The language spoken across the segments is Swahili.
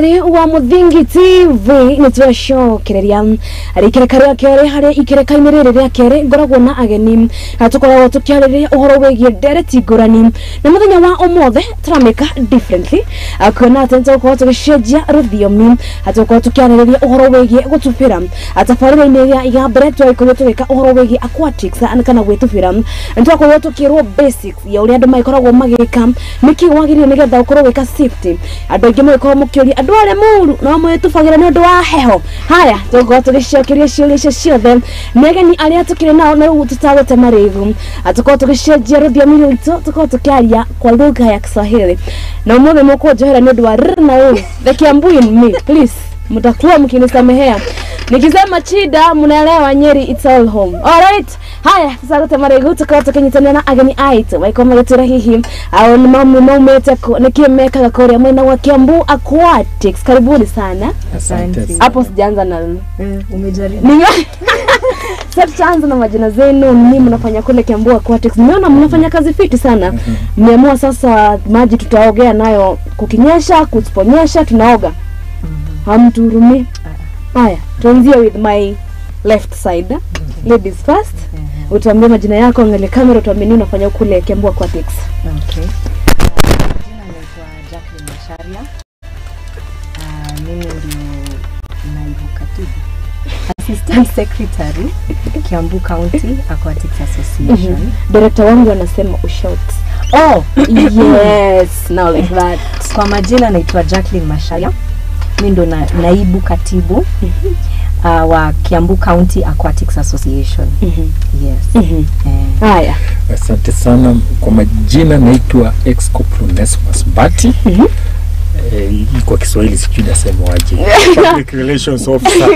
Mwenderi wa Muthingi TV nitwashokereria arikirekaria kere hari ikerekainirire ria kere ngoragwo na ageni tukoragwo tukiarĩrĩria uhoro wĩgiĩ ndereti ngũrani na muthenya wa ũmũthĩ turameka differently akona atento kwa tugicenjia rũthiomi atukorwo tukiarĩrĩria uhoro wĩgiĩ gũtubĩra atabarĩra-inĩ ĩrĩa igambere twakorwo tugĩka uhoro wĩgiĩ aquatics kana gwĩtubĩra nitwakorwo tukirwo basics ya ũrĩa andũ makoragwo magĩka nĩkĩ wagĩrĩire nĩgetha ũkorwo wĩka safety andũ aingĩ makorwo mũkĩũria andũ arĩa mũru no mwĩtubagĩra nĩ ũndũ wa heho haya tukorwo tugicokeria ciũria icio ciothe negeni arĩa tukĩrĩ nao na rĩu tutagũte marĩgu atukorwo tugicenjia rũthiomi rwitũ tukorwo tukiaria kwa lugha ya Kiswahili na ũmũthĩ mũkũnjohera nĩ ũndũ wa na the Kiambu in me please mtakuwa mkinisamehea nikisema Chida mnaelewa Nyeri it's all home. Alright, haya sasa gute marego tukawa tukinyitana na ageni aitu waikoma gutira hihi au ni maumete nikimeka Korea mwena wa Kiambu Aquatics. Karibuni sana. Asante. Hapo sijaanza na umejaribu. Sasa tuanze na majina zenu, nini mnafanya kule Kiambu Aquatics? Nimeona mnafanya kazi fiti sana. Mmeamua sasa maji tutaogea nayo kukinyesha, kusiponyesha tunaoga. Hamturumi. Haya, tuanzie with my left side. Ladies first. Utuambie majina yako, angalia kamera, utuambie nini unafanya kule Kiambu Aquatics. Okay. Jina naitwa Jacqueline Masharia. Mimi ndio naibu katibu. Assistant Secretary Kiambu County Aquatics Association. Director wangu anasema ushout. Oh, yes, now like that. Kwa majina naitwa Jacqueline Masharia. Mimi ndo naibu katibu wa Kiambu County Aquatics Association. Yes. Haya. Asante sana. Kwa majina naitwa Ex-Corporal Bati. Kwa Kiswahili sijui nasema waje. Public Relations Officer.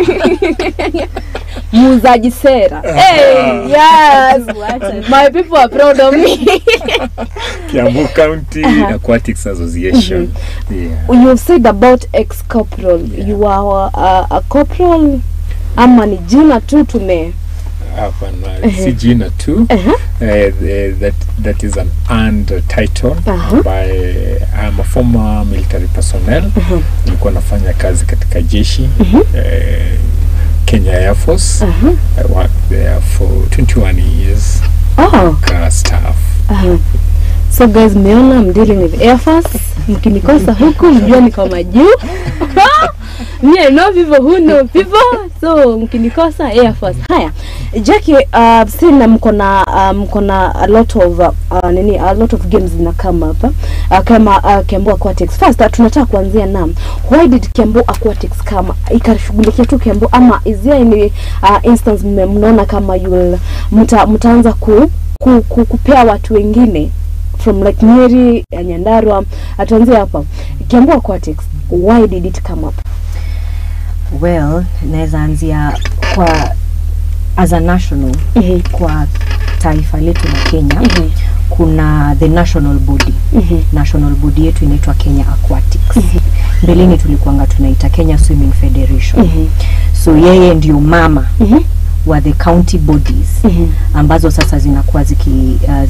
Muuzaji sera. Hey, yes. My people are proud of me. Kiambu County Aquatics Association. Yeah. You said about ex-corporal. Yeah. You are a corporal. Ama ni jina tu tume. Hapana, si jina tu. That is an earned title. By I'm a former military personnel. Nilikuwa nafanya kazi katika jeshi. Kenya Air Force. I worked there for 21 years. Staff. So guys, meona I'm dealing with Air Force. Mkinikosa huku mjua niko majuu. I know people who know people. So mkinikosa Air Force. Haya. Jackie, sina mkona a lot of games zina come hapa. Kama Kiambu Aquatics. First tunataka kuanzia na why did Kiambu Aquatics kama ikashughulikia tu Kiambu ama is there any instance mnaona kama mtaanza kupea watu wengine from like Nyeri, Nyandarua, atuanzie hapa. Kiambu Aquatics, why did it come up? Well, naweza anzia kwa as a national kwa taifa letu la Kenya. Kuna the national body. National body yetu inaitwa Kenya Aquatics. Mbeleni tulikuanga tunaita Kenya Swimming Federation. So yeye ndio mama wa the county bodies ambazo sasa zinakuwa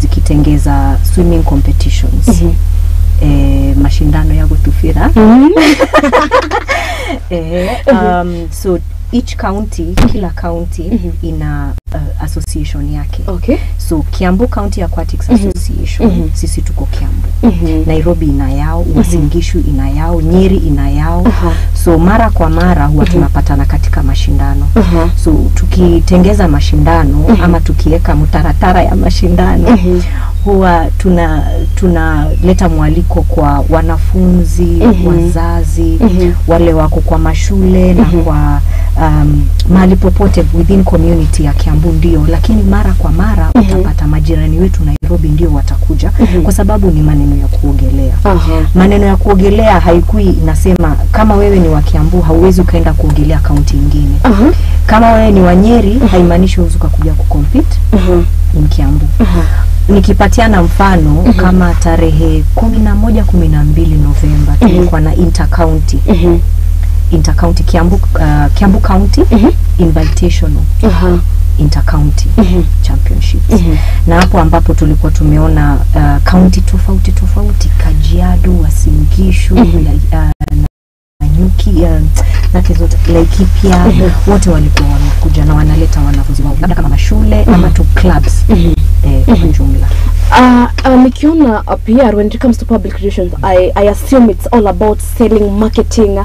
zikitengeza swimming competitions. Mashindano ya kutufira. So each county, kila county ina association yake. Okay. So Kiambu County Aquatics Association, sisi tuko Kiambu. Nairobi ina yao, Uasin Gishu ina yao, Nyeri ina yao. So mara kwa mara huwa tunapatana katika mashindano. So tukitengeza mashindano ama tukiweka mtaratara ya mashindano, huwa tunaleta mwaliko kwa wanafunzi, wazazi, wale wako kwa mashule na kwa mahali popote within community ya Kiambu ndio, lakini mara kwa mara utapata majirani wetu Nairobi ndio watakuja kwa sababu ni maneno ya kuogelea. Maneno ya kuogelea haikui inasema kama wewe ni wa Kiambu hauwezi ukaenda kuogelea kaunti nyingine. Kama wewe ni wa Nyeri haimaanishi uweze kuja kucompete in Kiambu. Nikipatiana mfano kama tarehe 11 12 Novemba tulikuwa na intercounty Kiambu County Invitational Intercounty Championships. Na hapo ambapo tulikuwa tumeona county tofauti Kajiado, Uasin Gishu, Nanyuki na kizo Laikipia, wote walikuwa wamekuja na wanaleta wanafunzi wao labda kama mashule ama tu clubs kwa jumla. Nikiona PR, when it comes to public relations, I assume it's all about selling, marketing.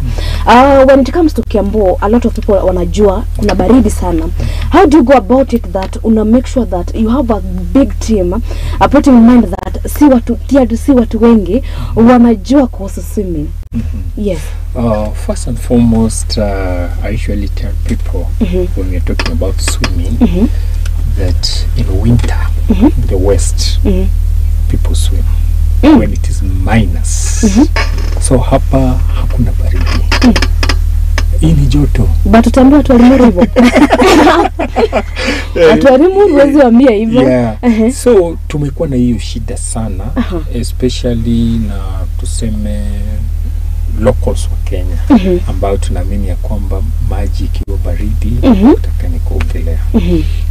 When it comes to Kiambu, a lot of people wanajua kuna baridi sana. How do you go about it that una make sure that you have a big team, putting in mind that si watu wengi wanajua kuhusu swimming? Yes. First and foremost, I usually tell people when we're talking about swimming that in winter in the West people swim when it is minus. So hapa hakuna baridi. Hii ni joto. But tutambua tualimuru hivyo. Atualimuru wezi wambia hivyo. Yeah. So tumekuwa na hiyo shida sana, especially na tuseme locals wa Kenya ambao tunaamini ya kwamba maji ikiwa baridi utaka ni kuogelea.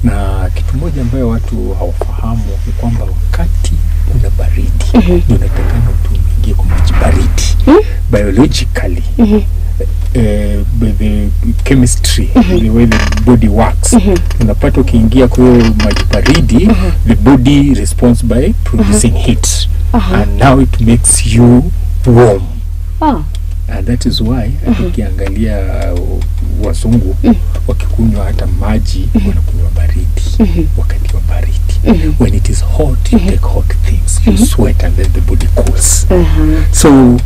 Na kitu moja ambayo watu hawafahamu ni kwamba wakati una baridi unatakana uingie kwa maji baridi. Biologically the chemistry, the way the body works, unapata ukiingia kwa hiyo maji baridi, the body responds by producing heat, and now it makes you warm. And that is why ukiangalia wazungu wakikunywa hata maji wanakunywa baridi wakati wa baridi. When it is hot, you take hot things, you sweat and then the body cools. So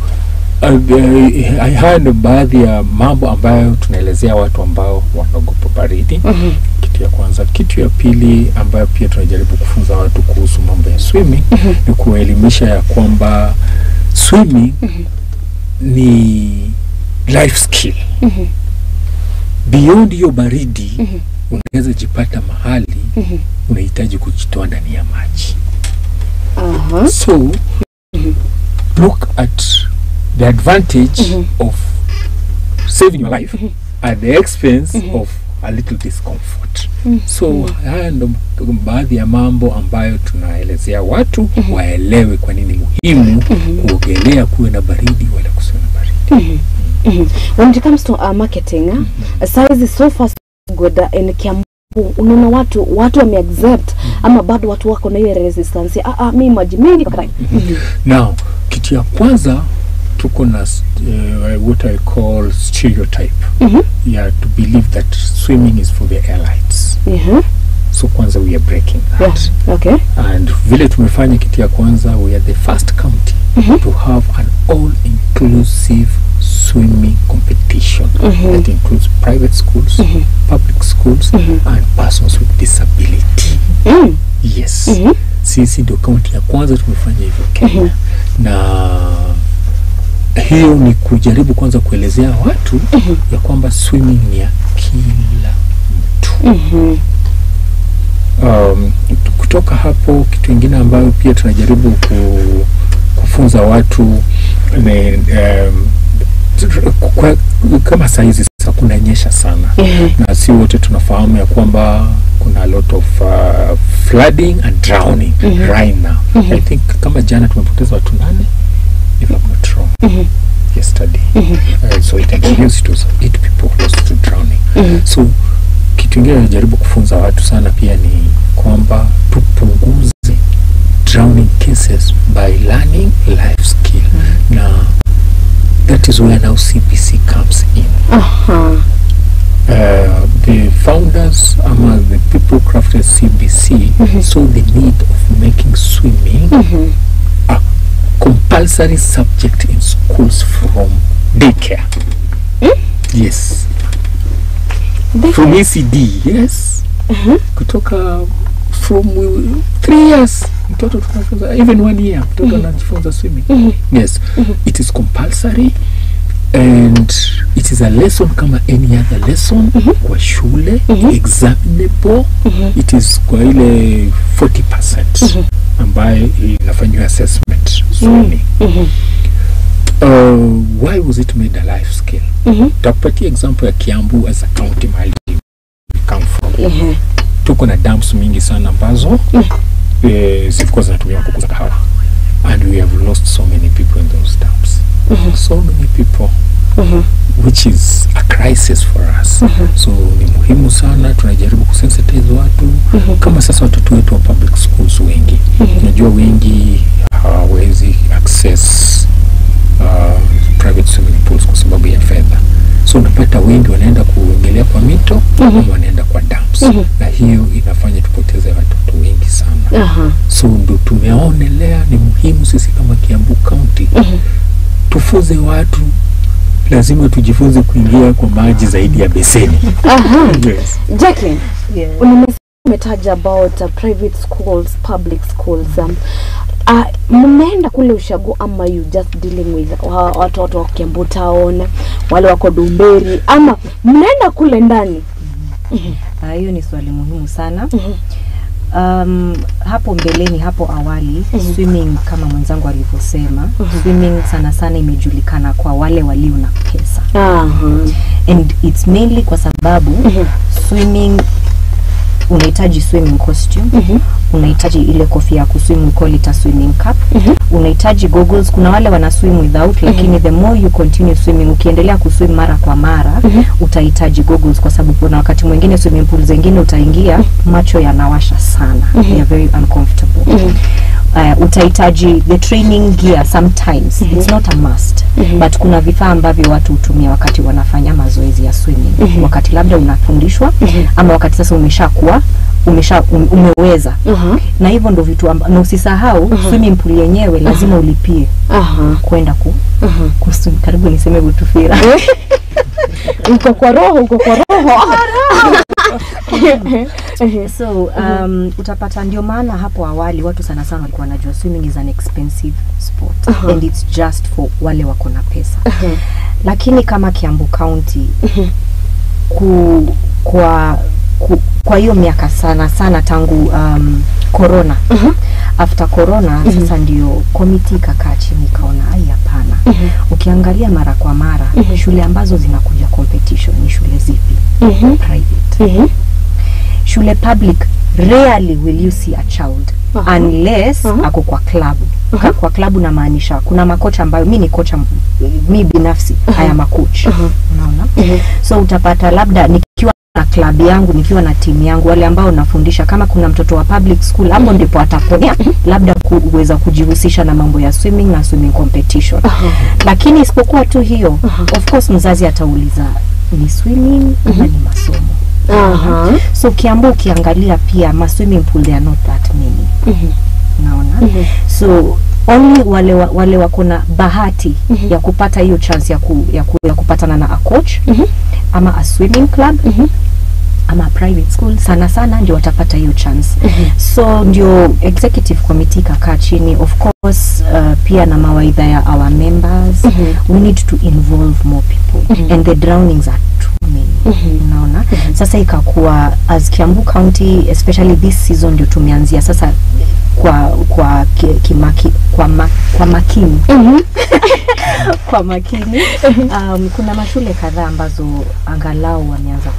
I heard baadhi ya mambo ambayo tunaelezea watu ambao wanaogopa baridi. Kitu ya kwanza. Kitu ya pili ambayo pia tunajaribu kufunza watu kuhusu mambo ya swimming ni kuelimisha ya kwamba swimming ni life skill. Beyond hiyo baridi unaweza jipata mahali unahitaji kujitoa ndani ya maji. So look at the advantage of saving your life at the expense of a little discomfort. So haya ndo baadhi ya mambo ambayo tunaelezea watu waelewe kwa nini muhimu kuogelea kuwe na baridi wala kusiwe na baridi. When it comes to marketing, size is so fast good in Kiambu. Unaona watu wame-accept ama bado watu wako na ile resistance? Mimi maji mengi kwa Now, kitu ya kwanza tuko na what I call stereotype. To believe that swimming is for the elites. So kwanza we are breaking that. Okay. And vile tumefanya kitu ya kwanza, we are the first county to have an all-inclusive swimming competition that includes private schools, public schools, and persons with disability. Yes. Sisi ndio county ya kwanza tumefanya hivyo Kenya. Na hiyo ni kujaribu kwanza kuelezea watu ya kwamba swimming ni ya kila mtu. Kutoka hapo, kitu kingine ambayo pia tunajaribu kufunza watu kama saizi sasa kunanyesha sana, na si wote tunafahamu ya kwamba kuna a lot of flooding and drowning right now. I think kama jana tumepoteza watu 8 if I'm not wrong yesterday. So it introduced to 8 people lost to drowning. So kitu kingine najaribu kufunza watu sana pia ni kwamba tupunguze drowning cases by learning life skill. Na that is where now CBC comes in. The founders, the people crafted CBC, saw the need of making swimming a compulsory subject in schools from daycare. Yes. From ECD, yes. Kutoka from 3 years, mtoto tunafunza, even 1 year, mtoto anajifunza swimming. Yes. It is compulsory and it is a lesson kama any other lesson kwa shule, examinable. It is kwa ile 40% ambayo inafanywa assessment swimming. Why was it made a life skill? Takupatia example ya Kiambu as a county mahali we come from. Tuko na dams mingi sana ambazo zilikuwa zinatumiwa kukuza kahawa, and we have lost so many people in those dams. so many people, which is a crisis for us. So ni muhimu sana, tunajaribu kusensitize watu. Kama sasa watoto wetu wa public schools wengi, unajua wengi hawawezi access private swimming pools kwa sababu ya fedha. So unapata wengi wanaenda kuogelea kwa mito, wanaenda kwa dams. Na hiyo inafanya tupoteze watoto wengi sana. So ndo tumeonelea ni muhimu sisi kama Kiambu County tufunze watu, lazima tujifunze kuingia kwa maji zaidi ya beseni. Yes. Jacqueline, umetaja about private schools, public schools. Mnaenda kule ushago ama you just dealing with watoto wa Kiambu Town, wale wako Dumberi, ama mnaenda kule ndani? Hiyo ni swali muhimu sana. Hapo mbeleni, hapo awali, swimming kama mwenzangu alivyosema, swimming sana sana imejulikana kwa wale walio na pesa. And it's mainly kwa sababu swimming unahitaji swimming costume, unahitaji ile kofia ya kuswim, we call it a swimming cap, unahitaji goggles. Kuna wale wana swim without, lakini the more you continue swimming, ukiendelea kuswim mara kwa mara, utahitaji goggles, kwa sababu kuna wakati mwingine swimming pool zingine utaingia, macho yanawasha sana, they are very uncomfortable. Utahitaji the training gear sometimes, it's not a must, but kuna vifaa ambavyo watu hutumia wakati wanafanya mazoezi ya swimming, wakati labda unafundishwa, ama wakati sasa umeweza. Na hivyo ndo vitu na usisahau swimming pool yenyewe lazima ulipie kwenda kuswim. Karibu niseme Butufira. Uko kwa roho. So utapata, ndio maana hapo awali watu sana sana walikuwa wanajua swimming is an expensive sport, and it's just for wale wako na pesa. Lakini kama Kiambu County kwa hiyo miaka sana tangu corona, after corona, sasa ndio committee kakaa chini kaona hapana, ukiangalia mara kwa mara shule ambazo zinakuja competition ni shule zipi? Private. Shule public, rarely will you see a child unless ako kwa klabu. Kwa klabu na maanisha kuna makocha ambayo mimi ni kocha, mimi binafsi haya makocha, unaona. So utapata labda nikiwa na klabu yangu, nikiwa na timu yangu, wale ambao nafundisha, kama kuna mtoto wa public school, hapo ndipo ataponea labda kuweza kujihusisha na mambo ya swimming na swimming competition. Lakini isipokuwa tu hiyo, of course mzazi atauliza ni swimming ama ni masomo. So Kiambu ukiangalia pia ma swimming pool, they are not that many. Unaona? So only wale wako na bahati ya kupata hiyo chance ya kupatana na a coach ama a swimming club ama private school, sana ndio watapata hiyo chance. So ndio executive committee kakaa chini, of course pia na mawaidha ya our members, we need to involve more people, and the drownings are too many. Unaona? Sasa ikakuwa as Kiambu County, especially this season, ndio tumeanzia sasa kwa makini kwa makini. Kuna mashule kadhaa ambazo angalau wameanza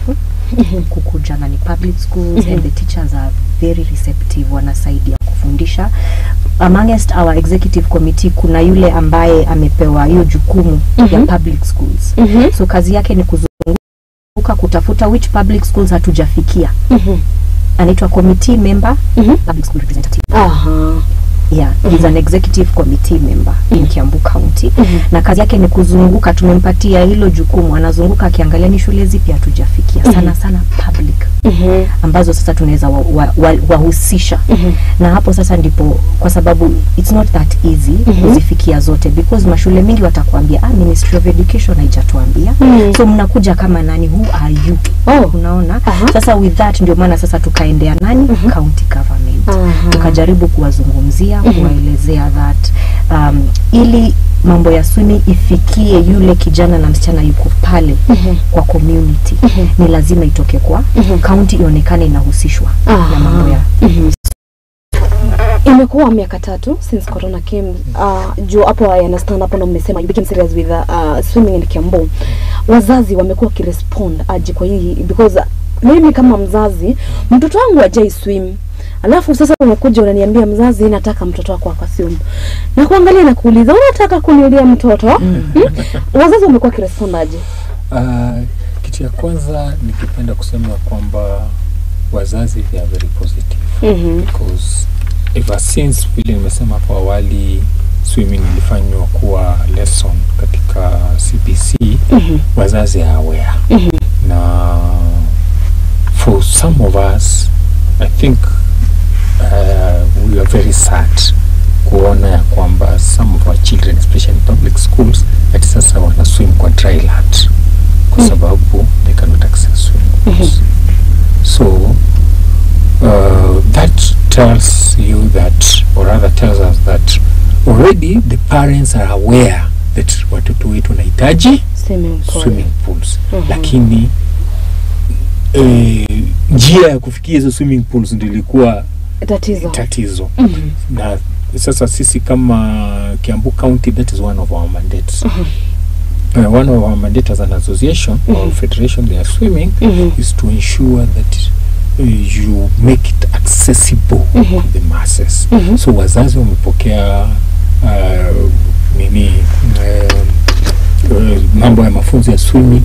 kukuja na ni public schools, and the teachers are very receptive, wanasaidia kufundisha. Amongst our executive committee kuna yule ambaye amepewa hiyo jukumu ya public schools. So kazi yake ni kuzunguka kutafuta which public schools hatujafikia. Anaitwa committee member, public school representative. Yeah, he's an executive committee member in Kiambu County. Na kazi yake ni kuzunguka, tumempatia hilo jukumu, anazunguka akiangalia ni shule zipi hatujafikia, sana public, ambazo sasa tunaweza wahusisha. Na hapo sasa ndipo, kwa sababu it's not that easy kuzifikia zote, because mashule mingi watakwambia Ministry of Education haijatuambia. So mnakuja kama nani, who are you? Unaona? Sasa with that ndio maana sasa tukaendea nani, county government. Tukajaribu kuwazungumzia, kuwaelezea that ili mambo ya swimming ifikie yule kijana na msichana yuko pale kwa community, ni lazima itoke kwa county, ionekane inahusishwa na mambo ya Imekuwa miaka 3 since corona came. Juu hapo I understand, hapo na mmesema you became serious with swimming in Kiambu. Wazazi wamekuwa kirespond aje kwa hii, because mimi kama mzazi, mtoto wangu hajai swim, Alafu sasa umekuja unaniambia mzazi nataka mtoto wako akaswim. Na kuangalia na kuuliza unataka kuniulia mtoto? Wazazi wamekuwa kirespondaje? Kitu ya kwanza nikipenda kusema kwamba wazazi they are very positive. Because ever since vile nimesema hapo awali swimming ilifanywa kuwa lesson katika CBC, wazazi are aware. Na for some of us I think we are very sad kuona ya kwamba some of our children especially in public schools ati sasa wana swim kwa dry land kwa sababu they cannot access swimming pools. So that tells you that, or rather tells us that already the parents are aware that watoto wetu wanahitaji swimming pools. Lakini njia ya kufikia hizo swimming pools ndio ilikuwa tatizo. Na sasa sisi kama Kiambu County, that is one of our mandates. One of our mandates as an association or federation they are swimming is to ensure that you make it accessible to the masses. So wazazi wamepokea mambo ya mafunzo ya swimming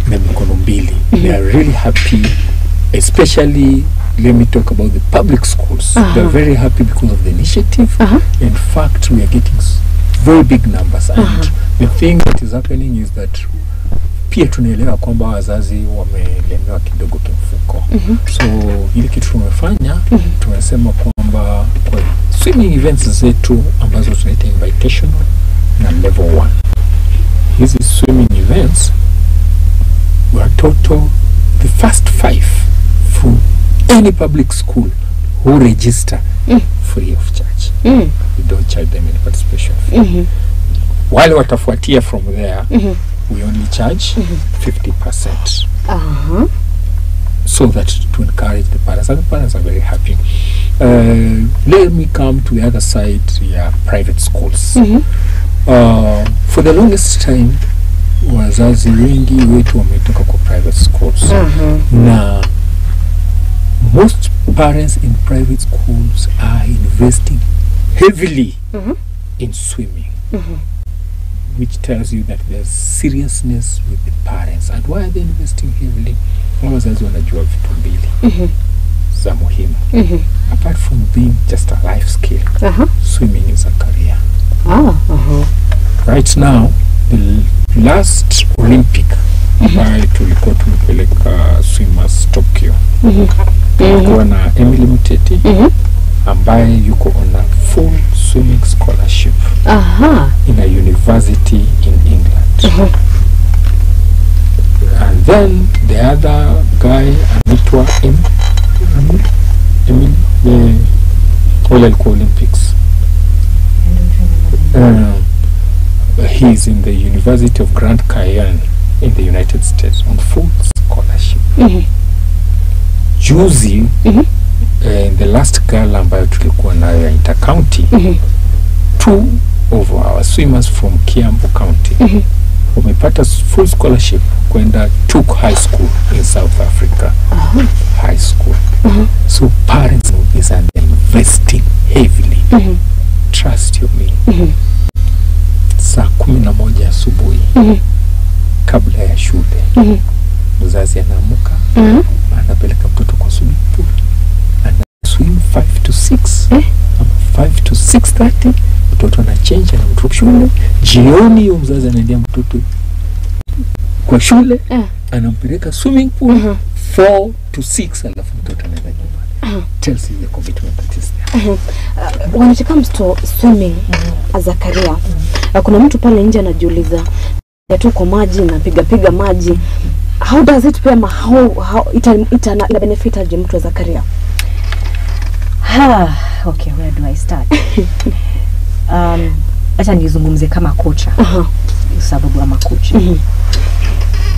na mikono mbili. They are really happy, especially let me talk about the public schools. They are very happy because of the initiative. In fact, we are getting very big numbers, and the thing that is happening is that pia tunaelewa kwamba wazazi wamelemewa kidogo kimfuko. So ile kitu tumefanya, tunasema kwamba kwa swimming events zetu ambazo tunaita invitational na level 1, hizi swimming events were total the first 5 from any public school who register free of charge. We don't charge them any participation fee. Wale watafuatia from there, we only charge 50%. So that to encourage the parents, and the parents are very happy. Let me come to the other side, private schools. For the longest time, wazazi wengi wetu wametoka kwa private schools. Na most parents in private schools are investing heavily in swimming. Which tells you that there's seriousness with the parents. And why are they investing heavily? Wazazi wanajua vitu mbili za muhimu. Apart from being just a life skill, swimming is a career. Right now, the last Olympic ambayo tulikuwa tumepeleka swimmers Tokyo, tulikuwa na Emily Muteti ambaye yuko on a full swimming scholarship in a university in England. And then the other guy anaitwa Emil the alikuwa Olympics. He's in the University of Grand Cayenne in the United States on full scholarship. Juzi the last girl ambayo tulikuwa nayo ya intercounty, 2 of our swimmers from Kiambu County wamepata full scholarship kwenda Tuk High School in South Africa. High school. So parents of this are investing heavily. Trust you me. Saa 11 asubuhi kabla ya shule, mzazi anaamka, anapeleka mtoto kwa swimming pool, ana swim 5 to 6 5 to 6:30, mtoto ana change na mtoto shule. Jioni hiyo mzazi anaendea mtoto kwa shule, anampeleka swimming pool 4 to 6, alafu mtoto anaenda nyumbani. Tells you the commitment that is there. When it comes to swimming as a career, kuna mtu pale nje anajiuliza, tu kwa maji na piga maji, how does it pay, how ita benefit aje mtu as a career? Okay, where do I start? Acha nizungumze kama kocha. Sababu ama coach.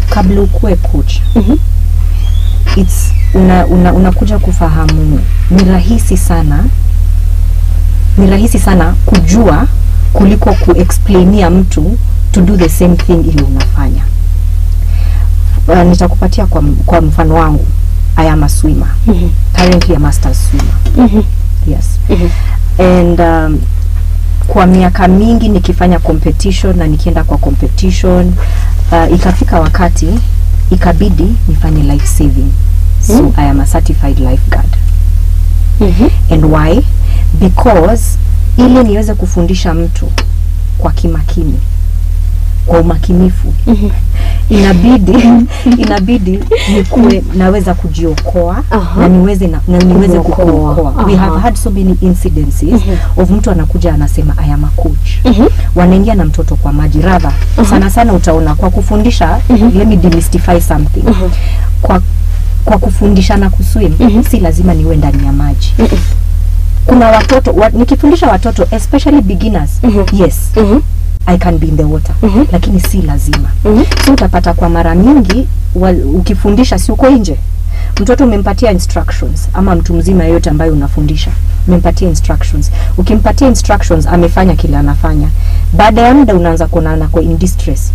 Kabla ukue coach, it's unakuja kufahamu ni rahisi sana kujua kuliko kuexplainia mtu to do the same thing ile unafanya. Nitakupatia kwa mfano wangu. I am a swimmer. Currently a master's swimmer. Yes. And kwa miaka mingi nikifanya competition na nikienda kwa competition, ikafika wakati ikabidi nifanye life saving. So I am a certified lifeguard. And why? Because ili niweze kufundisha mtu kwa kimakini, kwa umakinifu, inabidi nikuwe naweza kujiokoa na niweze kukuokoa. We have had so many incidences of mtu anakuja anasema I am a coach. Wanaingia na mtoto kwa maji. Rather sana utaona kwa kufundisha, let me demystify something. Kwa kufundisha na kuswim, si lazima niwe ndani ya maji. Kuna watoto nikifundisha watoto especially beginners, yes, I can be in the water, lakini si lazima. So utapata kwa mara mingi ukifundisha si uko nje. Mtoto umempatia instructions, ama mtu mzima yote ambaye unafundisha umempatia instructions. Ukimpatia instructions amefanya kile anafanya. Baada ya muda unaanza kuona kwa in distress.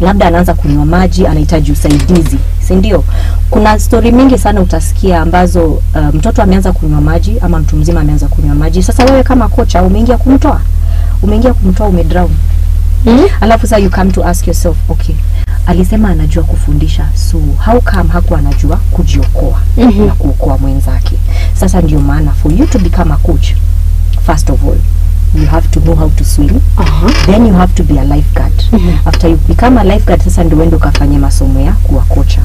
Labda anaanza kunywa maji, anahitaji usaidizi. Si ndio? Kuna story mingi sana utasikia ambazo mtoto ameanza kunywa maji ama mtu mzima ameanza kunywa maji. Sasa wewe kama kocha umeingia kumtoa, umedrown. Alafu sasa you come to ask yourself, okay, alisema anajua kufundisha, so how come hakuwa anajua kujiokoa na kuokoa mwenzake? Sasa ndio maana for you to become a coach, first of all you have to know how to swim. Then you have to be a lifeguard. After you become a lifeguard, sasa ndio uende ukafanye masomo ya kuwa kocha.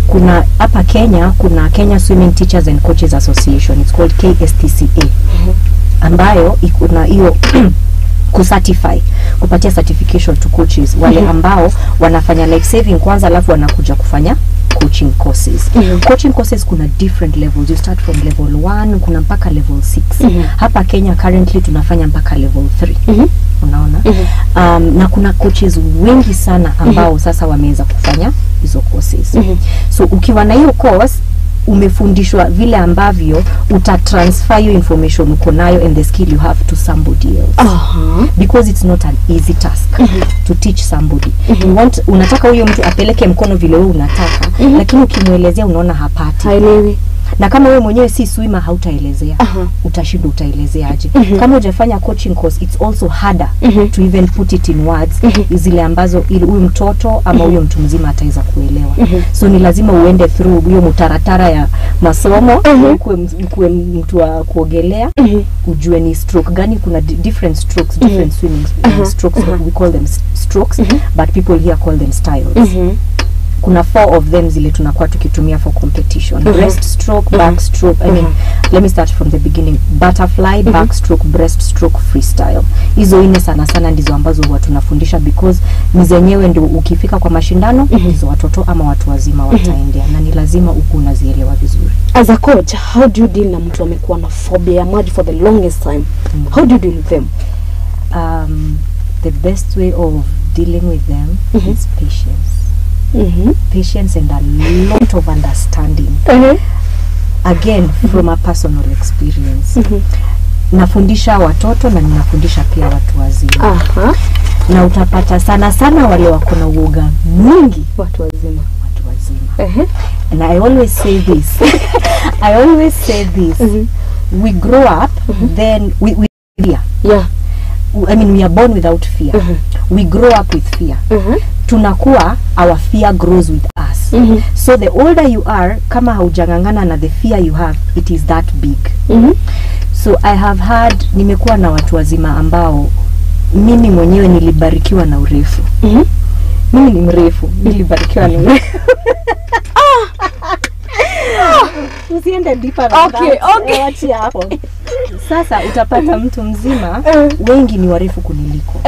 Kuna hapa Kenya, kuna Kenya Swimming Teachers and Coaches Association, it's called KSTCA, ambayo ikuna hiyo kucertify, kupatia certification to coaches wale ambao wanafanya life saving kwanza, alafu wanakuja kufanya coaching courses. Coaching courses kuna different levels. You start from level 1 kuna mpaka level 6. Hapa Kenya currently tunafanya mpaka level 3. Unaona? Na kuna coaches wengi sana ambao sasa wameweza kufanya hizo courses. So ukiwa na hiyo course umefundishwa vile ambavyo utatransfer your information uko nayo and the skill you have to somebody else. Because it's not an easy task to teach somebody. Unataka huyo mtu apeleke mkono vile wewe unataka, lakini ukimuelezea unaona hapati. Haelewi. Na kama wewe mwenyewe si swimmer hautaelezea. Utashinda utaelezea aje. Kama hujafanya coaching course, it's also harder to even put it in words zile ambazo huyu mtoto ama huyo mtu mzima ataweza kuelewa. So ni lazima uende through hiyo mutaratara ya masomo, ukuwe mtu wa kuogelea, ujue ni stroke gani, kuna different strokes, different swimming strokes, we call them strokes, but people here call them styles. Kuna 4 of them zile tunakuwa tukitumia for competition. Breaststroke, backstroke, I mean, let me start from the beginning. Butterfly, backstroke, breaststroke, freestyle. Hizo ine sana ndizo ambazo huwa tunafundisha because ni zenyewe ndio ukifika kwa mashindano hizo watoto ama watu wazima wataendea, na ni lazima uko unazielewa vizuri. As a coach, how do you deal na mtu amekuwa na phobia ya maji for the longest time? How do you deal with them? The best way of dealing with them is patience. Patience and a lot of understanding. Again, from a personal experience. Nafundisha watoto na ninafundisha pia watu wazima. Na utapata sana wale wako na uoga mwingi, watu wazima. And I always say this. We grow up, then we fear. I mean, we are born without fear. We grow up with fear. Tunakuwa, our fear grows with us. So the older you are, kama haujangangana na the fear you have, it is that big. So I have had, nimekuwa na watu wazima ambao mimi mwenyewe nilibarikiwa na urefu. Mimi ni mrefu, nilibarikiwa na urefu. Usiende deeper than that. Wachi hapo. Sasa utapata mtu mzima wengi ni warefu kuniliko.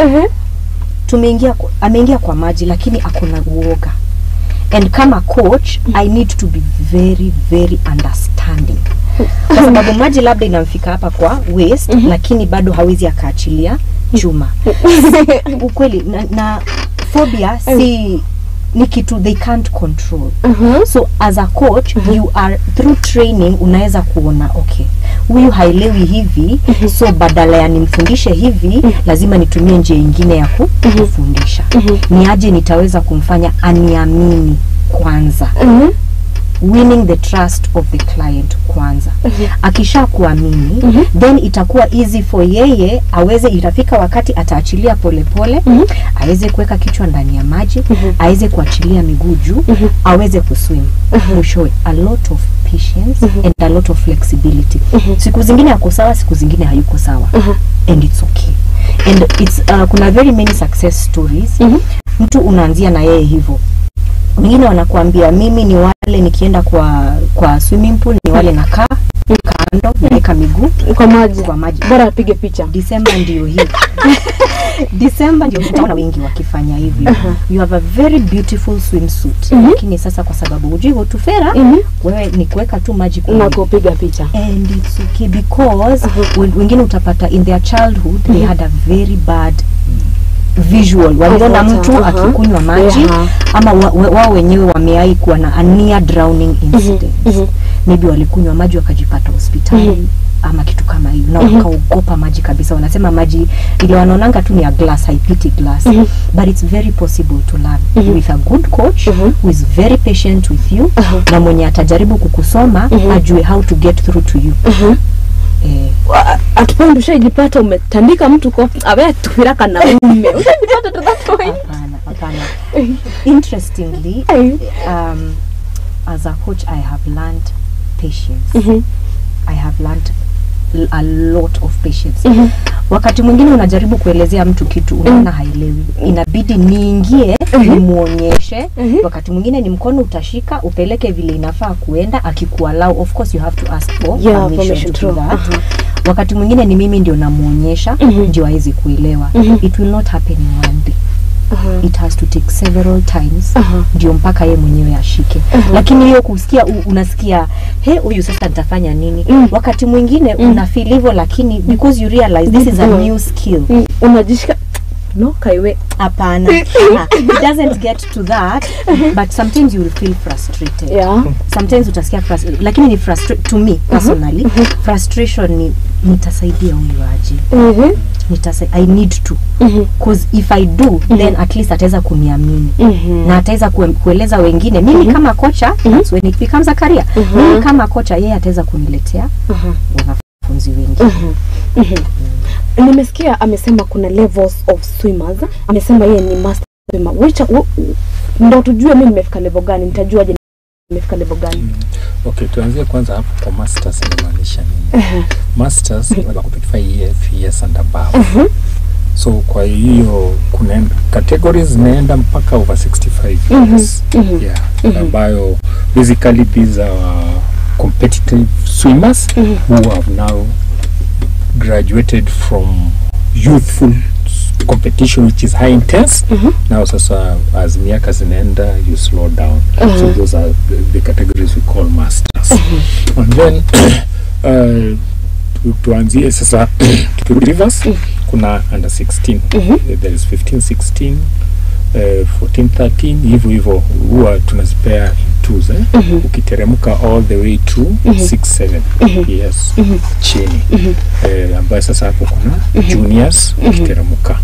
Ameingia kwa maji lakini akona uoga. And kama coach, I need to be very, very understanding. Kwa sababu maji labda inamfika hapa kwa waist, lakini bado hawezi akaachilia chuma. Ukweli na phobia si ni kitu they can't control. So as a coach, you are through training unaweza kuona okay, huyu haielewi hivi, so badala ya nimfundishe hivi, lazima nitumie njia nyingine ya kufundisha. Ni aje nitaweza kumfanya aniamini kwanza. winning the trust of the client kwanza. Akisha kuamini, then itakuwa easy for yeye, itafika wakati ataachilia polepole, aweze kuweka kichwa ndani ya maji, aweze kuachilia miguu juu, aweze kuswim. Mwishowe, a lot of patience and a lot of flexibility. Siku zingine yako sawa, siku zingine hayuko sawa. And it's okay. And it's kuna very many success stories. Mtu unaanzia na yeye hivyo. Wengine wanakuambia mimi ni wale nikienda kwa swimming pool ni wale nakaa kando naweka miguu kwa maji. Bora apige picha. December ndio hii. December ndio utaona wengi wakifanya hivi. You have a very beautiful swimsuit. Lakini sasa kwa sababu hujui hotufera, wewe ni kuweka tu maji na kupiga picha. And it's okay because wengine utapata in their childhood they had a very bad visual. Waliona mtu akikunywa maji ama wao wenyewe wameai kuwa na a near drowning incident. Maybe walikunywa maji wakajipata hospitali ama kitu kama hiyo na wakaogopa maji kabisa. Wanasema maji ile wanaonanga tu ni a glass, haipiti glass. But it's very possible to learn with a good coach who is very patient with you na mwenye atajaribu kukusoma ajue how to get through to you. Atupendi ushajipata umetandika mtu kwa awe tufiraka na ume ushajipata to that point? Hapana. Interestingly, as a coach I have learned patience. I have learned a lot of patience. Wakati mwingine unajaribu kuelezea mtu kitu unaona haelewi, inabidi niingie nimuonyeshe. Wakati mwingine ni mkono utashika upeleke vile inafaa kuenda, akikuallow of course you have to ask for permission to do that. Wakati mwingine ni mimi ndio namuonyesha ndio aweze kuelewa. It will not happen in one day. It has to take several times ndio mpaka yeye mwenyewe ashike. Lakini hiyo kusikia unasikia huyu sasa nitafanya nini? Wakati mwingine una feel hivyo, lakini because you realize this is a new skill, unajishika no kaiwe hapana. It doesn't get to that, but sometimes you will feel frustrated. Sometimes utasikia frustrated, lakini ni to me personally frustration ni nitasaidia huyu aje. I need to because if I do then at least ataweza kuniamini na ataweza kueleza wengine. Mimi kama kocha, that's when it becomes a career. Mimi kama kocha, yeye ataweza kuniletea wanafunzi wengi. Nimesikia amesema kuna levels of swimmers. Amesema yeye ni master swimmer. Ndio tujue mimi nimefika level gani, nitajuaje nimefika level gani? Okay, tuanzie kwanza hapo kwa masters inamaanisha nini? Masters ni wale 25 years and above. So kwa hiyo kuna categories zinaenda mpaka over 65 years. Ambayo basically these are competitive swimmers who have now graduated from youthful competition which is high intense. Now sasa as miaka zinaenda you slow down. So those are the categories we call masters. And then tuanzie sasa reverse, kuna under 16. There is 15, 16, 14, 13, hivyo huwa tunazipea in twos. Ukiteremka all the way to 6, 7 years chini. Ambayo sasa hapo kuna juniors ukiteremka.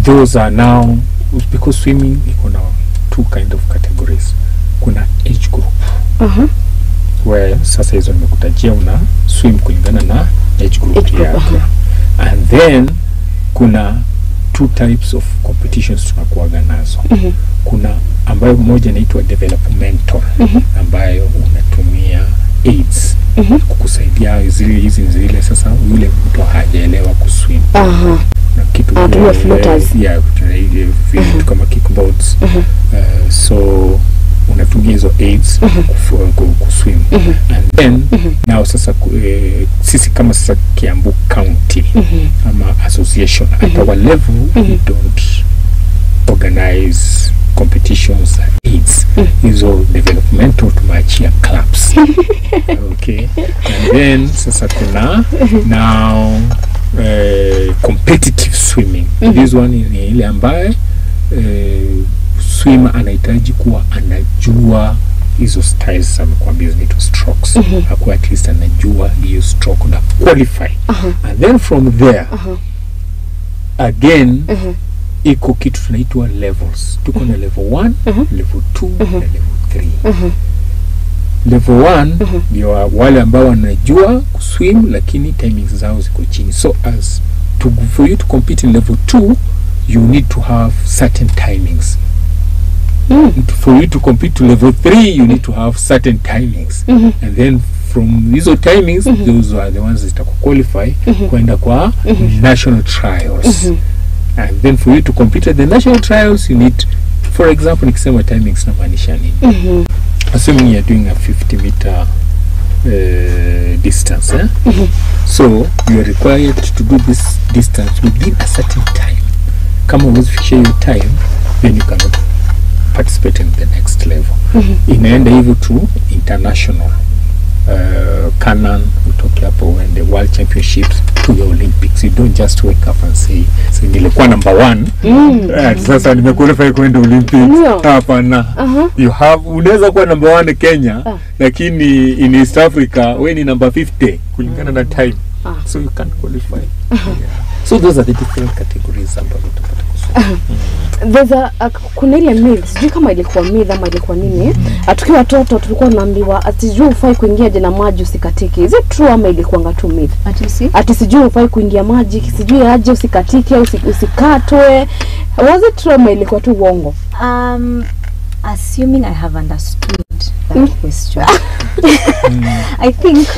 Those are now, because swimming iko na two kind of categories. Kuna age group where sasa hizo nimekutajia una swim kulingana na age group yako. And then kuna two types of competitions tunakuaga nazo. Kuna ambayo moja inaitwa developmental, ambayo unatumia aids kukusaidia zile sasa yule mtu hajaelewa kuswim. Na kitu floaters vitu kama kickboards. So unatumia hizo aids kuswim. And then now sasa sisi kama sasa Kiambu County ama association at our level we don't organize competitions aids. Hizo developmental tumeachia clubs. Okay. And then sasa kuna now competitive swimming. This one ni ile ambaye swimmer anahitaji kuwa anajua hizo styles amekwambia zinaitwa strokes. Hakuwa at least anajua hiyo stroke na qualify. And then from there again iko kitu tunaitwa levels. Tuko na level 1, level 2 na level Level 1 ndio wale ambao wanajua kuswim lakini timings zao ziko chini. So as to for you to compete in level 2, you need to have certain timings. For you to compete to level 3, you need to have certain timings. And then from these timings, those are the ones that qualify kwenda kwa national trials. And then for you to compete at the national trials, you need, for example, nikisema timings na maanisha nini? Assuming you're doing a 50-meter distance, so you are required to do this distance within a certain time. Kama huwezi fikisha hiyo time, then you cannot participate in the next level. Inaenda hivyo to international. Canon, utoke hapo when the world championships to the Olympics. You don't just wake up and say, so nilikuwa number 1. Sasa nimequalify kwenda Olympics. Hapana. You have, unaweza kuwa number 1 Kenya, lakini in East Africa wewe ni number 50 kulingana na time. So you can't qualify. So those are the different categories ambazo utapata kusoma. There's kuna ile myth, sijui kama ilikuwa myth ama ilikuwa nini. Tukiwa watoto tulikuwa tunaambiwa ati ufai kuingia je na maji usikatike. Is it true ama ilikuwa tu myth? Ati sijui ufai kuingia maji, sijui aje usikatike, usikatwe. Was it true ama ilikuwa tu uongo? Assuming I have understood that question. I think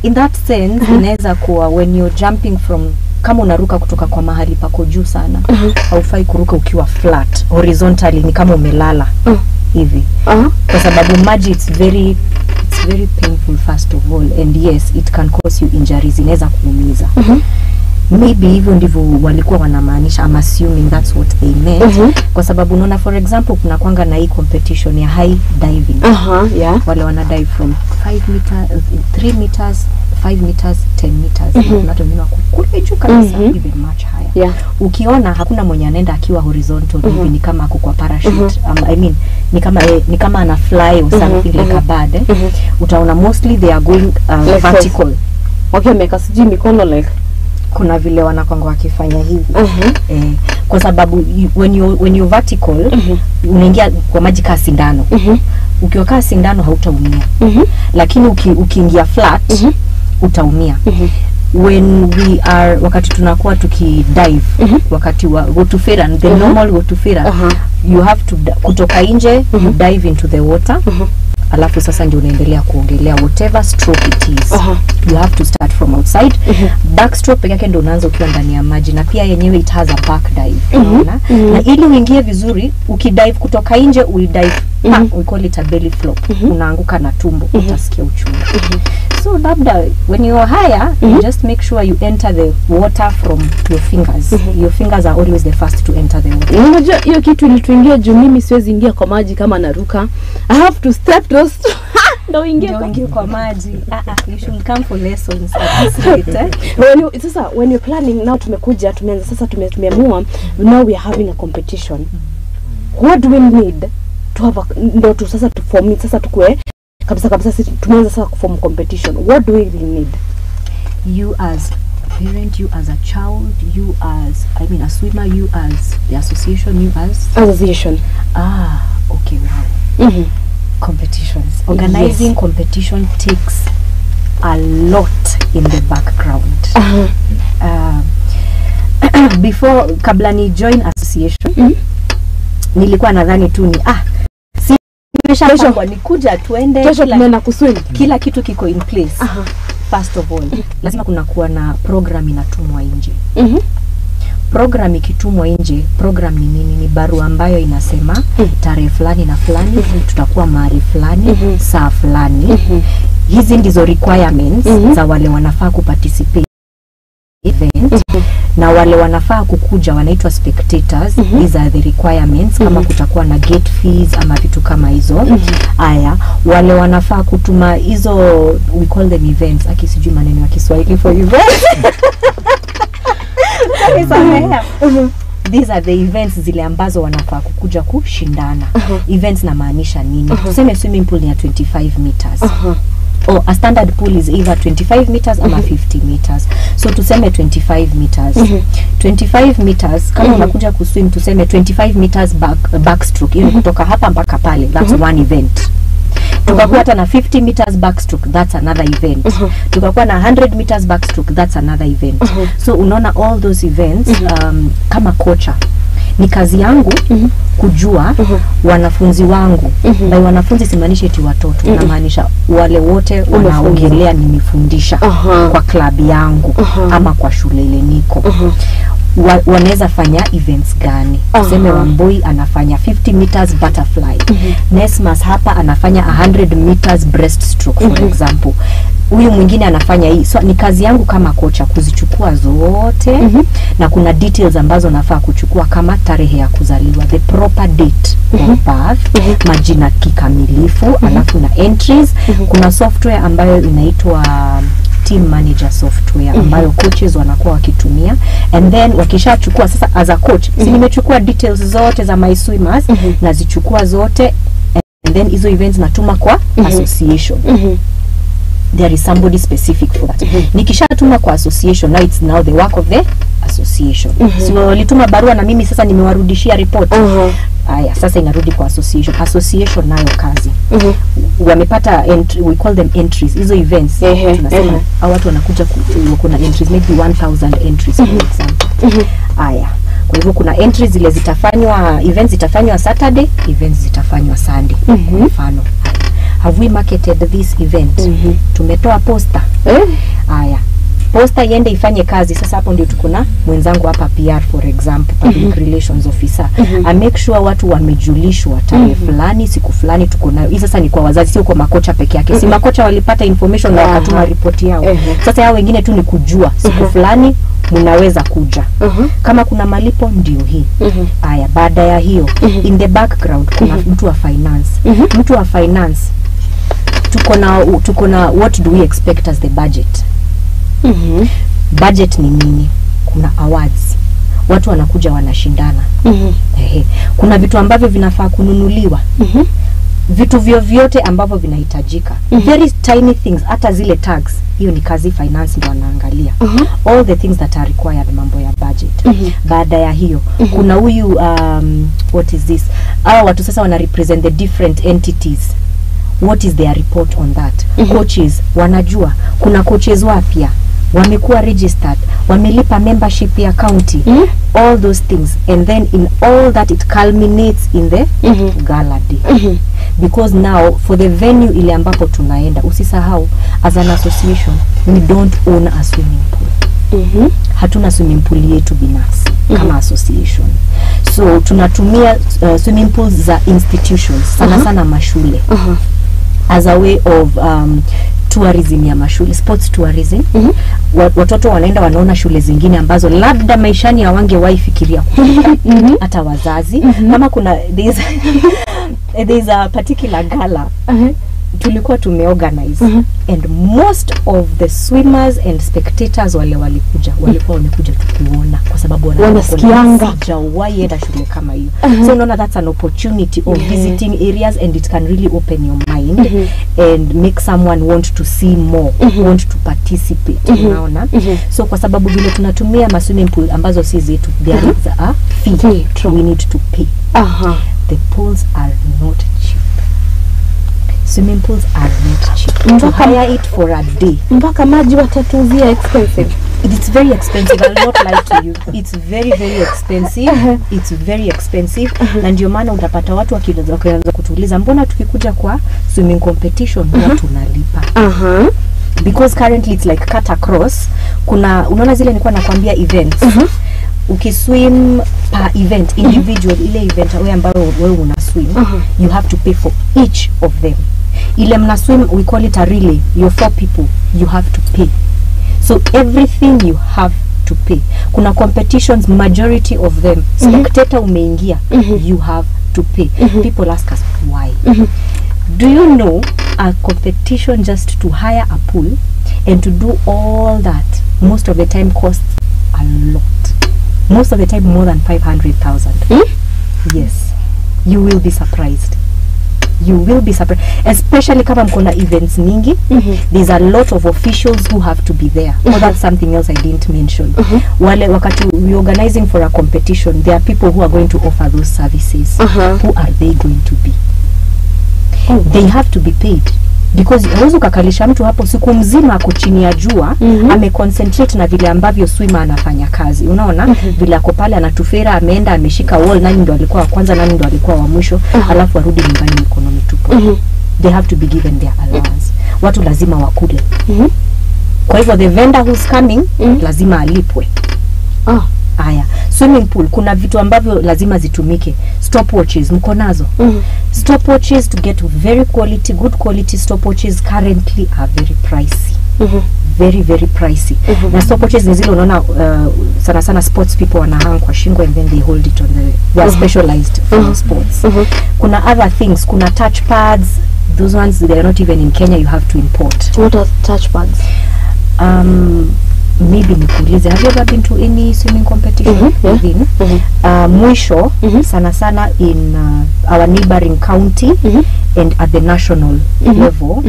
in that sense inaweza kuwa when you're jumping from, kama unaruka kutoka kwa mahali pako juu sana, haufai kuruka ukiwa flat horizontally, ni kama umelala hivi. Kwa sababu maji it's very painful first of all, and yes it can cause you injuries, inaweza kuumiza. Maybe hivyo ndivyo walikuwa wanamaanisha. I'm assuming that's what they meant. Kwa sababu unaona, for example, kuna kwanga na hii competition ya high diving. Wale wana dive from 5 meters, 3 meters, 5 meters, 10 meters. Kuna watu wengine wako kule juu kabisa, even much higher. Ukiona hakuna mwenye anaenda akiwa horizontal, hivi ni kama ako kwa parachute. I mean ni kama ana fly or something like a bird. Utaona mostly they are going vertical. Okay, meka siji mikono like kuna vile wanakwanga wakifanya hivi. Kwa sababu when you vertical, unaingia kwa maji kama sindano. Ukiwa sindano hautaumia. Lakini ukiingia flat utaumia. When we are, wakati tunakuwa tukidive, wakati wa go to fair and the normal go to fair, you have to kutoka nje, you dive into the water. Alafu sasa ndio unaendelea kuongelea whatever stroke it is. You have to start from outside. Backstroke pekee yake ndio unaanza ukiwa ndani ya maji, na pia yenyewe it has a back dive. Unaona? Na ili uingie vizuri, ukidive kutoka nje, uidive, we call it a belly flop. Unaanguka na tumbo, utasikia uchungu. So labda when you are higher, you just make sure you enter the water from your fingers. Your fingers are always the first to enter the water. Unajua hiyo kitu ilituingia juu mimi siwezi ingia kwa maji kama naruka. I have to step those ndo ingie kwa maji. You should come for lessons at this rate. When you're planning now, tumeanza sasa, tumeamua now we are having a competition. What do we need to have ndo tu sasa to form it, sasa tukue kabisa sisi tumeanza sasa form competition. What do we really need? You as a parent, you as a child, you as, I mean a swimmer, you as the association, you as association. Okay, wow. Competitions. Organizing competition takes a lot in the background. Before, kabla ni join association, nilikuwa nadhani tu ni nimeshapangwa nikuja tuende kesho tunaenda kuswim, kila kitu kiko in place. First of all, lazima kuna kuwa na program inatumwa nje. Program ikitumwa nje, program ni nini? Ni barua ambayo inasema tarehe fulani na fulani tutakuwa mahali fulani, saa fulani. Hizi ndizo requirements za wale wanafaa kuparticipate event. Na wale wanafaa kukuja wanaitwa spectators. These are the requirements. Kama kutakuwa na gate fees ama vitu kama hizo. Aya, wale wanafaa kutuma hizo, we call them events. Akisijui maneno ya Kiswahili for events. These are the events zile ambazo wanafaa kukuja kushindana. Events na maanisha nini? Tuseme swimming pool ni ya 25 meters. or a standard pool is either 25 meters ama 50 meters. So tuseme 25 meters. 25 meters kama unakuja kuswim tuseme 25 meters backstroke, hiyo kutoka hapa mpaka pale, that's one event. Tukakuwa hata na 50 meters backstroke, that's another event. Tukakuwa na 100 meters backstroke, that's another event. So unaona all those events, kama kocha ni kazi yangu kujua wanafunzi wangu. Na wanafunzi simaanisha eti watoto, namaanisha wale wote wanaogelea nimefundisha kwa klabu yangu ama kwa shule ile niko. Wanaweza fanya events gani? Tuseme Wamboi anafanya 50 meters butterfly. Nesmas hapa anafanya 100 meters breaststroke for example. Huyu mwingine anafanya hii. So ni kazi yangu kama kocha kuzichukua zote na kuna details ambazo nafaa kuchukua kama tarehe ya kuzaliwa, the proper date of birth, majina kikamilifu, alafu na entries. Kuna software ambayo inaitwa team manager software ambayo coaches wanakuwa wakitumia, and then wakishachukua sasa as a coach si nimechukua details zote za my swimmers na zichukua zote, and then hizo events natuma kwa association. There is somebody specific for that. Nikishatuma kwa association, now it's now the work of the association. So lituma barua na mimi sasa nimewarudishia report. Aya, sasa inarudi kwa association. Association nayo kazi. Wamepata we call them entries. Hizo events tunasema au watu wanakuja kuna entries, maybe 1000 entries for example. Aya, kwa hivyo kuna entries zile zitafanywa, events zitafanywa Saturday, events zitafanywa Sunday. Mfano, have we marketed this event? Tumetoa poster. Aya, poster iende ifanye kazi. Sasa hapo ndio tuko na mwenzangu hapa PR for example, public relations officer. I make sure watu wamejulishwa tarehe fulani, siku fulani tuko nayo. Hii sasa ni kwa wazazi, sio kwa makocha peke yake. Si makocha walipata information na wakatuma report yao. Sasa hao wengine tu ni kujua siku fulani mnaweza kuja. Kama kuna malipo ndio hii. Aya, baada ya hiyo in the background kuna mtu wa finance. Mtu wa finance tuko na what do we expect as the budget. Budget ni nini? Kuna awards, watu wanakuja wanashindana. Kuna vitu ambavyo vinafaa kununuliwa. Vitu vyote ambavyo vinahitajika, very tiny things, hata zile tags, hiyo ni kazi finance ndio wanaangalia. All the things that are required, mambo ya budget. Baada ya hiyo kuna huyu what is this, watu sasa wana represent the different entities. What is their report on that? Coaches wanajua kuna coaches wapya wamekuwa registered, wamelipa membership ya county, all those things, and then in all that it culminates in the gala day. Because now for the venue ile ambapo tunaenda, usisahau as an association we don't own a swimming pool. Hatuna swimming pool yetu binafsi kama association. So tunatumia swimming pools za institutions, sana sana mashule. As a way of tourism ya mashule, sports tourism. Watoto wanaenda wanaona shule zingine ambazo labda maishani hawangewahi fikiria kufika. Hata wazazi kama kuna there's a particular gala tulikuwa tumeorganize, and most of the swimmers and spectators walikuwa wamekuja tukuona kwa sababu wanasikianga hawajawahi enda shule kama hiyo. So unaona that's an opportunity of visiting areas, and it can really open your mind and make someone want to see more, want to participate. Unaona? So kwa sababu vile tunatumia swimming pool ambazo si zetu, there is a fee we need to pay. The pools are not cheap. Swimming pools are not cheap. To hire it for a day, mpaka maji watatuzia expensive. It's very expensive. I'll not lie to you. It's very expensive. It's very expensive. Na ndio maana utapata watu wakianza kutuuliza mbona tukikuja kwa swimming competition huwa tunalipa. Because currently it's like cut across. Kuna unaona zile nilikuwa nakwambia events. Ukiswim per event, individual ile event wewe ambayo wewe una swim, you have to pay for each of them. Ile mna swim, we call it a relay. You're 4 people, you have to pay. So everything you have to pay. Kuna competitions, majority of them spectator umeingia, you have to pay. People ask us why. Do you know a competition just to hire a pool and to do all that most of the time costs a lot. Most of the time more than 500,000. Yes. You will be surprised. you will be surprised, especially kama mkona events mingi. There's a lot of officials who have to be there. Oh, that's something else I didn't mention. Wale wakati we organizing for a competition, there are people who are going to offer those services. Who are they going to be? They have to be paid. Because uwezo kakalisha mtu hapo siku mzima ako chini ya jua, ameconcentrate na vile ambavyo swimmer anafanya kazi. Unaona? Vile ako pale anatufera, ameenda ameshika wall, nani ndo alikuwa wa kwanza, nani ndo alikuwa wa mwisho, alafu arudi nyumbani mikono mitupu. They have to be given their allowance. Watu lazima wakule. Kwa hivyo the vendor who's coming lazima alipwe. Aya, swimming pool kuna vitu ambavyo lazima zitumike. Stopwatches mko nazo? Stopwatches, to get good quality stopwatches currently are very pricey. Very pricey. Na stopwatches ni zile unaona sana sana sports people wanahang kwa shingo and then they hold it on they are specialized for sports. Kuna other things, kuna touch pads. Those ones, they are not even in Kenya, you have to import. What are touch pads? Maybe nikuulize, have you ever been to any swimming competition? Mwisho sana sana in our neighboring county and at the national level.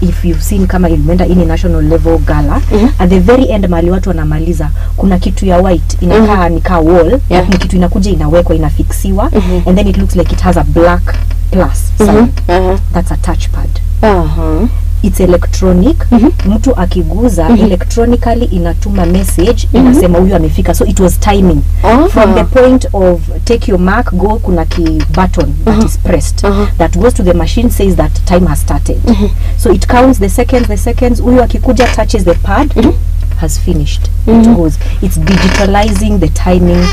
If you've seen kama imeenda any national level gala, at the very end mali watu wanamaliza kuna kitu ya white inakaa nika wall, ni kitu inakuja inawekwa inafixiwa, and then it looks like it has a black plus sign. That's a touch pad. It's electronic. Mtu akiguza electronically inatuma message inasema huyu amefika. So it was timing from the point of take your mark, go, kuna ki button that is pressed that goes to the machine, says that time has started. So it counts the seconds. Huyu akikuja touches the pad, has finished. It goes. It's digitalizing the timing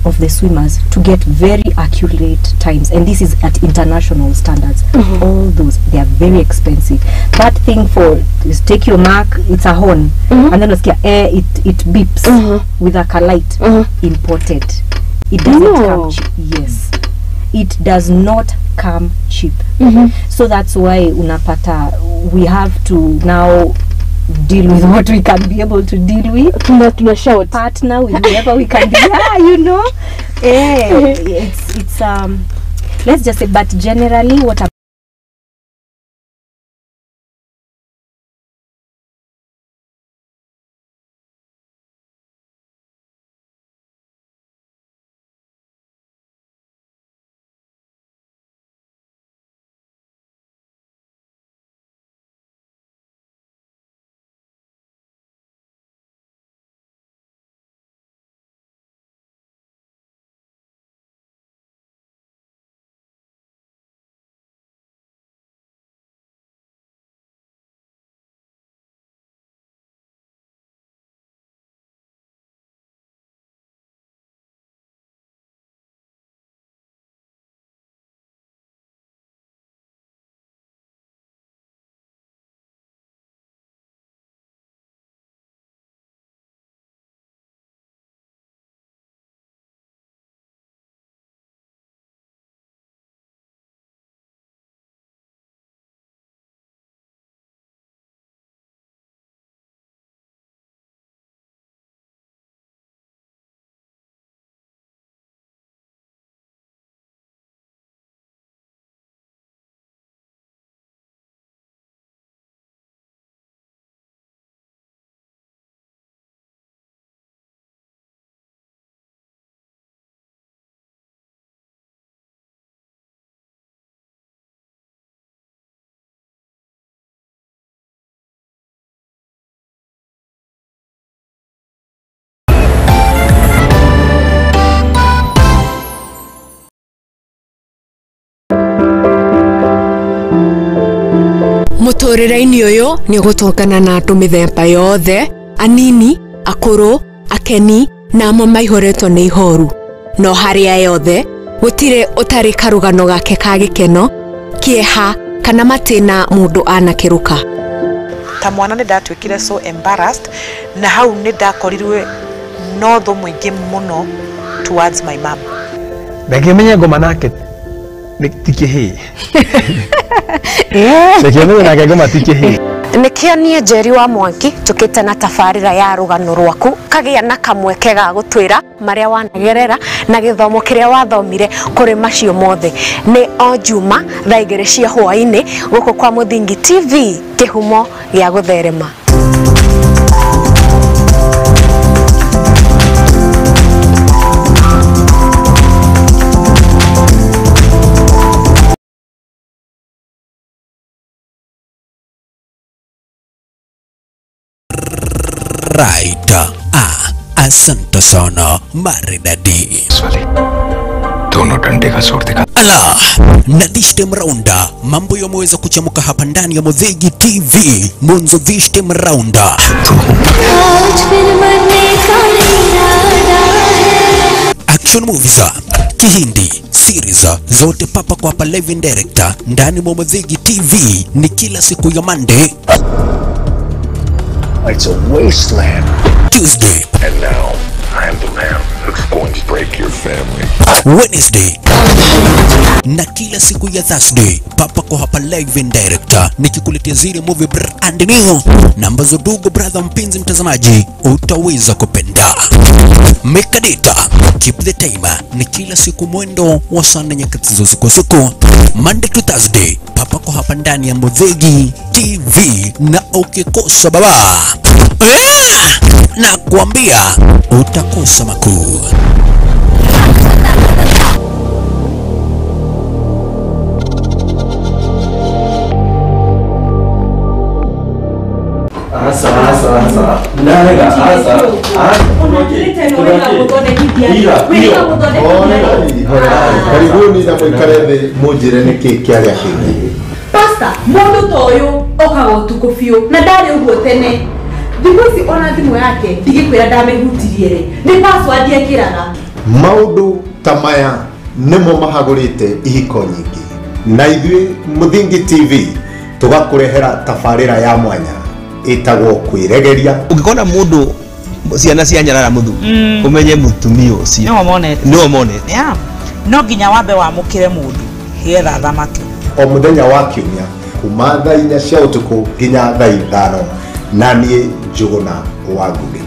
of the swimmers to get very accurate times, and this is at international standards. All those, they are very expensive. That thing for take your mark, it's a horn, and then it beeps with a light. Imported. It doesn't come cheap. Yes, it does not come cheap. So that's why unapata we have to now deal with what we can be able to deal with. Tuna shout partner with whoever we can be. You know, it's let's just say, but generally what muturire-ini uyu ni gutongana na andu mithemba yothe, anini, akuru, akeni na amwe maihoretwo ni ihoru. No haria yothe gutire utari karugano gake ka gikeno, kieha kana matina mundu anakiruka. Ta mwana ni ndatwikire so embarrassed, na hau ni ndakorirwe no tho mwingi muno towards my mom. Ndakimenya ngoma nake tikihi. Ndakimenya nake ngoma tikihi. Nikio nie Njeri wa Mwangi tukite na tabarira ya rugano rwaku kagia na kamweke ga gutwira maria wanagerera na githomo kiria wathomire kuri macio mothe ni o Juma thaa 2 cia hwaini guku kwa Muthingi TV kihumo gia gutherema. Right. Asante sana maridadi. दोनों डंडे का जोर दिखा. Ala, nadishte mraunda. Mambo yameweza kuchamuka hapa ndani ya Muthingi TV. Mwanzo vishte mraunda. Action movies, Kihindi, series zote papa kwa hapa live and director ndani mwa Muthingi TV ni kila siku ya Monday. It's a wasteland. Tuesday. And now, I'm the man who's going to break your family. Wednesday. Na kila siku ya Thursday papa kwa hapa live and director nikikuletea zile movie brand new na ambazo ndugu brother mpenzi mtazamaji utaweza kupenda. Make a data, keep the timer. Ni kila siku mwendo wa sana nyakati za usiku Monday to Thursday papa kwa hapa ndani ya Muthingi TV na ukikosa baba na kuambia utakosa makuu. Karibuni na mwikare mujire niki kiaria kingi. Pastor, mundu toyo okaga utuku fiu na ndari uguo tene. Thiguci ona thimu yake ndigikwira ndamehutirie ri. Ni password yekiraga. Maundu tamaya nimo mahagurite ihiko nyingi. Na ithui Muthingi TV tugakurehera tabarira ya mwanya itagwo kwiregeria. Ukikona mundu ciana cia nyarara muthu umenye mutumia ucio no monete no nginya wambe wamukire mundu hietha thamake o muthenya wa kiumia kuma thaa 4 cia utuku nginya thaa 5 na nie Njuguna wa Ngugi.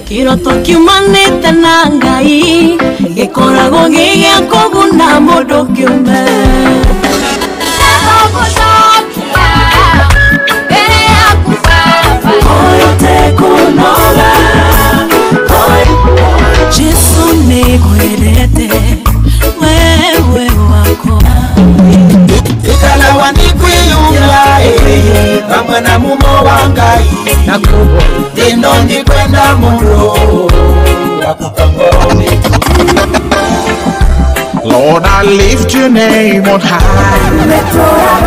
Kiroto kiumanite na Ngai gikoragwo gigia kuguna mundu kiumbe Jesu nigwirete wewe wako ikala wanikwiyunga kamwe na mumo wa Ngai nakubo tendo ndikwenda mundu wakupangoni. Lord, I lift your name on high.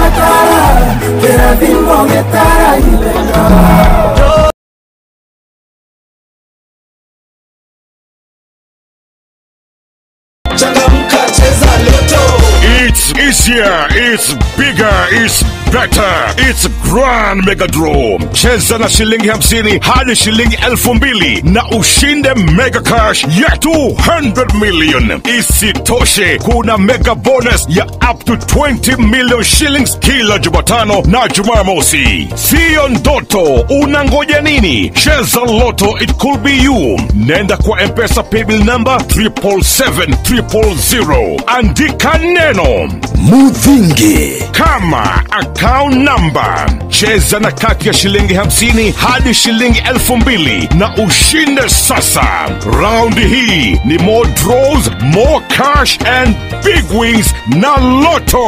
It's easier, it's bigger, it's better. It's Grand Mega Draw. Cheza na shilingi 50 hadi shilingi 2000 na ushinde mega cash ya 200 million. Isitoshe, kuna mega bonus ya up to 20 million shillings kila Jumatano na Jumamosi. Sio ndoto, unangoja nini? Cheza Lotto, it could be you. Nenda kwa M-Pesa paybill number 77700. Andika neno Muthingi kama account number. Cheza na kati ya shilingi 50 hadi shilingi 2000 na ushinde sasa. Round hii ni more draws, more cash and big wins na Lotto.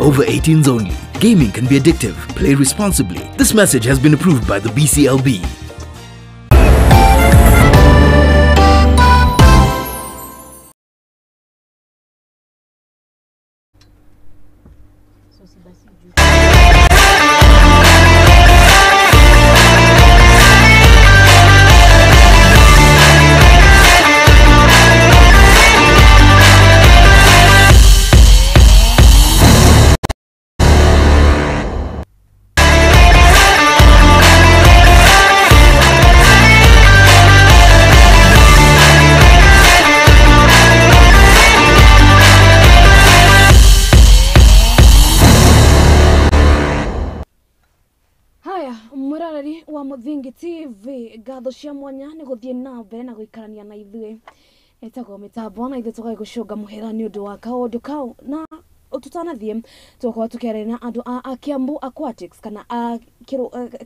Over 18s only. Gaming can be addictive. Play responsibly. This message has been approved by the BCLB. Muthingi TV gatho cia mwanya ni guthie na mbere na guikarania na ithuĩ etagwo mitambo na ithuĩ tũgagũcũnga mũhera nĩ ũndũ wa kaũndũ kau na tutanathie tukorwo tukiarĩria na andu a Kiambu Aquatics kana a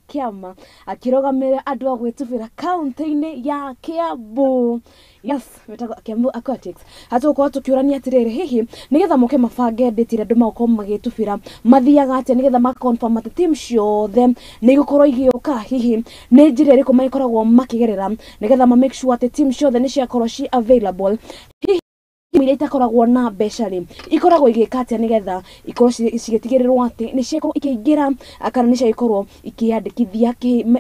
Kiama akirogamĩrĩra andu a gwĩtubĩra kaunti-inĩ ya Kiambu. Yes, metagwo Kiambu Aquatics. Hatukorwo tukiũrania atĩrĩrĩ, hihi nigetha moke mabange ndĩti iria andũ magokorwo magĩtubĩra mathiaga atĩa nigetha makonfirm atĩ team ciothe nĩ igũkorwo igĩũka, hihi nĩ njĩra ĩrĩkũ magĩkoragwo makĩgerera nigetha ma make sure atĩ team ciothe nĩ ciakorwo ci available. Hihi iria itakoragwo na mbeca rĩ ikoragwo igĩka atĩa nigetha ikorwo cigĩtigĩrĩrwo atĩ nĩ ciakorwo ikĩingĩra kana nĩ ciakorwo ikĩandĩkithia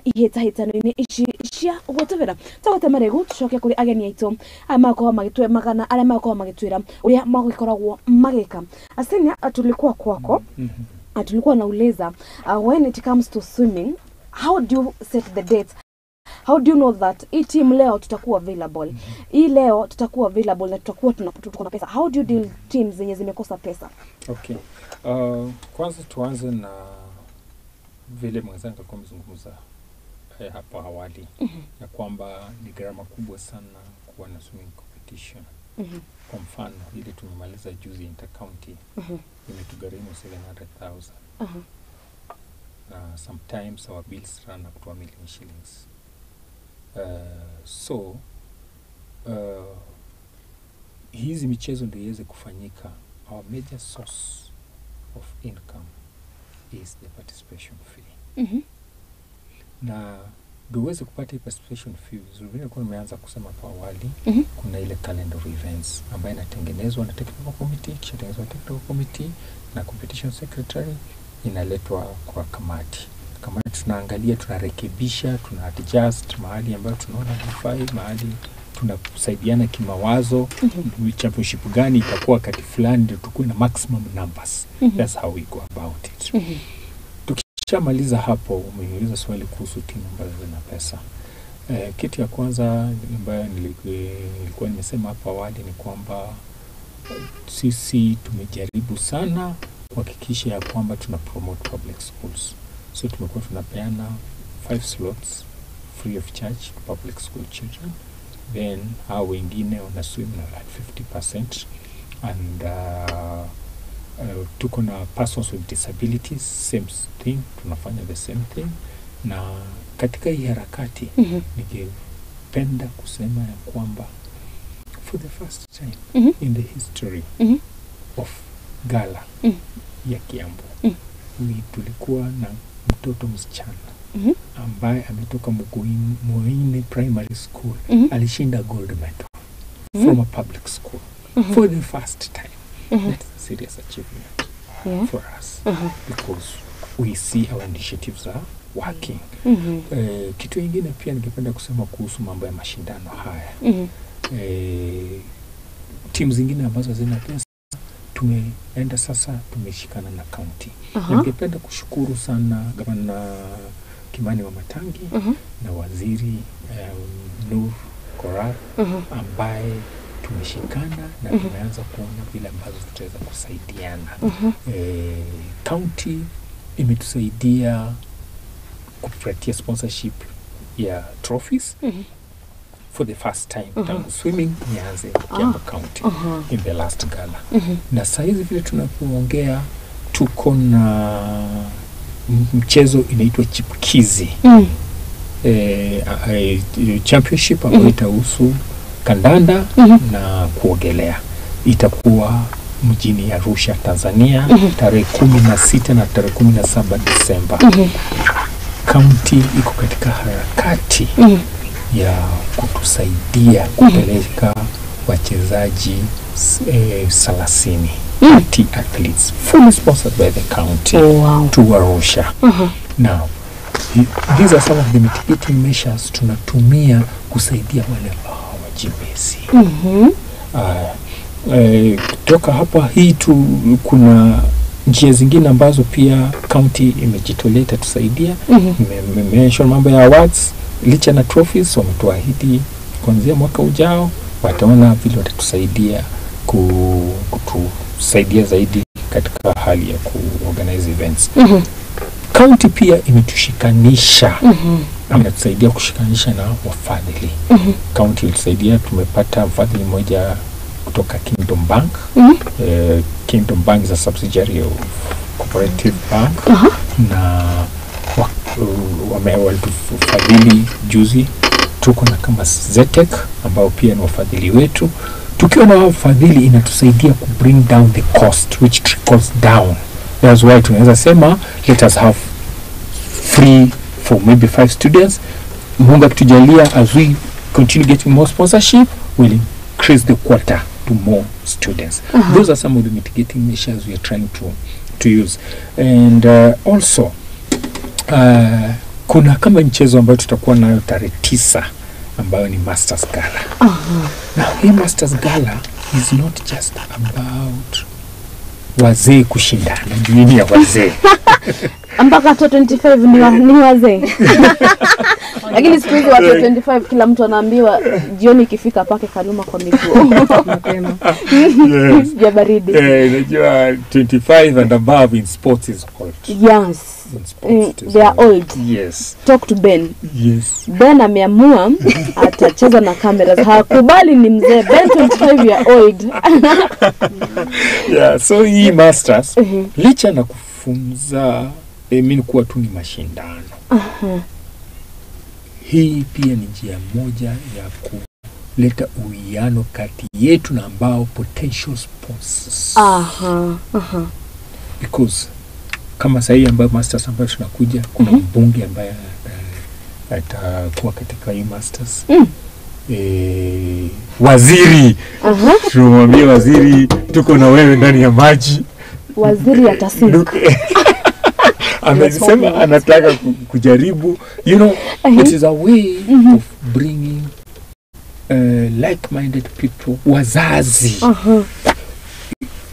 ihĩtahĩtano-inĩ ici cia gwĩtubĩra. Tũgũte marĩgu tucoke kũrĩ ageni aitũ arĩa makoragwo magĩtwĩra magana arĩa makoragwo magĩtwĩra ũrĩa magĩkoragwo magĩka. Asenia tulikuwa kwako, tulikuwa nauliza when it comes to swimming, how do you set the date? How do you know that hii team leo tutakuwa available? Hii leo tutakuwa available na tutakuwa tuna pesa. How do you deal teams zenye zimekosa pesa? Okay. Kwanza tuanze na vile mwenzangu alikuwa amezungumza hapo awali ya kwamba ni gharama kubwa sana kuwa na swimming competition. Kwa mfano ile tumemaliza juzi intercounty imetugharimu 700,000. Sometimes our bills run up to 1 million shillings. Hizi michezo ndio iweze kufanyika, our major source of income is the participation fee. Na ndio uweze kupata hii participation fee, vile kwa nimeanza kusema kwa awali, kuna ile calendar events ambayo inatengenezwa na technical committee, kisha tengenezwa technical committee na competition secretary, inaletwa kwa kamati. Kamati tunaangalia, tunarekebisha, tuna adjust mahali ambayo tunaona hafai, mahali tunasaidiana kimawazo, championship gani itakuwa wakati fulani ndio tukue na maximum numbers. That's how we go about it. Tukishamaliza hapo, umeniuliza swali kuhusu timu ambazo zina pesa. Kitu ya kwanza ambayo nilikuwa nimesema hapo awali ni kwamba sisi tumejaribu sana kuhakikisha ya kwamba tuna promote public schools. So tumekuwa tunapeana 5 slots free of charge to public school children. Then hao wengine wana swim at 50%. And tuko na persons with disabilities, same thing, tunafanya the same thing. Na katika hii harakati ningependa kusema ya kwamba for the first time in the history of gala ya Kiambu, tulikuwa na mtoto msichana ambaye ametoka Muine Primary School, alishinda gold medal from a public school for the first time. That's a serious achievement for us because we see our initiatives are working. Kitu kingine pia ningependa kusema kuhusu mambo ya mashindano haya. Timu zingine ambazo zina pesa tumeenda sasa, tumeshikana na county. Ningependa kushukuru sana Gavana Kimani Wamatangi na Waziri Nur Korar ambaye tumeshikana na tumeanza kuona vile ambazo tutaweza kusaidiana. County imetusaidia kupatia sponsorship ya trophies for the first time. Tangu swimming nianze Kiambu County in the last gala. Na saizi vile tunapoongea tuko na mchezo inaitwa Chipkizi championship ambayo itahusu kandanda na kuogelea. Itakuwa mjini Arusha, Tanzania, tarehe 16 na tarehe 17 Disemba. County iko katika harakati ya kutusaidia kupeleka wachezaji 30 athletes fully sponsored by the county to Arusha. Now, these are some of the mitigating measures tunatumia kusaidia wale ambao hawajiwezi. Kutoka hapa hii kuna njia zingine ambazo pia county imejitolea tusaidia. Mention mambo ya awards, licha na trophies, wametuahidi kuanzia mwaka ujao wataona vile watatusaidia kutusaidia zaidi katika hali ya kuorganize events. County pia imetushikanisha inatusaidia kushikanisha na wafadhili. County ilisaidia, tumepata mfadhili mmoja kutoka Kingdom Bank. Kingdom Bank is a subsidiary of Cooperative Bank. Na walitufadhili juzi. Tuko na kama Zetec ambao pia ni wafadhili wetu. Tukiwa na wafadhili inatusaidia ku bring down the cost which trickles down. That's why tunaweza sema let us have free for maybe 5 students. Mungu akitujalia, as we continue getting more sponsorship, we'll increase the quota to more students. Those are some of the mitigating measures we are trying to use. And also kuna kama mchezo ambayo tutakuwa nayo tarehe 9 ambayo ni Masters Gala. Now hii Masters Gala is not just about wazee kushindana, dini ya wazee. Mpaka watu 25 ni wazee. Lakini siku hizi watu 25 kila mtu anaambiwa jioni ikifika pake kanuma kwa miguu. Mapema. Yes. Ya baridi. Unajua 25 and above in sports is old. Yes. They are old. Yes. Talk to Ben. Yes. Ben ameamua atacheza na cameras. Hakubali ni mzee. Ben 25 year old. Yeah, so hii Masters licha na kufunza mimi kuwa tu ni mashindano. Hii pia ni njia moja ya kuleta uwiano kati yetu na ambao potential sponsors. Because kama sahi ambayo Masters ambayo tunakuja, kuna mbunge ambaye atakuwa katika hii Masters. Waziri. Tumwambie waziri tuko na wewe ndani ya maji. Waziri atasink. Amesema anataka kujaribu, you know, it is a way of bringing like-minded people, wazazi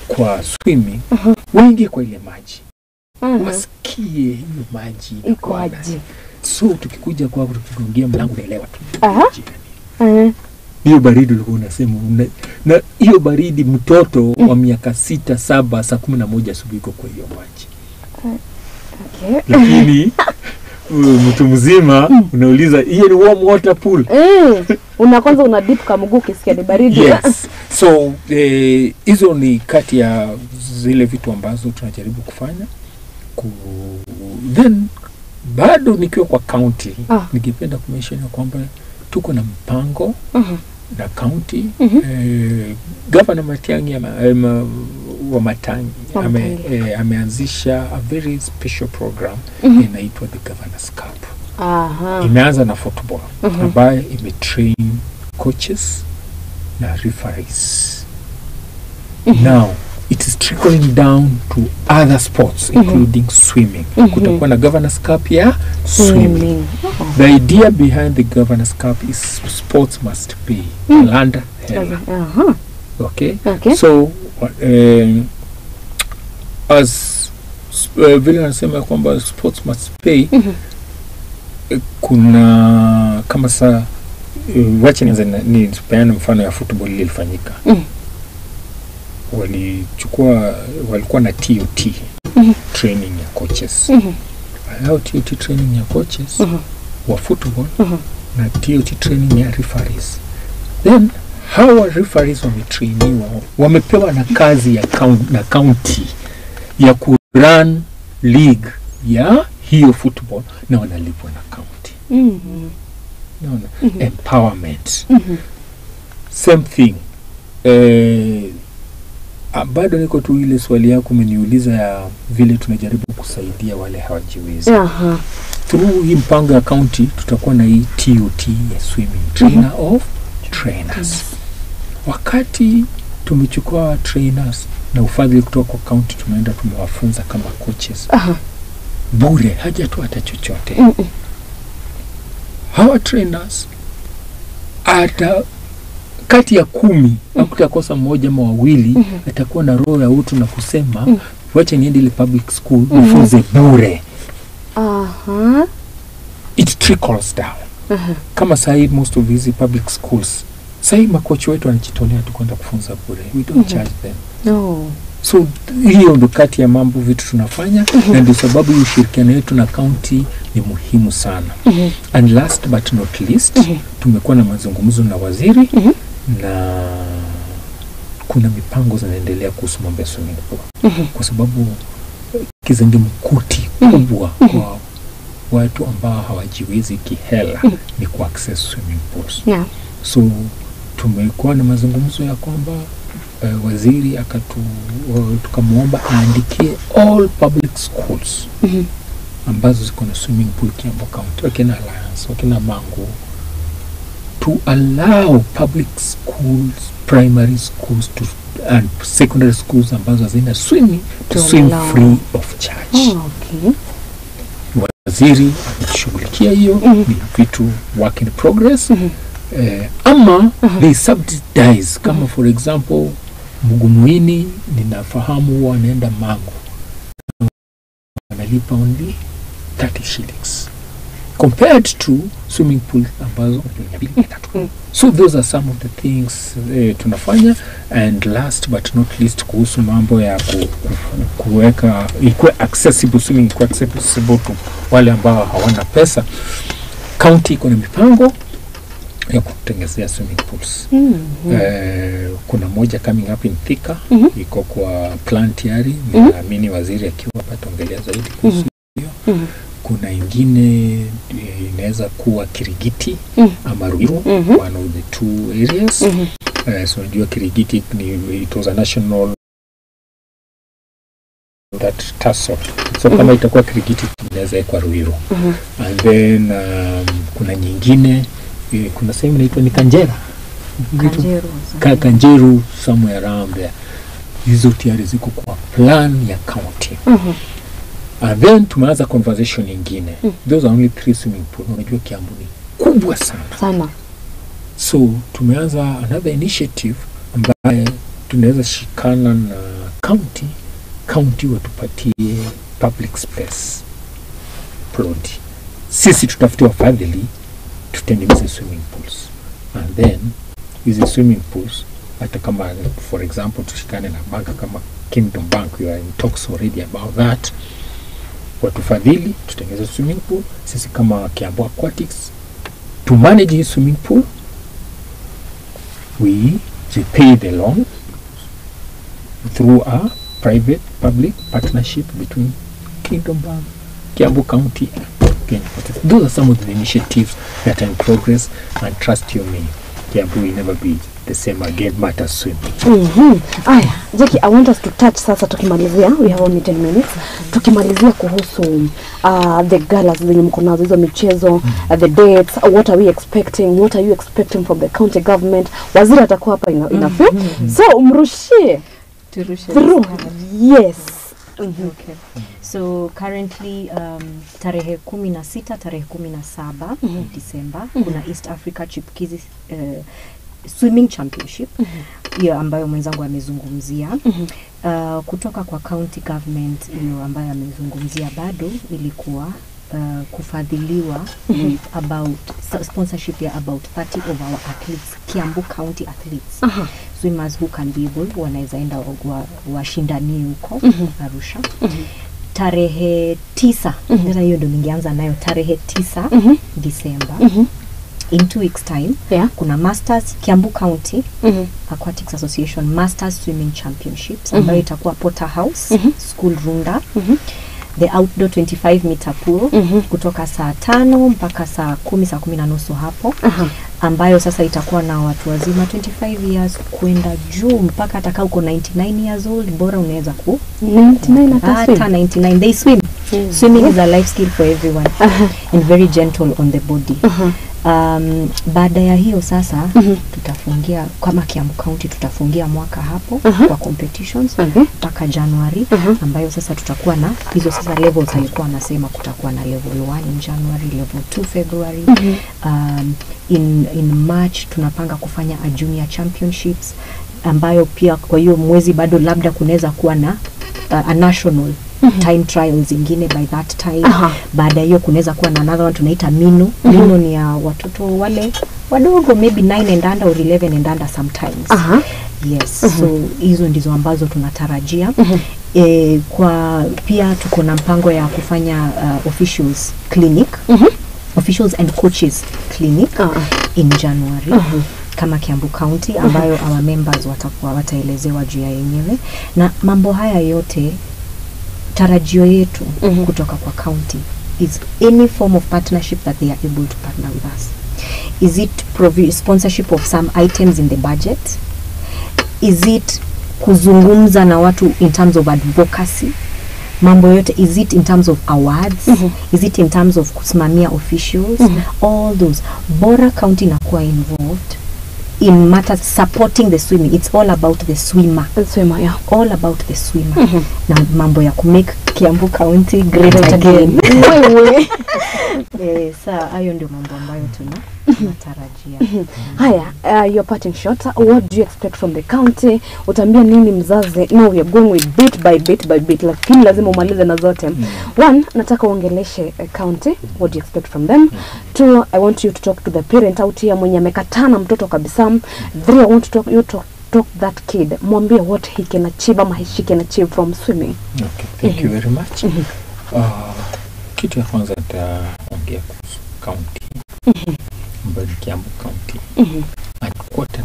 kwa swimming, wengi kwa ile maji, wasikie hiyo maji iko aje. So tukikuja kwa tukigongia mlango unaelewa tu. Hiyo baridi ulikuwa unasema na hiyo baridi mtoto wa miaka 6, 7, saa 11 asubuhi kwa hiyo maji. Lakini mtu mzima unauliza hiyo ni warm water pool. Kwanza una dip kama mguu kisikia ni baridi. Yes. So hizo ni kati ya zile vitu ambazo tunajaribu kufanya. Then bado nikiwa kwa county ningependa kumention kwamba tuko na mpango na county. Governor Matiang'i wa Matangi ameanzisha a very special program inaitwa the Governor's Cup. Imeanza na football ambayo imetrain coaches na referees. Now it is trickling down to other sports including swimming. Kutakuwa na Governor's Cup ya swimming. The idea behind the Governor's Cup is sports must pay. Land hela. Okay? So as vile nasema kwamba sports must pay, kuna kama saa wacha ni tupeane mfano ya football ilifanyika. Walikuwa na TOT training ya coaches. Hao TOT training ya coaches wa football na TOT training ya referees. Then hawa referees wametrainiwa, wamepewa na kazi ya county ya kurun league ya hiyo football na wanalipwa na county. Empowerment. Same thing. Bado niko tu ile swali yako umeniuliza ya vile tunajaribu kusaidia wale hawajiwezi. Through hii mpango ya county tutakuwa na hii TOT ya swimming, trainer of trainers. Wakati tumechukua trainers na ufadhili kutoka kwa county, tumeenda tumewafunza kama coaches. Bure, hajatoa hata chochote. Hawa trainers ata kati ya 10 hakutakosa mmoja ama wawili atakuwa na roho ya utu na kusema wacha niende ile public school nifunze bure. It trickles down. Kama sahi most of these public schools sahi makochi wetu wanajitolea tu kwenda kufunza bure. We don't charge them. So hiyo ndo kati ya mambo vitu tunafanya na ndio sababu hii ushirikiano wetu na county ni muhimu sana. And last but not least tumekuwa na mazungumzo na waziri na kuna mipango zinaendelea kuhusu mambo ya swimming pool kwa sababu kizungumkuti kubwa kwa watu ambao hawajiwezi kihela ni ku access swimming pools. So tumekuwa na mazungumzo ya kwamba waziri tukamwomba aandikie all public schools ambazo ziko na swimming pool Kiambu County, wakina Alliance, wakina Mangu, to allow public schools, primary schools and secondary schools ambazo hazina swimming to swim free of charge. Waziri ameshughulikia hiyo, ni vitu work in progress. Ama they subsidize kama for example Mugumuini ninafahamu wanaenda Mangu wanalipa only 30 shillings compared to swimming pool ambazo so those are some of the things tunafanya. And last but not least kuhusu mambo ya kuweka ikuwe accessible, swimming ikuwe accessible to wale ambao hawana pesa. County iko na mipango ya kutengezea swimming pools. Kuna moja coming up in Thika, iko kwa plan tayari, naamini waziri akiwa pataongelea zaidi kuhusu hiyo. Kuna ingine inaweza kuwa Kirigiti ama Ruiru, one of the two areas. So unajua Kirigiti it was a national that task. So kama itakuwa Kirigiti inaweza kwa Ruiru. And then kuna nyingine kuna sehemu inaitwa ni Kanjera. Kanjeru somewhere around there. Hizo tayari ziko kwa plan ya county. And then tumeanza conversation nyingine. Those are only 3 swimming pool. Unajua Kiambu ni kubwa sana. So tumeanza another initiative ambaye tunaweza shikana na county watupatie public space plot. Sisi tutafutie wafadhili tutengeneze swimming pools. And then hizi swimming pools hata kama for example tushikane na banka kama Kingdom Bank, we are in talks already about that. Watufadhili tutengeneze swimming pool, sisi kama Kiambu Aquatics to manage his swimming pool, we pay the loan through a private public partnership between Kingdom Bank, Kiambu County and Kenya. Those are some of the initiatives that are in progress, and trust you me, Kiambu will never be the same again, matter swim. Aya, Jackie, I want us to touch sasa tukimalizia, we have only 10 minutes, tukimalizia kuhusu the galas zenye mko nazo hizo michezo, the dates, what are we expecting, what are you expecting from the county government? Waziri atakuwa hapa inafu. So umrushie. Through. Yes. Okay. So currently tarehe 16 tarehe 17 December kuna East Africa Chipukizi Swimming Championship hiyo ambayo mwenzangu amezungumzia. Kutoka kwa county government hiyo ambayo amezungumzia bado ilikuwa kufadhiliwa with about sponsorship ya about 30 of our athletes, Kiambu County athletes, swimmers who can be able wanaweza enda washindanie huko Arusha. Tarehe 9 ndio hiyo ndio ningeanza nayo, tarehe 9 December. In 2 weeks time, kuna Masters Kiambu County Aquatics Association Masters Swimming Championships ambayo itakuwa Potter House School Runda. The outdoor 25 meter pool kutoka saa 5 mpaka saa 10, saa 10 na nusu hapo, ambayo sasa itakuwa na watu wazima 25 years kwenda juu mpaka hata uko 99 years old, bora unaweza 99 hata 99 they swim. Swimming is a life skill for everyone and very gentle on the body. Baada ya hiyo sasa tutafungia kama Kiambu County, tutafungia mwaka hapo kwa competitions mpaka January, ambayo sasa tutakuwa na hizo sasa levels alikuwa anasema kutakuwa na level 1 in January, level 2 February. In March tunapanga kufanya a junior championships ambayo pia kwa hiyo mwezi bado labda kunaweza kuwa na a national time trials ingine by that time. Baada hiyo kunaweza kuwa na another one tunaita Mino. Mino ni ya watoto wale wadogo maybe 9 and under or 11 and under sometimes. Yes, so hizo ndizo ambazo tunatarajia. Kwa pia tuko na mpango ya kufanya officials clinic, officials and coaches clinic in January kama Kiambu County, ambayo our members wataelezewa juu ya yenyewe, na mambo haya yote tarajio yetu kutoka kwa county is any form of partnership that they are able to partner with us. Is it sponsorship of some items in the budget? Is it kuzungumza na watu in terms of advocacy? Mambo yote, is it in terms of awards? Is it in terms of kusimamia officials? All those. Bora county inakuwa involved in matters supporting the swimming. It's all about the swimmer. The swimmer, yeah. All about the swimmer. Na mambo ya kumake Kiambu County great again. Sasa hayo ndio mambo ambayo tunatarajia. Haya, your parting shot, what do you expect from the county? Utambia nini mzazi? No, we are going with bit by bit, lakini lazima umalize na zote. One, nataka uongeleshe county, what do you expect from them? Two, I want you to talk to the parent out here mwenye amekatana mtoto kabisa. Three, I want to talk that kid, mwambie what he can achieve ama she can achieve from swimming. Okay, thank you very much. Kitu ya kwanza nitaongea kuhusu county, ambayo ni Kiambu County. And quote,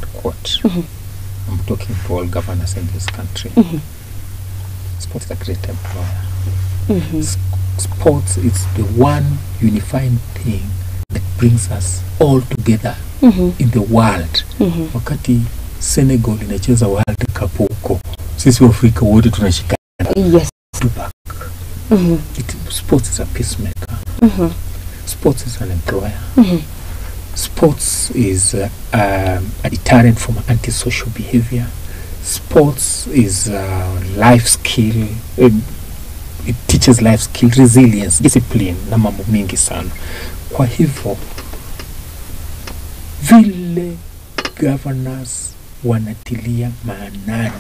I'm talking to all governors in this country. Sports is a great employer. Sports is the one unifying thing that brings us all together in the world. Wakati Senegal inacheza World Cup huko, sisi Afrika wote tunashikana. Yes. Sports is a peacemaker. Sports is an employer. Sports is a deterrent from antisocial behavior. Sports is life skill. It teaches life skill, resilience, discipline na mambo mingi sana. Kwa hivyo vile governors wanatilia maanani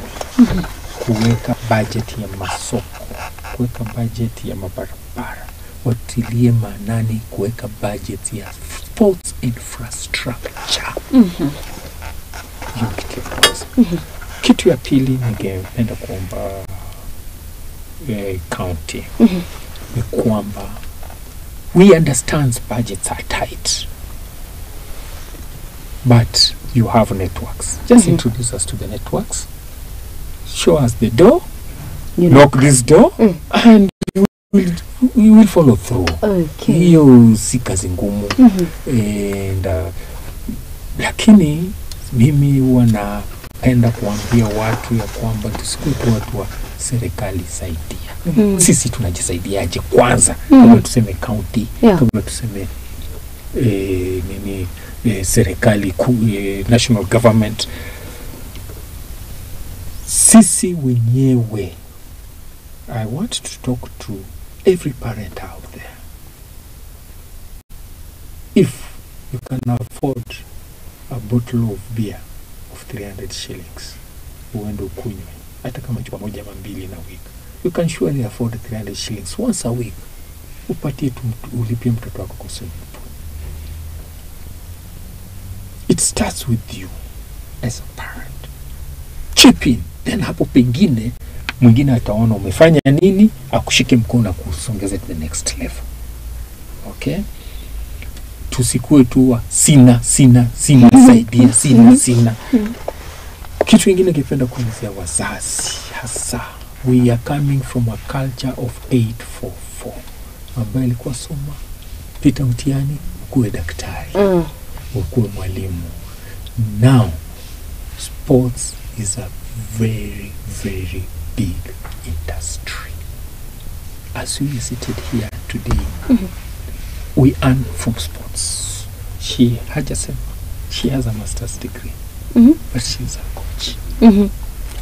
kuweka budget ya masoko, kuweka budget ya mabarabara, watilie maanani kuweka budget ya sports infrastructure. Kitu ya pili ningependa kuomba county ni kwamba we understand budgets are tight, but you have networks. Just introduce us to the networks, show us the door, knock this door, and we will follow through. Okay. Hiyo si kazi ngumu. And lakini mimi huwa napenda kuambia watu ya kwamba tusikue tu watu wa serikali saidia. Sisi tunajisaidiaje kwanza, kabla tuseme county, kabla tuseme serikali national government. Sisi wenyewe, I want to talk to every parent out there. If you can afford a bottle of beer of 300 shillings, uende ukunywe hata kama chupa moja ama mbili na week, you can surely afford 300 shillings once a week. Upatie ulipie mtoto wako kwa swimming pool. It starts with you as a parent. Chip in. Then hapo pengine mwingine ataona umefanya nini, akushike mkono na kusongeza to the next level. Okay? Tusikue tu sina saidia sina. Kitu kingine kipenda kuelezea wazazi hasa, we are coming from a culture of 844 ambayo ilikuwa soma, pita mtihani, ukuwe daktari, ukuwe mwalimu. Now sports is a very, very big industry. As we seated here today, we earn from sports. She has a master's degree, but she's a coach.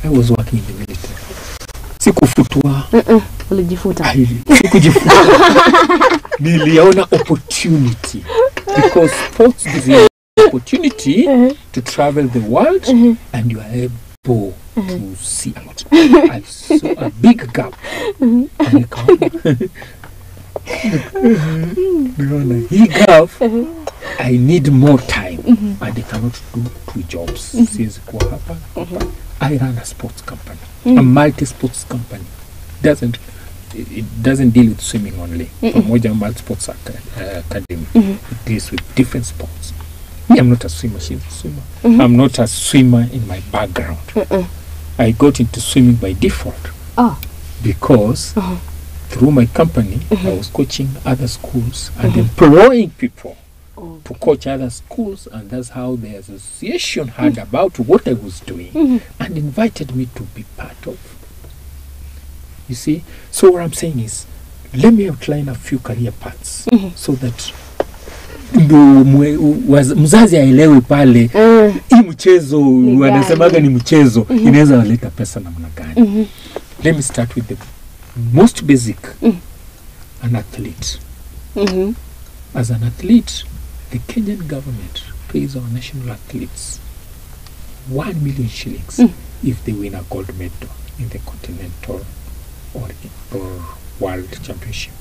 I was working in the military. Sikufutwa. Ulijifuta. Sikujifuta. Niliona opportunity, because sports gives you opportunity to travel the world, and you are able to see a lot. I saw a big gap. He gap, I need more time. and they cannot do 2 jobs. Siwezi kuwa hapa. I run a sports company, a multi-sports company. It doesn't deal with swimming only. Pamoja Multi-Sports Academy. It deals with different sports. Me, I'm not a swimmer. She's a swimmer. I'm not a swimmer in my background. I got into swimming by default. Because through my company, I was coaching other schools and employing people to coach other schools, and that's how the association heard about what I was doing and invited me to be part of. You see? So what I'm saying is, let me outline a few career paths so that mzazi aelewe pale hii mchezo wanasemaga ni mchezo inaweza waleta pesa namna gani. Let me start with the most basic. An athlete. As an athlete, the Kenyan government pays our national athletes 1 million shillings if they win a gold medal in the continental or world championship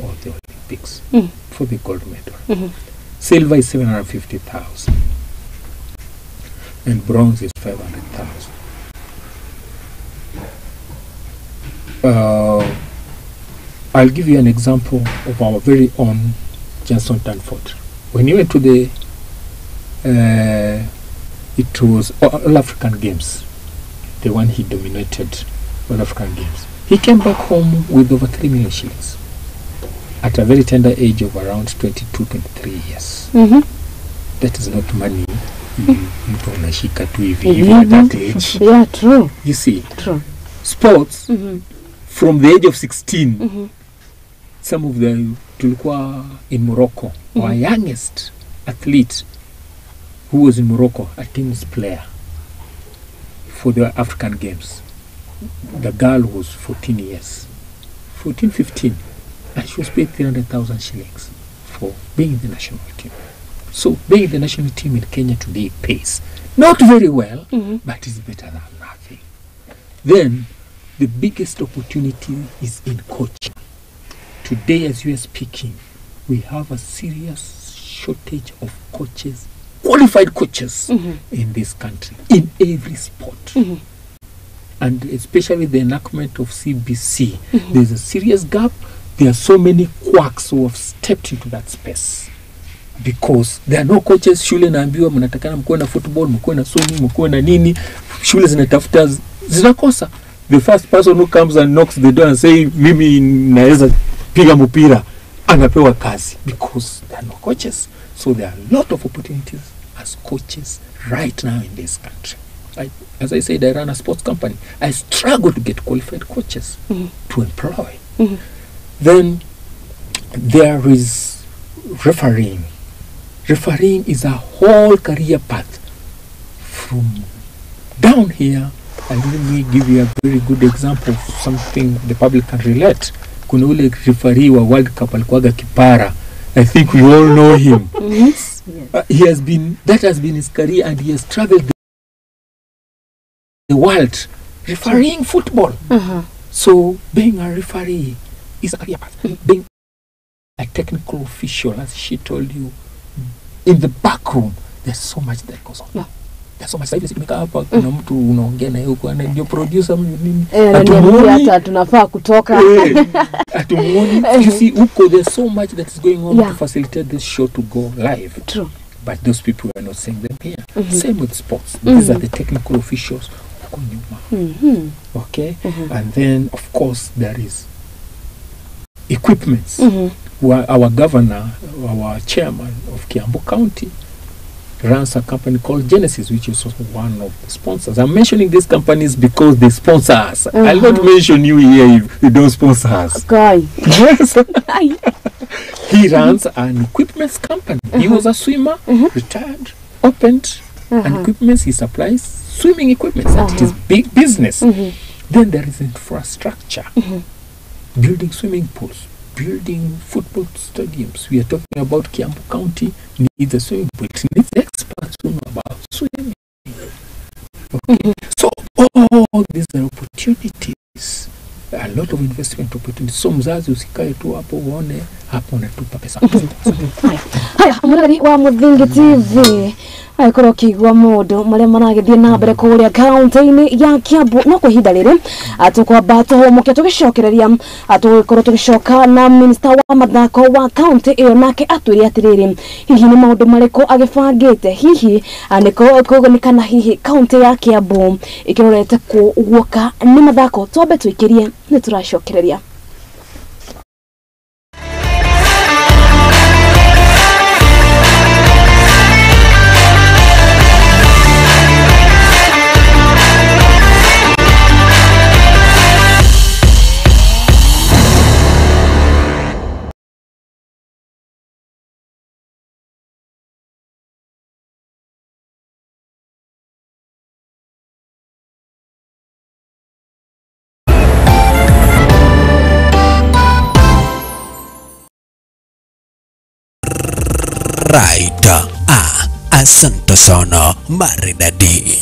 or the Olympics for the gold medal. Silver is 750,000 and bronze is 500,000. I'll give you an example of our very own Johnson Danford. When he went to the it was All African Games, the one he dominated, All African Games. He came back home with over 3 million shillings at a very tender age of around 22, 23 years. That is not money. Mtu unashika tu hivi at that age. Yeah, true. You see, True. Sports from the age of 16. Some of them tulikuwa in Morocco. Our youngest athlete who was in Morocco, a tennis player for the African Games. The girl was 14 years, 14, 15, and she was paid 300,000 shillings for being in the national team. So being in the national team in Kenya today pays not very well, but it's better than nothing. Then the biggest opportunity is in coaching. Today, as we are speaking, we have a serious shortage of coaches, qualified coaches in this country, in every sport. And especially the enactment of CBC, there's a serious gap. There are so many quacks who have stepped into that space because there are no coaches. Shule naambiwa mnatakana mkuwe na football, mkuwe na swimming, mkuwe na nini. Shule zinatafuta zinakosa. The first person who comes and knocks the door and say mimi naweza piga mpira anapewa kazi because there are no coaches. So there are a lot of opportunities as coaches right now in this country. As I said, I run a sports company. I struggle to get qualified coaches to employ. Then there is refereeing. Refereeing is a whole career path from down here. And let me give you a very good example of something the public can relate. Kuna ule referee wa World Cup alikuwaga Kipara. I think we all know him. Yes. That has been his career, and he has traveled the world refereeing football. So being a referee is a career path. Being a technical official, as she told you, in the back room, there's so much that goes on. There's so much. Sasa hivi hapa kuna mtu unaongea na yeye huko ndio producer nini. Hata tunafaa kutoka. Atumuoni. You see huko there's so much that is going on to facilitate this show to go live. True. But those people are not saying them here. Same with sports. These are the technical officials huko nyuma. Okay? And then of course there is equipments. Our governor, our chairman of Kiambu County runs a company called Genesis, which is also one of the sponsors. I'm mentioning these companies because they sponsor us. I'll not mention you here if you don't sponsor us. Yes. He runs an equipment company. He was a swimmer, retired, opened an equipment. He supplies swimming equipment. It is big business. Then there is infrastructure, building swimming pools, building football stadiums. We are talking about Kiambu County needs a swimming pool. It needs experts who know about swimming. Okay. So all these are opportunities. A lot of investment opportunities. So mzazi usikae tu hapo uone hapo unatupa pesa. Haya, muragari wa Muthingi TV. Ai koro kigwa mundu maria maragithie na mbere kuria kaunti-ini ya Kiambu no kuhinda riri atukwamba tuhomoke tugicokereria atugikorwo tugicoka na minister wa mathako wa kaunti iyo nake atwire atiriri hihi ni maundu mariku agibangite hihi aniko kugonikana hihi kaunti ya Kiambu ikirorete kuguoka ni mathako twambe twikirie ni turacokereria. Right. Asante sana maridadi.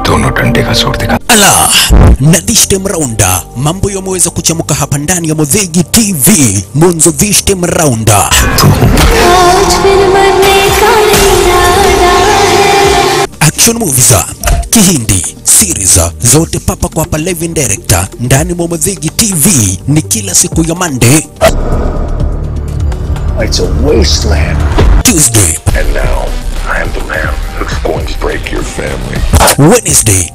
Dono dande ka sort dikha. Ala, na this time rounda mambo yameweza kuchamuka hapa ndani ya Muthingi TV. Mwanzo this time rounda action movies, Kihindi series zote papa kwa hapa live director ndani mwa Muthingi TV ni kila siku ya Monday. It's a wasteland. Tuesday. And now, I am the man who's going to break your family. Wednesday.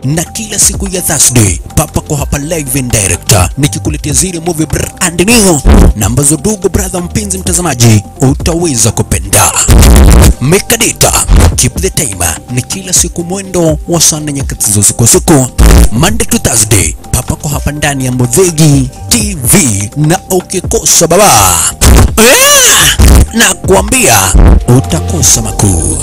Na kila siku ya Thursday papa kwa hapa live in director nikikuletea zile movie brand new na ambazo ndugu brother mpenzi mtazamaji utaweza kupenda. Make a date, keep the timer, ni kila siku mwendo wa sana nyakati za usiku Monday to Thursday papa kwa hapa ndani ya Muthingi TV na ukikosa baba na kuambia utakosa makuu.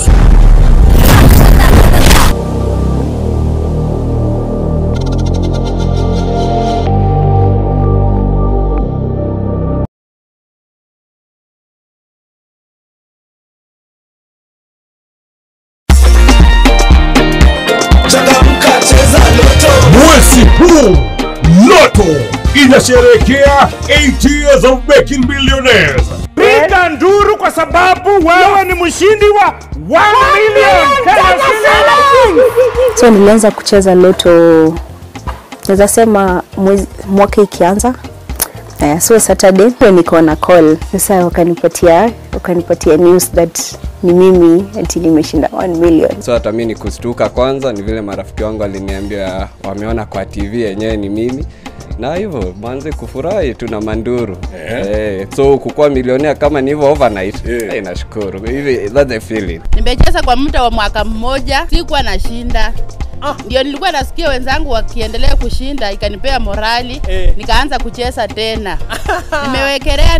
Mwezi huu Loto inasherehekea 8 years of making millionaires. Piga nduru kwa sababu wewe ni mshindi wa 1 million. So nilianza kucheza Loto naweza sema mwaka ikianza. So Saturday niko na call. Sasa wakanipatia news that ni mimi ati nimeshinda 1 million. So hata mimi nikustuka kwanza, ni vile marafiki wangu waliniambia wameona kwa TV yenyewe ni mimi. Na hivyo manze kufurahi tu na manduru. So kukua milionea kama ni hivyo overnight. Nashukuru. Hivi that's the feeling. Nimecheza kwa muda wa mwaka mmoja, sikuwa nashinda. Ndio nilikuwa nasikia wenzangu wakiendelea kushinda, ikanipea morali, nikaanza kucheza tena.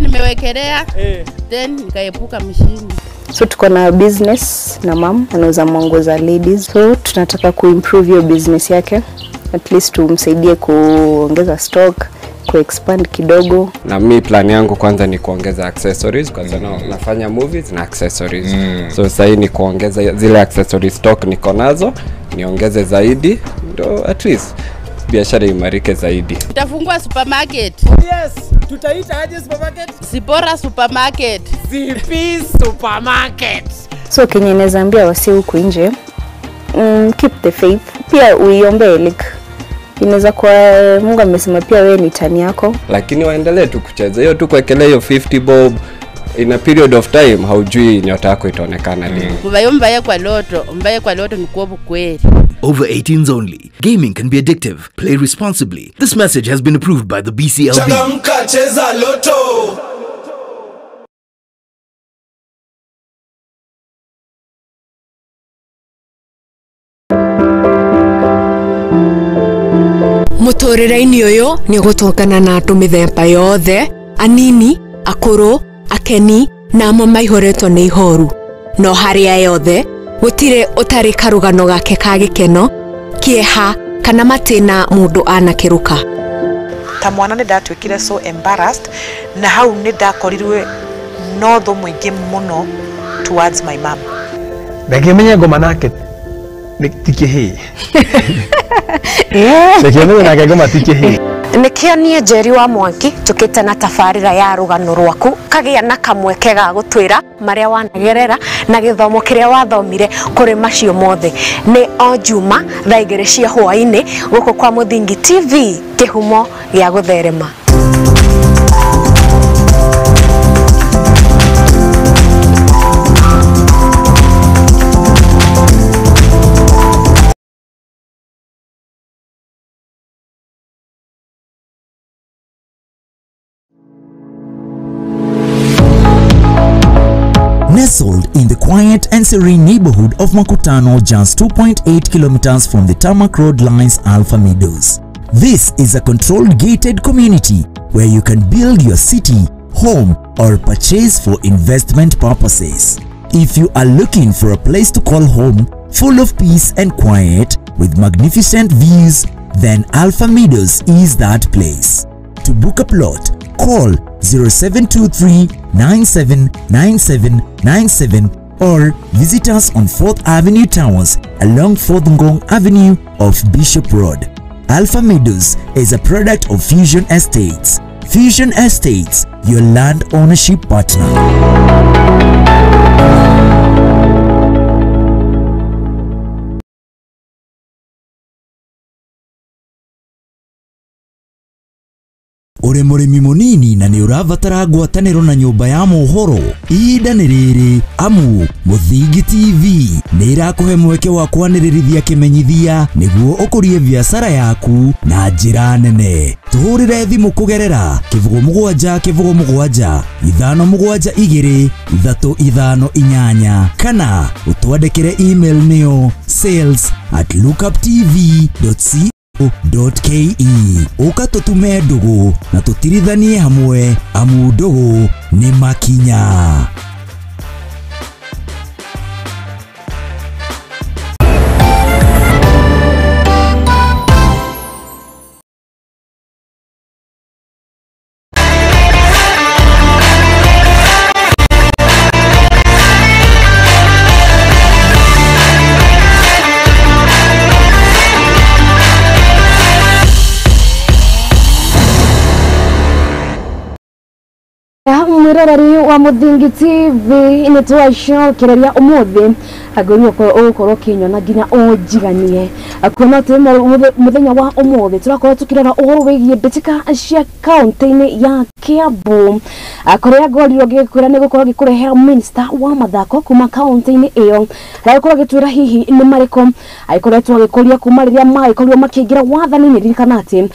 Nimewekelea, then nikaepuka mshindi. So tuko na business na mom anauza mango za ladies. So tunataka kuimprove your business yake. At least tumsaidie kuongeza stock, kuexpand kidogo. Na mimi plan yangu kwanza ni kuongeza accessories kwa sababu nafanya movies na accessories. So sasa ni kuongeza zile accessories stock niko nazo, niongeze zaidi ndio at least biashara imarike zaidi. Tutafungua supermarket. Yes, tutaita aje supermarket? Zipora supermarket. Zipi supermarket. So Kenya inazambia wasi huku nje, keep the faith. Pia uiombe like inaweza kwa Mungu amesema pia wewe ni tani yako. Lakini waendelee tu kucheza. Hiyo tu kuekelea hiyo 50 bob in a period of time haujui nyota yako itaonekana lini. Mbaye kwa Loto ni kuobu kweli. Over 18s only. Gaming can be addictive. Play responsibly. This message has been approved by the BCLB. Changamka cheza Loto. Mutorera-ini uyu ni gutokana na andu mithemba yothe, anini, akuru, akeni na amwe maihoretwo ni ihoru. No haria yothe gutire utari karugano gake ka gikeno, kieha kana matina mundu anakiruka. Ta mwana ni ndatwikire so embarrassed na hau ni ndakorirwe no tho mwingi muno towards my mom. Ndakimenya ngoma nake tikihi. Sekione na kagoma tike Nikio nie Njeri wa Mwangi tukite na tafarira ya rugano rwaku kagia na kamweke ga gutwira maria wanagerera na githomo kiria wathomire kuri macio mothe ni o Juma thaa 2 cia hwaini guku kwa Muthingi TV kihumo gia gutherema. Nestled in the quiet and serene neighborhood of Makutano, just 2.8 kilometers from the Tarmac Road lies Alpha Meadows. This is a controlled gated community where you can build your city, home, or purchase for investment purposes. If you are looking for a place to call home, full of peace and quiet, with magnificent views, then Alpha Meadows is that place. To book a plot, call 0723 979797 or visit us on 4th Avenue Towers along 4th Ngong Avenue of Bishop Road. Alpha Meadows is a product of Fusion Estates. Fusion Estates, your land ownership partner. Uri murimi munini na ni uravatara ngwataniro na nyumba ya mohoro ihinda ni riri amu Muthingi TV ni irakuhe mweke wa kwanirithia kimenyithia niguo ukurie biashara yaku na njira nene. Tuhurire thimu kugerera 07 572 358 kana utwandikire email niyo sales@lookuptv.co.ke uka tutume ndugu na tutirithanie hamwe amu ndugu ni makinya. Mwiroreri wa Muthingi TV ni twacokereria umuthi agori ukorwo kinyona nginya ujiganie akuona ati muthenya wa umuthi turakorwo tukirera uhoro wigie mbitika cia kaunti-ini ya Kiambu akoria ngorirwo gikwira ni gukorwo gikurehera minister wa mathako kuma kaunti-ini iyo rakorwo gitwira hihi ni mariko aikoretwo gikuria kuma riria maikorwo makiingira wathani-ini ririkana ati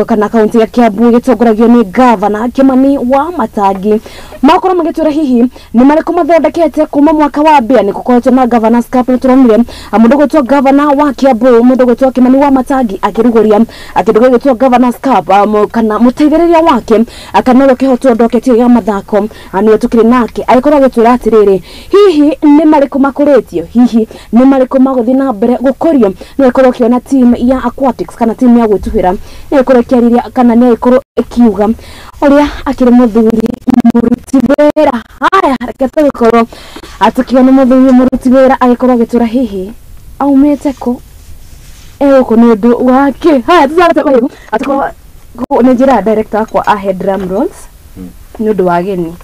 kana kaunti ya Kiambu gitongoragio ni governor Kimani wa Matangi makora magitwira hihi ni mariko mathondekete kuma mwaka wa mbere ni gukoretwo na governors cup turamire mundu gwitwo governor wa Kiambu mundu gwitwo Kimani wa Matangi akiruguria akindu gwitwo governors cup kana muteithĩrĩria wake akanoro kihotwo ndoketio ya mathako ani tukiri nake aikorwo gitwira atiriri hihi ni mariko makoretio hihi ni mariko maguthi na mbere gukorio ni ikorwo kiona team ya aquatics kana team ya gwituhira ni ikorwo kiariria kana ni ikorwo ikiuga uria akiri muthuri muruti wera haya reke tukorwo atukiona muthuri muruti wera agikorwo gitwira hihi aumete ko ko ni ndu wake haya tuzarate kwa hiyo atakorwo ni njira director kwa ahead drum rolls ni ndu wageni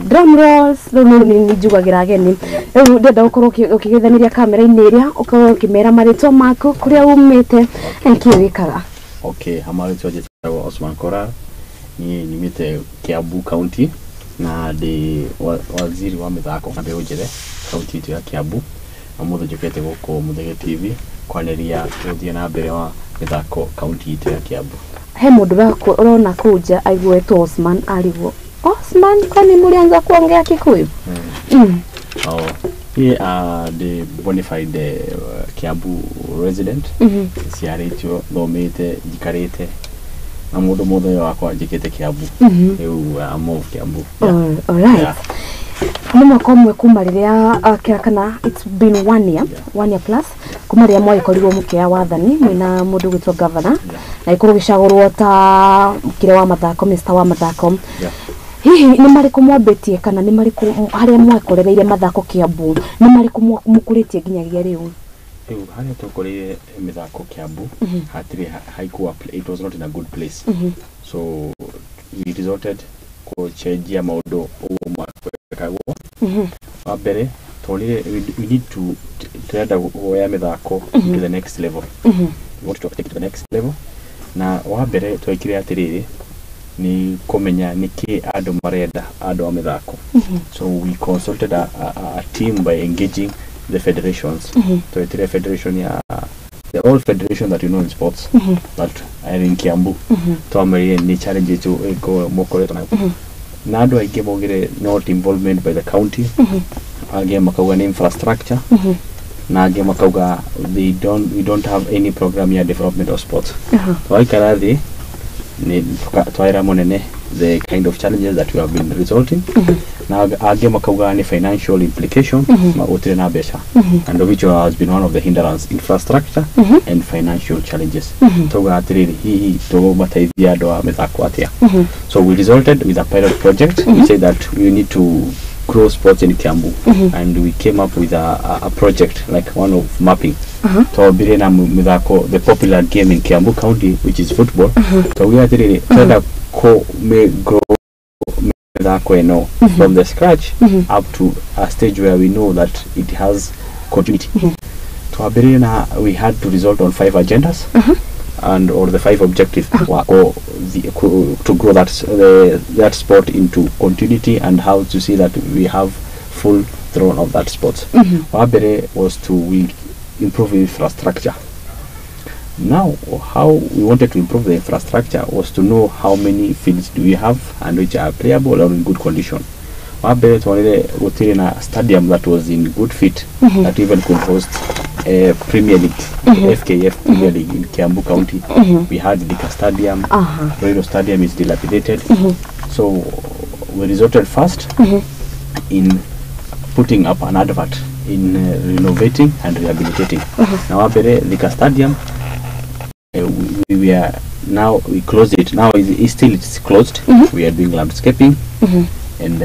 drum rolls ni njugagira ageni riu ndenda gukorwo ukigithaniria kamera-ini iria ukorwo ukimera maritwa maku kuria umite enki wikaga. Okay, amaritwa jetagwo Osman Kora ni nimite Kiambu County na ndi waziri wa mithako na mbeu njithe kaunti itu ya Kiambu amuthe njukete guku Muthingi TV kwaniria tuthie na mbere wa mithako kaunti itu ya Kiambu. He mundu wako urona kuja aigwetwo Osman aliguo Osman kwani mulianza kuongea Kikuyu? He the bonafide Kiambu resident. Ciaritwo thomete njikarite na mundu mothe wakwa njikite Kiambu. Riu amo Kiambu. Alright. Ni mwaka umwe kuma riria kana it's been 1 year plus kuma riria mwaikorirwo mukia wathani mwina mundu gwitwo governor na ikorwo gicagurwo ta kire wa mathako Mr wa mathako. Hihi ni mariko mwambetie kana ni mariko haria mwakorereire mathako Kiambu ni mariko mukuritie nginyagia riu? riu haria tukorire mithako Kiambu hatiri haikuwa it was not in a good place. So we resorted kuchenjia maundu mwakagwo wa mbere tolire we need to turenda kuoya mithako to the next level. We want to take it to the next level. Na wa mbere twekire atiriri ni kumenya niki andu marenda andu a mithako. So we consulted a team by engaging the federations. Twetire federation ya the all federation that you know in sports that are in Kiambu. Twamere ni challenge to go mokore na na andu aingi mogire not involvement by the county. Again makauga ni infrastructure. Na again makauga we don't have any program ya development of sports. Waikarathi ni twaira monene the kind of challenges that we have been resulting. Now again makauga ni financial implication mautire na besha, and which has been one of the hindrance, infrastructure and financial challenges. Toga atiriri hi to mataithia ndo methako atia. So we resulted with a pilot project. We said that we need to grow sports in Kiambu, and we came up with a project like one of mapping to birena mithako the popular game in Kiambu County, which is football. So we are really trying to grow mithako from the scratch up to a stage where we know that it has continuity. To birena we had to result on 5 agendas and or the 5 objectives to grow that sport into continuity, and how to see that we have full throne of that sport. Wabere was to improve infrastructure. Now how we wanted to improve the infrastructure was to know how many fields do we have and which are playable or in good condition. Wabere to a stadium that was in good fit, that even could host a Premier League, FKF Premier League in Kiambu County. We had Dika Stadium. Royal Stadium is dilapidated. So we resorted first in putting up an advert in renovating and rehabilitating. Now Dika Stadium, we closed it. Now it's closed. We are doing landscaping. And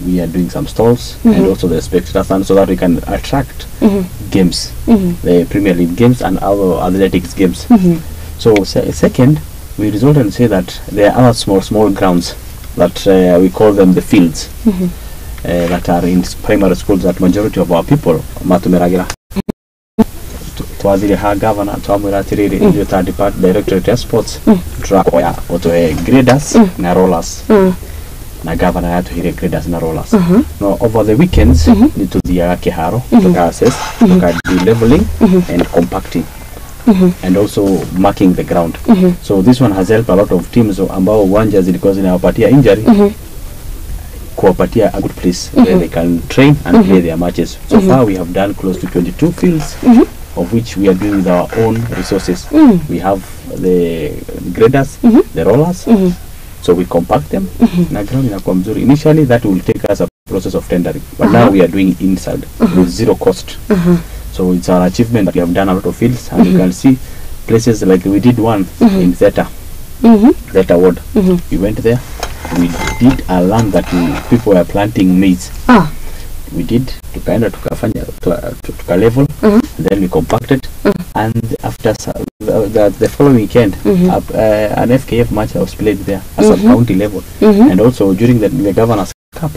we are doing some stalls and also the spectator stand, so that we can attract games, the Premier League games and other athletics games. So second, we resolved and say that there are other small grounds that we call them the fields that are in primary schools that majority of our people matumeragira. Twathire ha governor twamwira atiriri ndio ta directorate of sports turakoya otoe graders na rollers. Na governor had to hear graders na rollers. Now over the weekends ni tuthia kiharo to assess, to do leveling and compacting and also marking the ground. So this one has helped a lot of teams ambao uwanja zilikuwa zinawapatia injury kuwapatia a good place where they can train and play their matches. So far we have done close to 22 fields, of which we are doing with our own resources. We have the graders, the rollers. So we compact them. Na ground inakuwa mzuri. Initially that will take us a process of tendering, but now we are doing inside with zero cost. So it's an achievement that we have done a lot of fields, and you can see places like we did one in Theta Ward. We went there. We did a land that people were planting maize. We did tukaenda tukafanya level, and then we compacted, and after the following weekend an FKF match was played there as a county level, and also during the Governor's Cup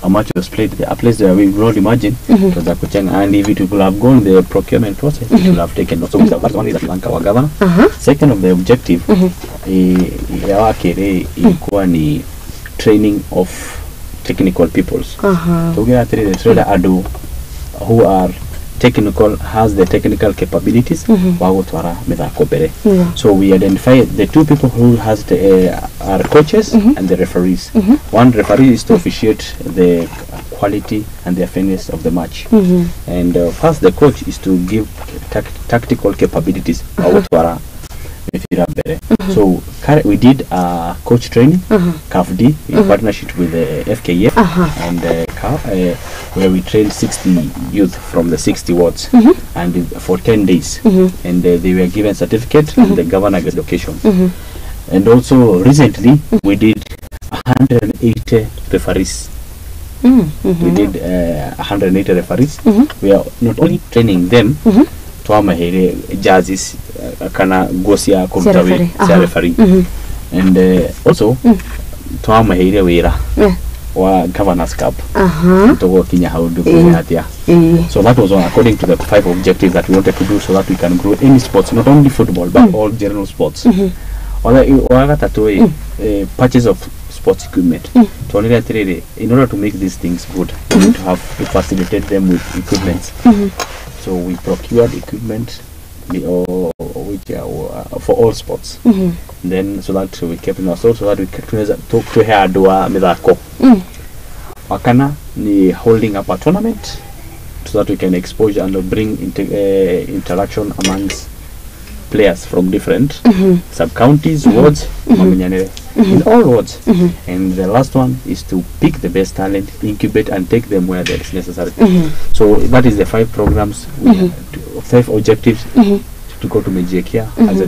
a match was played there, a place where we would not imagine it was a Kuchanga, and if it would have gone the procurement process it would have taken. So that's one is that Lanka wa governor. Second of the objective ya wake ilikuwa ni training of technical peoples. So we are the trader adu who are technical, has the technical capabilities. So we identify the 2 people who has are coaches and the referees. One referee is to officiate the quality and the fairness of the match, and first the coach is to give tactical capabilities. So we did coach training, CAFD, in partnership with the FKF, and where we trained 60 youth from the 60 wards, and for 10 days, and they were given certificate and the governor gave location. And also recently we did 180 referees We did 180 referees. We are not only training them twamahere judges kana gosia kumtawe referee and also twamahere wira wa governors cup to Kenya how do hatia. So that was according to the 5 objectives that we wanted to do so that we can grow any sports, not only football but all general sports. Purchase of sports equipment. In order to make these things good, we need to have to facilitate them with equipment. So we procured equipment for all sports. Then so that we kept in our soul, so that we kept to hear doa midako. Wakana ni holding up a tournament so that we can expose and bring interaction amongst players from different sub-counties, wards, in all wards. And the last one is to pick the best talent, incubate and take them where that is necessary. So that is the 5 programs, 5 objectives to go to Mejekia as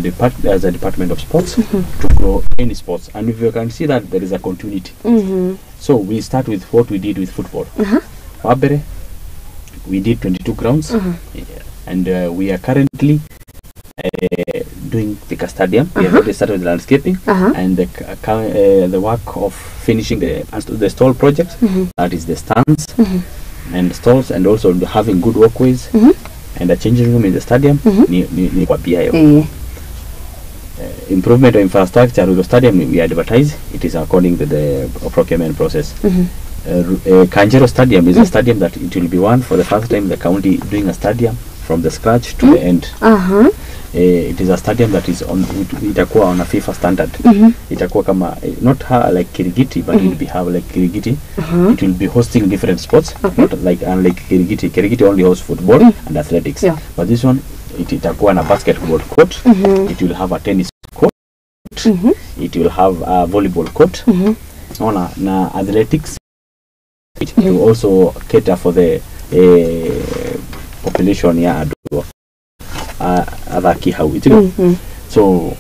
a department of sports to grow any sports. And if you can see that there is a continuity. So we start with what we did with football. Wabere, we did 22 grounds and we are currently doing the stadium. We have already started with landscaping and the work of finishing the stall project, that is the stands and stalls, and also having good walkways and a changing room in the stadium. Improvement of infrastructure with the stadium, we advertise. It is according to the procurement process. Kanjero Stadium is a stadium that it will be one for the first time the county doing a stadium from the scratch to the end. It is a stadium that is on itakuwa on a FIFA standard. Itakuwa kama not like Kirigiti, but it will be like Kirigiti. It will be hosting different sports, not like unlike Kirigiti. Kirigiti only hosts football and athletics, but this one itakuwa na basketball court. It will have a tennis court. It will have a volleyball court. Na athletics. It will also cater for the population ya so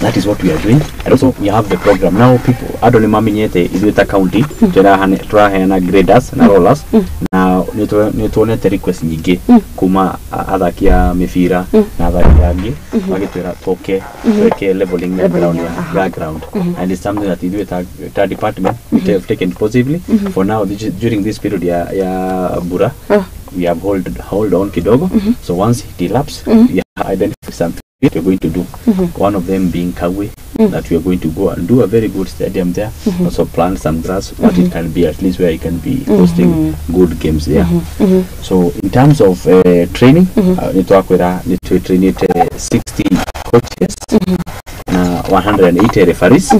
that is what we are doing. And also we have the program now. People adoni maminyete Iduita County turahena graders na rollers na nituonete request nyingi kuma athaki a mifira na athaki angi magitwira toke leveling the ground and it's something that Iduita department we have taken positively. For now during this period ya Bura we have hold on kidogo. So once it elapses, we identify something we are going to do. One of them being Kawe, that we are going to go and do a very good stadium there. Also plant some grass, but it can be at least where you can be hosting good games there. So in terms of training, we train 60 coaches, 180 referees.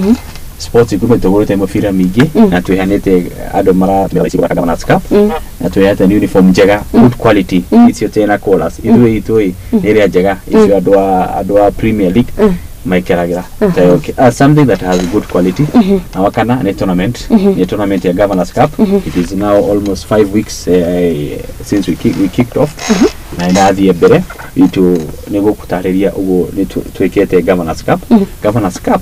Sports equipment to mafira migi na tuhanete ado mara mewasiwa kama Cup na tuyata uniform jega good quality it's tena colas itoi area jega is adwa Premier League maikeragira okay something that has good quality awakana ne tournament ya Governors Cup. It is now almost 5 weeks since we kicked off na ndathi ebere itu nego kutareria ugo twekete Governors Cup. Governors Cup,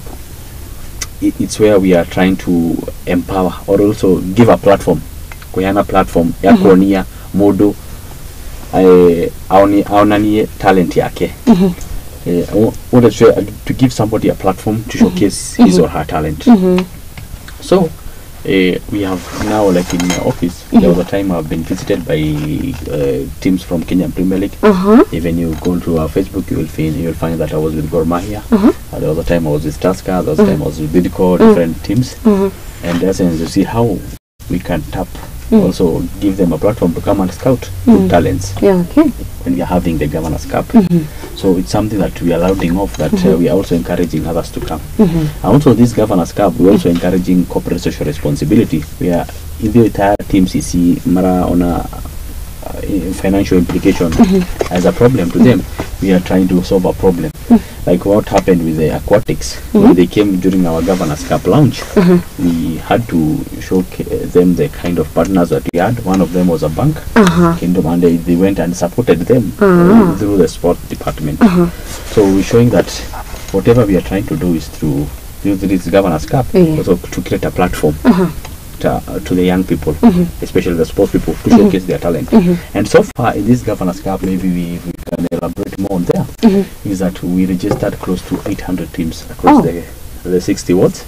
it's where we are trying to empower or also give a platform. Kuyana platform ya kuonia modo aonanie talent yake. To give somebody a platform to showcase his or her talent. So we have now, like in my office, there was a time I've been visited by teams from Kenyan Premier League. Even you go to our Facebook, you will find that I was with Gor Mahia. There was a time I was with Tusker. There was a time I was with Bidco, different teams. And essence, you see how we can tap, also give them a platform to come and scout good talents. When we are having the Governors Cup. So it's something that we are rounding off, that we are also encouraging others to come. And also this Governors Cup, we are also encouraging corporate social responsibility. We are, if the entire team CC Mara on a financial implication as a problem to them, we are trying to solve a problem. Like what happened with the aquatics, when they came during our Governors Cup launch, we had to show them the kind of partners that we had. One of them was a bank, Kingdom, and they went and supported them through the sport department. So we're showing that whatever we are trying to do is through this Governors Cup, also to create a platform to the young people, especially the sports people, to showcase their talent. And so far in this Governors Cup, maybe we can elaborate more on there, is that we registered close to 800 teams across the 60 wards.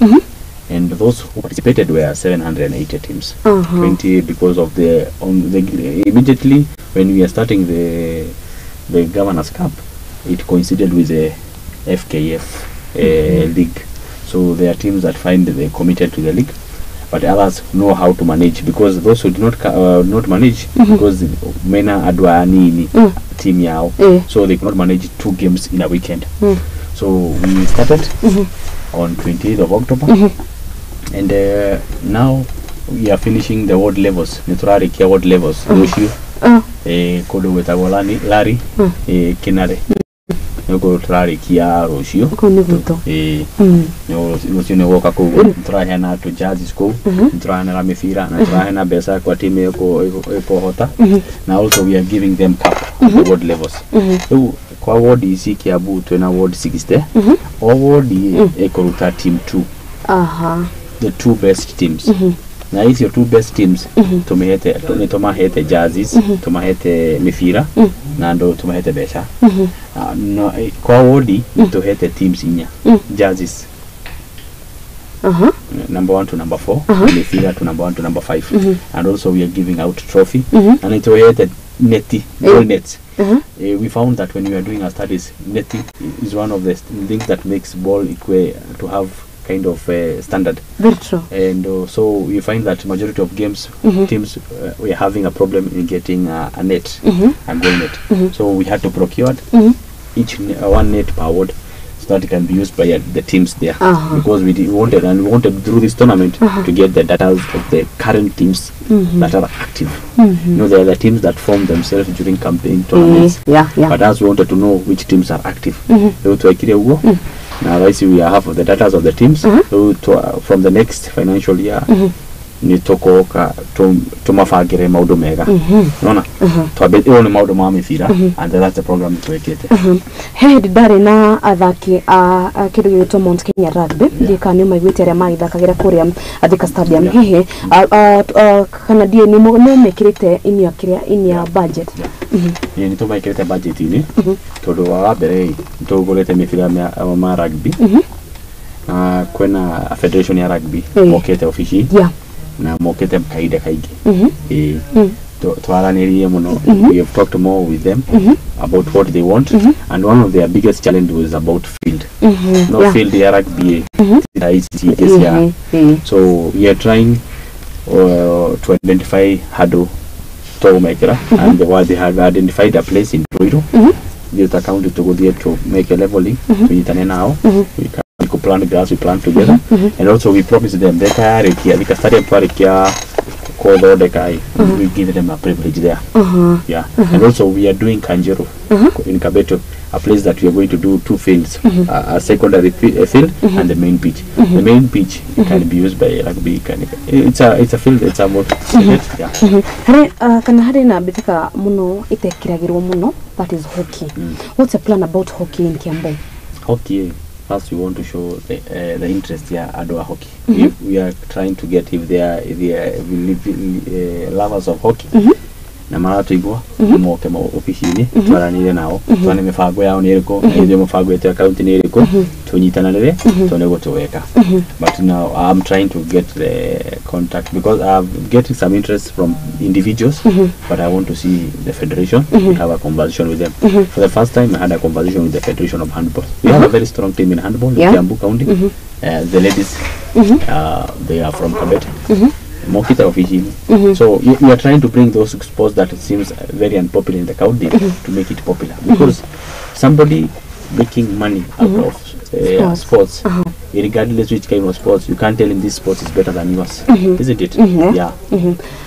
And those who participated were 780 teams. 20 because of the immediately when we are starting the Governors Cup, it coincided with the FKF league. So there are teams that find they committed to the league, but others know how to manage, because those who do not manage, because mena adwani team yao, so they cannot manage 2 games in a weekend. So we started on 28th of October, and now we are finishing the ward levels, Niturari Kia ward levels, Yoshu, Kodo Wetawolani, Lari, Kinare. Noko Turari Kia Roshio. No woka ko turahena to Jazz School, turahena la Mefira, na turahena besa kwa timu eko hota. Now also we are giving them cup at the ward levels. So kwa ward isi Kiabu tuena ward 60. Or ward eko ruta team 2. The 2 best teams. Na hizi 2 best teams tumehete tumahete Jazzis, tumahete Mefira na ndo tumahete Besha. No, kwa wodi tuhete teams inya Jazzis. Number 1 to number 4, Mefira to number 1 to number 5. And also we are giving out trophy and it tuhete neti, ball nets. We found that when we are doing our studies, neti is one of the things that makes ball equate to have kind of standard. Very true. And so we find that majority of games teams we are having a problem in getting a net, a goal net. So we had to procure each 1 net per ward, so that it can be used by the teams there, because we wanted through this tournament to get the data of the current teams that are active. You know, there are the teams that form themselves during campaign tournaments, but as we wanted to know which teams are active. Now I see we have the data of the teams. So from the next financial year, ni toko ka tumafagire maudu mega. Unaona? Twabete one maudu ma Mefira, and that's the program tuwekete. Head dare na athaki a kidu gitwa Mount Kenya Rugby ndika ni maigwete aria maithakagira kuria Thika Stadium hehe kana die ni mekirite inia budget. Ni tumekirite budget ini todo wa mbere tugurete Mefira ma rugby na kwena a federation ya rugby mokete official na mokete kaida kaigi twaraniriye muno. We have talked more with them about what they want, and one of their biggest challenge was about field. No field ya rugby so we are trying to identify hurdle to make it, and they have identified a place in Ruiru. The account to go there to make a leveling to now. We could plant grass, we plant together, and also we promise them we give them a privilege there. And also we are doing Kanjero in Kabeto, a place that we are going to do 2 fields, a secondary field and the main pitch. The main pitch can be used by rugby. It's a field. It's a more. Kana hari na bitika muno itekiragirwo muno, that is hockey. What's the plan about hockey in Kiambu? Hockey. First, we want to show the interest here Adwa hockey. If we are trying to get if they are lovers of hockey, na mara tuigwa moke mo officially twaranire nao twane mifango yao niriko ndio mifango yetu account niriko tunyitananire tunego tuweka. But now I'm trying to get the contact, because I'm getting some interest from individuals, but I want to see the federation have a conversation with them. For the first time I had a conversation with the Federation of Handball. We have a very strong team in handball in Kiambu County. The ladies they are from Kabete. Mokita officially. So we are trying to bring those sports that it seems very unpopular in the county to make it popular, because somebody making money out of sports, regardless which kind of sports, you can't tell him this sport is better than yours, isn't it?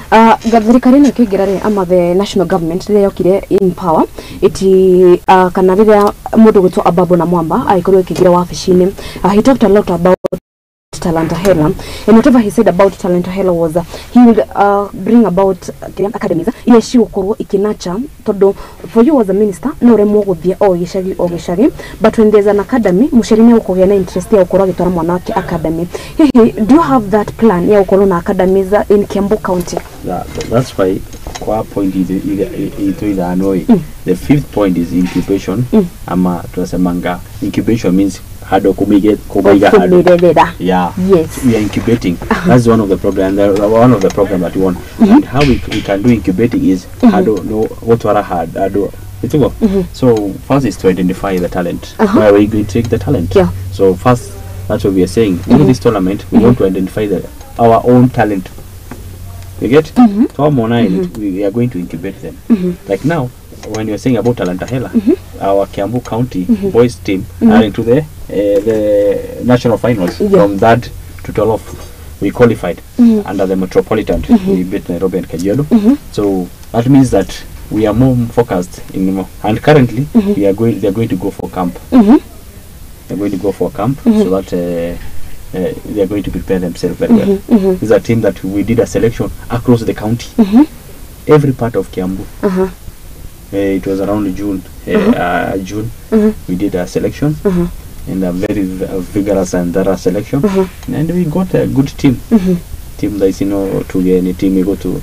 Thirikari no kigirare ama the national government rire yokire in power iti kana rire mundu gutwa Ababo na Mwamba aikorwo kigira wabici-ini. He talked a lot about Talanta Hela, and whatever he said about Talanta Hela was he would bring about academies ile shi ukorwo ikinacha todo for you as a minister no remwo guthie o gishagi but when there's an academy mushirini ukogea na interest ya ukorwo gitwara mwana wake academy. Hey, do you have that plan ya ukorwo na academies in Kiambu County? That's why kwa point ito ida anoi. The fifth point is incubation. Ama tunasemanga incubation means hado kumiga hado. Yeah. Yes. We are incubating. That's one of the problem, and one of the problem that we want. And how we can do incubating is hado no what wara hado. So first is to identify the talent. Where are we going to take the talent? Yeah. So first, that's what we are saying. In this tournament, we want to identify our own talent. You get? We are going to incubate them. Like now, when you're saying about Talanta Hela, our Kiambu County boys team are into the national finals from that to 12. We qualified under the Metropolitan. We beat Nairobi and Kajiado. So that means that we are more focused in, and currently they are going to go for camp. They're going to go for camp so that they are going to prepare themselves very well. This is a team that we did a selection across the county, every part of Kiambu. It was around June. We did a selection, and a very vigorous and thorough selection, and we got a good team. Team that is, to any team we go to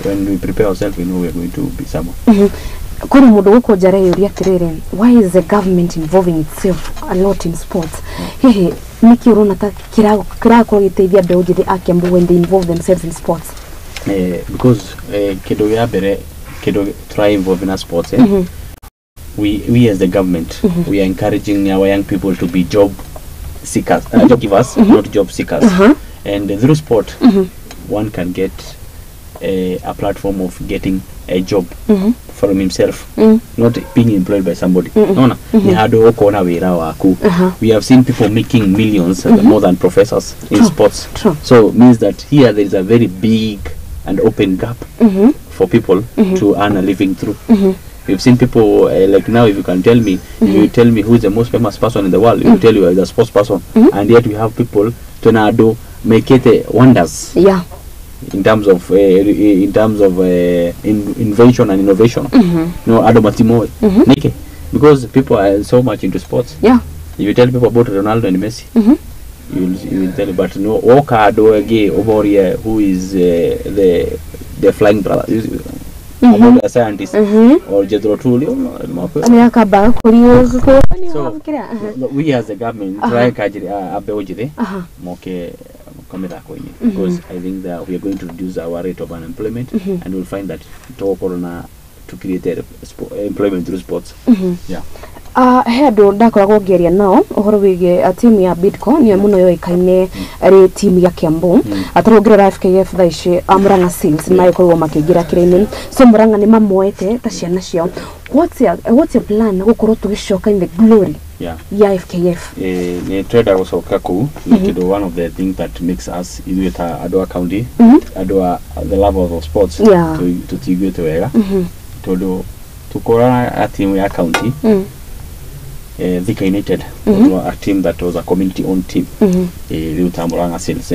when we prepare ourselves, we know we are going to be someone. Kuna mudo wako jara yuria kirere, why is the government involving itself a lot in sports? Hehe, niki urona ta kira kwa giteithia mbeũ njĩthĩ a Kiambu when they involve themselves in sports? Because kido ya bere kido try involve in sports. We as the government, we are encouraging our young people to be job seekers, job givers, not job seekers. And through sport, one can get a platform of getting a job from himself, not being employed by somebody. We have seen people making millions, more than professors in sports. So it means that here there is a very big and open gap for people to earn a living through. We've seen people like now, if you can tell me, you tell me who is the most famous person in the world, you tell you as a sports person, and yet we have people to make it wonders. Yeah. In terms of invention and innovation, Adomatimo, because people are so much into sports. Yeah. If you tell people about Ronaldo and Messi, you will tell, but no, Oka Doege over here, who is the flying brother, about a scientist, or Jethro Tull. So we as the government try because I think that we are going to reduce our rate of unemployment, and we'll find that to create employment through sports. Yeah. Hedo ndakoragwo ngeria nao uhoro wige timu ya Bidco ni muno yoikaine ari timu ya Kiambu atarongera FKF thaici Murang'a Seals na ikorwo makigira kirene, so Murang'a ni mamoete ta ciana cio. What's your plan gukorwo tugicoka in the glory ya FKF? Ni trader gucoka ku nikido one of the things that makes us with Adwa County, Adwa the love of sports to tigwe wega todo tukora a team ya county. Thika United was a team that was a community-owned team. Murang'a Seals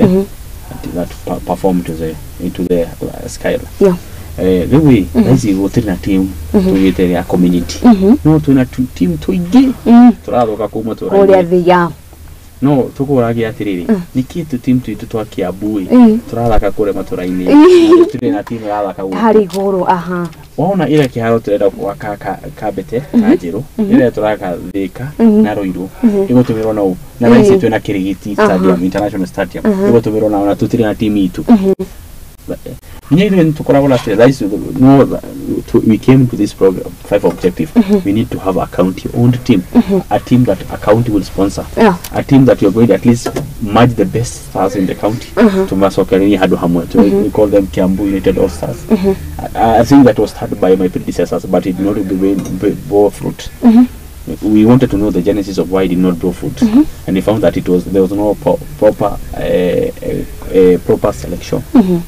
that performed into the sky. Yeah. The way that's a team to get a community. No, to a team to get. No, tukuragi atiriri nikitu team tu twakia bui turalaka kure maturaini turi na team yalaka uko hari goro waona ile kiharo turenda kwa kabete kajiru ile turaka Thika na Ruiru igo tumirwo na na raisi tu na Kirigiti Stadium International Stadium igo tumirwo na tutiri na team itu we came to this program 5 objective. We need to have a county-owned team, a team that a county will sponsor, a team that you're going to at least merge the best stars in the county. To Masokerini Hadu Hamwe, we call them Kiambu United All Stars. I think that was started by my predecessors, but it did not bear fruit. We wanted to know the genesis of why it did not grow fruit, and we found that there was no proper selection,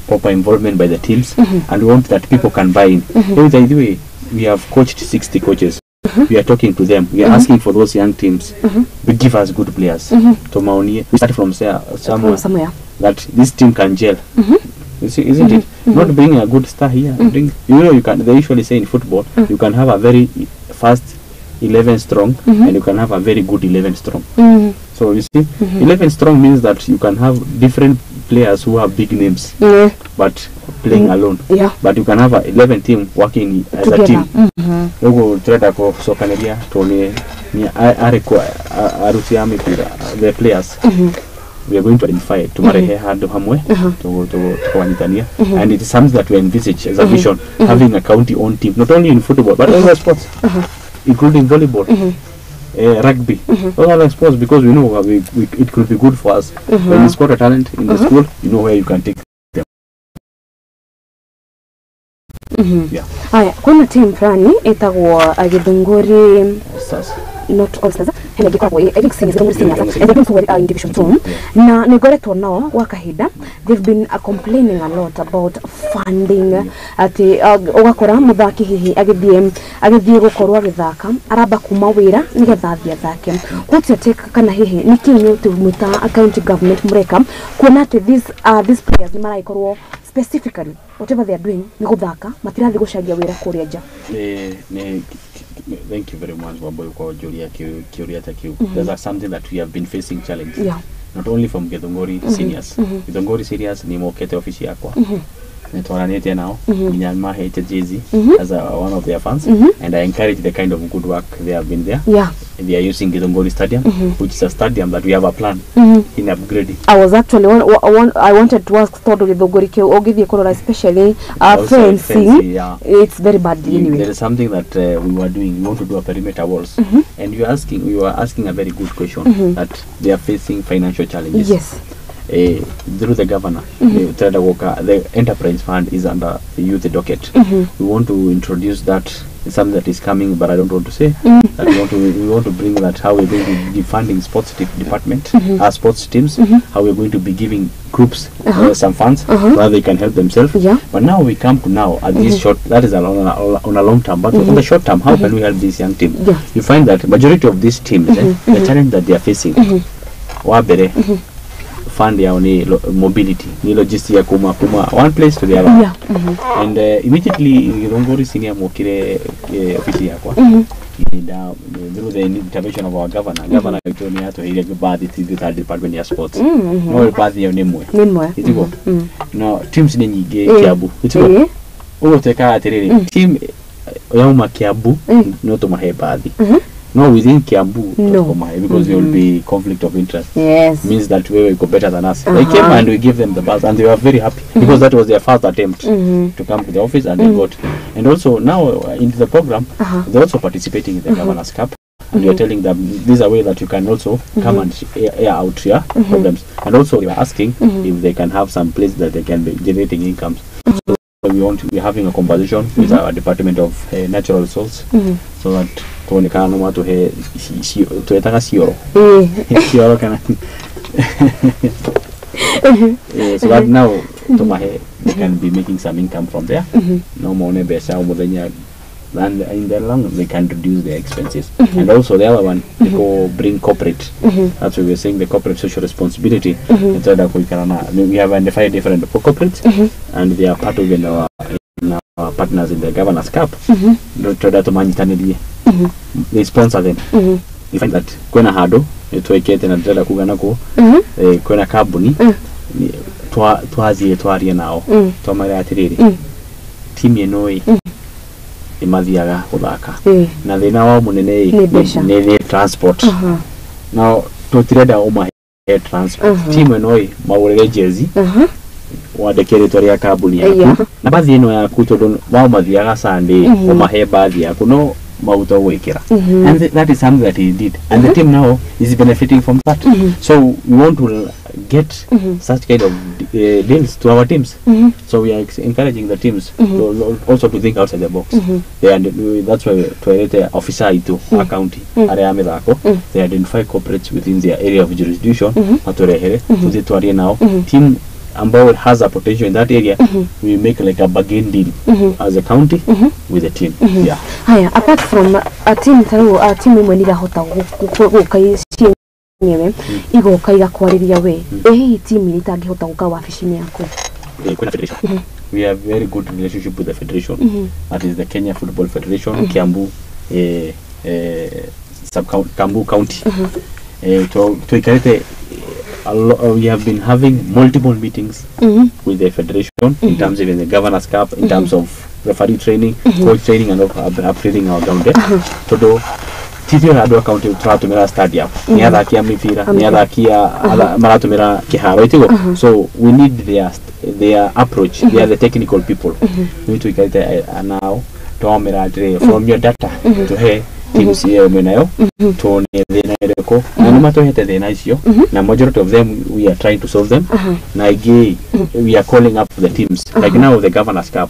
proper involvement by the teams, and we want that people can buy in. By the way, we have coached 60 coaches we are talking to them. We are asking for those young teams. We give us good players. To Maoni, we start from somewhere that this team can gel. You see, isn't it? Not bringing a good star here. You can. They usually say in football, you can have a very fast 11 strong, and you can have a very good 11 strong. So you see, 11 strong means that you can have different players who have big names, but playing alone. But you can have a 11 team working as a team. Logo trade ko sokaneria tone ni aruti the players. We are going to identify tomorrow hard hamwe to Wanitania, and it is something that we envisage as a vision, having a county owned team, not only in football but other sports, including volleyball, rugby, other sports, because we know it could be good for us. When you spot a talent in the school, you know where you can take them. Haya, kuna team fulani itagwo Githunguri not all stars hena gikoragwo Ericsson Githunguri Seniors and they were in division 2 na nigoretwo nao wakahida. They've been complaining a lot about funding ati ugakora muthaki hihi agithie gukorwo agithaka aramba kuma wira nigetha thia thake gutete kana hihi nikinyo tumwita county government mureka kuona ati these players ni maraikorwo specifically whatever they are doing ni guthaka matirathi gucagia wira kuria nja. Thank you very much, Waboy, for Julia Kiuriata. That's something that we have been facing challenge. Not only from Githunguri Seniors. Githunguri Seniors ni mokete ofisi yakwa. Netwaranete now. Nyama hated Jay-Z as one of their fans, and I encourage the kind of good work they have been there. They are using Githunguri Stadium, which is a stadium that we have a plan in upgrading. I was actually I wanted to ask Todo Githunguri or give you a especially fencing. It's very bad anyway. There is something that we were doing. We want to do a perimeter walls, and we were asking a very good question that they are facing financial challenges. Yes. Through the governor, the enterprise fund is under the youth docket. We want to introduce that. It's something that is coming, but I don't want to say that we want to bring that how we're going to be funding sports department, our sports teams, how we're going to be giving groups some funds so that they can help themselves. But now we come to at this short, that is on a long term, but on the short term, how can we help this young team? You find that majority of these teams, the challenge that they are facing, fund ya mobility ni logistics ya kuma one place to the other. And immediately Githunguri Senior mokire ofisi yakwa through the intervention of our governor told me to ile baadhi the department ya sports no baadhi ya nemwe itiko no teams ni nyingi Kiambu itiko teka atiriri team ya Kiambu no to mahe baadhi. No, within Kiambu, because there will be conflict of interest. Means that we go better than us. They came and we gave them the bus, and they were very happy because that was their first attempt to come to the office, and they got. And also now into the program, they're also participating in the Governor's Cup. And you're telling them this is a way that you can also come and air out your problems. And also we are asking if they can have some place that they can be generating incomes. So we're having a conversation with our Department of Natural Resources so that tuonekana watu tuetaka sioro sioro kana so that now they can be making some income from there. No more nebesa umudenya, and in the long they can reduce their expenses. And also the other one, they go bring corporate. That's why we're saying the corporate social responsibility. We have identified different corporates, and they are part of our partners in the Governor's Cup. They sponsor them. You find that kwena hado tuwekete na dada kuganako kwena kabuni twazie nao twamara atiriri team yenoi imathiaga guthaka na thina wa munene ni transport. Now tutireda umahe transport team yenoi maurere jersey wadekere toria kabuni yaku na bathi ino yaku tondu wa mathiaga Sunday umahe bathi yaku no mauta wekera. And that is something that he did, and the team now is benefiting from that. So we want to get such kind of deals to our teams. So we are encouraging the teams to also to think outside the box. That's why to officer to our county area methako they identify corporates within their area of jurisdiction atorehere to the now team ambao has a potential in that area, we make like a bargain deal as a county with the team. Yeah. Haya, apart from a team taru a team imwe ni rahota gukaisia nyewe igo kaiga kwariria we hii team ni tangihota guka wabici-ini yaku. We have very good relationship with the federation. That is the Kenya Football Federation, Kiambu Kiambu County. To ikarete we have been having multiple meetings with the federation in terms of the Governors Cup, in terms of referee training, coach training, and upgrading our ground. Todo titio na do county turatumira stadium ni athakia mipira ni athakia maratumira kiharo itigo. So we need their approach. They are the technical people. We need to get now to from your data to hey teams here menayo to thina ireko na nimatohete thina icio na majority of them we are trying to solve them. Na again we are calling up the teams like now the Governors Cup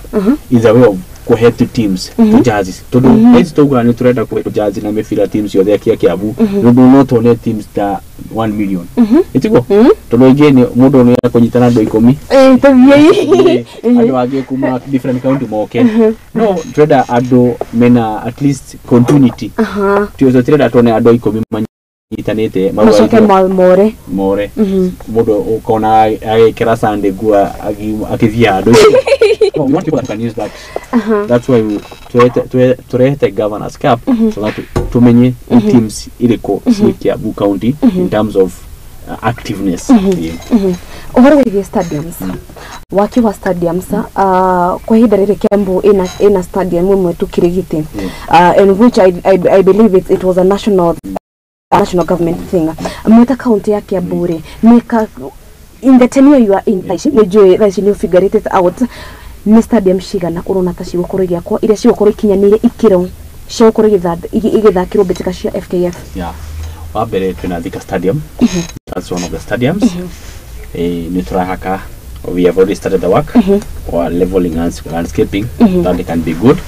is a way of kuhe to teams to jazz to do it's to go ni turenda ku jazz na mefira teams yo thekia Kiambu no do not on teams that 1 million itiko to do again mudo no yakonyitana do 10 tabiye ado age kuma different county moke no turenda ado mena at least continuity to turenda to ne ado 10 itanete more mudo ukona agekera sande gua akivia ado. We want people that can use that. That's why we to Governors Cup so that too many teams ireko Kiambu County in terms of activeness. Ohoro wege stadiums. Waki wa stadiums kwa hii darere Kiambu ina stadium mwe tukirigite in which I believe it was a national government thing. Mweta county ya Kiambu meka in the tenure you are in you figure it out. Ni stadium shigana urona tashi gukoro giakwa ire cigukoro ikinyanire ikiro cigukoro igithakirwo mbitika cia FKF. Yeah. Wabere twina Thika Stadium. That's one of the stadiums. Ni turahaka we have already started the work or leveling and landscaping that it can be good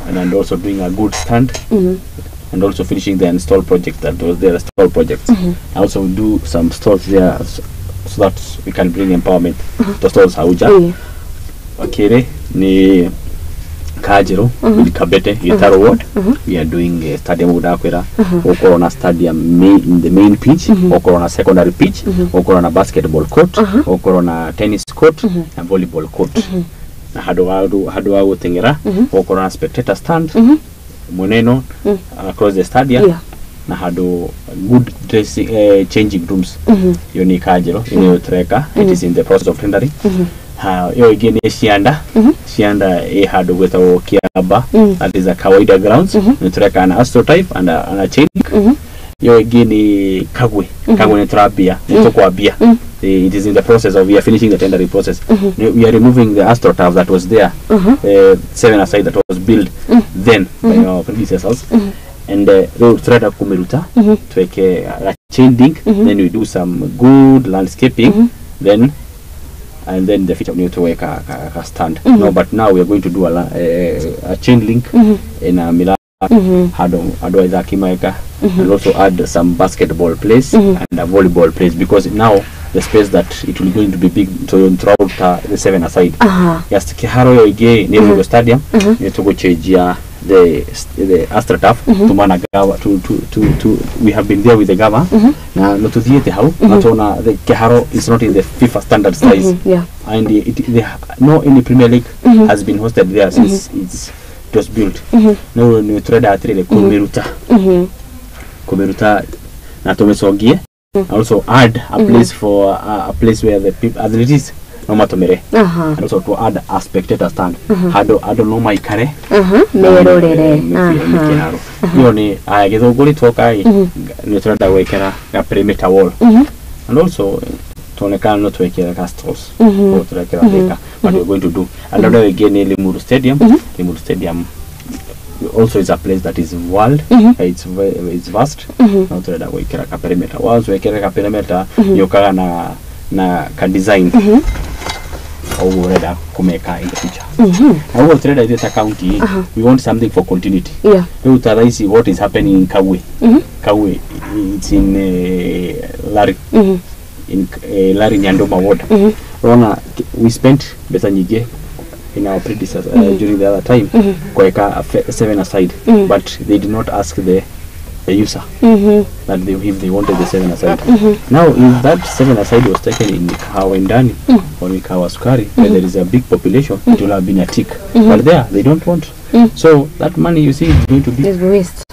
and also doing a good stand and also finishing the install project that was there install projects. Also do some stalls there so that we can bring empowerment to stalls Hauja. Wakere ni Kajiro with Kabete Itaro Ward. We are doing a stadium udakwera Okorona stadium in the main pitch, Okorona secondary pitch, Okorona basketball court, Okorona tennis court and volleyball court. Na hado tengera Okorona spectator stand Moneno across the stadium. Na hado good dressing changing rooms. Yoni Kajiro in Utreka. It is in the process of tendering. Yo again Shianda hado wetao Kiaba that is a kawaida grounds nitureka an astrotype and a chain yo again Kagwe niturabia nitukwabia it is in the process of we are finishing the tendering process. We are removing the astroturf that was there 7 aside that was built then by our predecessors and tureda kumeruta tuweke a chain link then we do some good landscaping and then the feature need to work a stand. No, but now we are going to do a chain link in a Mila hado izaki maeka and also add some basketball place and a volleyball place because now the space that it will going to be big to throughout the 7 aside. Yes, Kiharo yo ige near the stadium. Need to go change the AstroTurf to Managawa to we have been there with the Gava na no to the how not on the Kiharo is not in the FIFA standard size and no any Premier League has been hosted there since it was built. No new trade at the Komeruta na tomesogie also add a place for a place where the people athletes no matomere and also to add a spectator stand hado no maikare merorere yo ni agithunguri tokai ni turenda gwekera ga perimeter wall and also tonekana no twekera castles or turekera theka what we are going to do and another again Limuru Stadium also is a place that is walled. It's vast. Not that we can a perimeter. Once we can a perimeter, you can na design over kumeka in the future. I will trade data county. We want something for continuity. We will see what is happening in Kawe. Kawe, it's in Lari. in Larry Nyandoma ward. We spent better nyige in our predecessor during the other time kuweka 7 aside, but they did not ask the user that if they wanted the 7 aside. Now if that 7 aside was taken in Kawendani or in Kawasukari, where there is a big population, it will have been a tick. But there they don't want. So that money, you see, is going to be waste.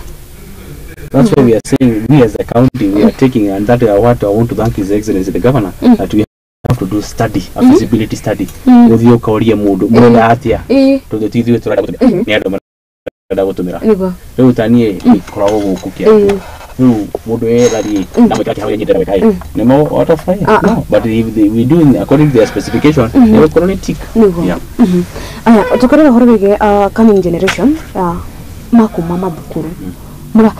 That's why we are saying, we as a county, we are taking, and that what I want to thank His Excellency the Governor, that we have to do study, a feasibility study. With your Korea mood, atia to the TV to but if we do according to their specification, they will only tick. Coming generation, mama thukuru. Mura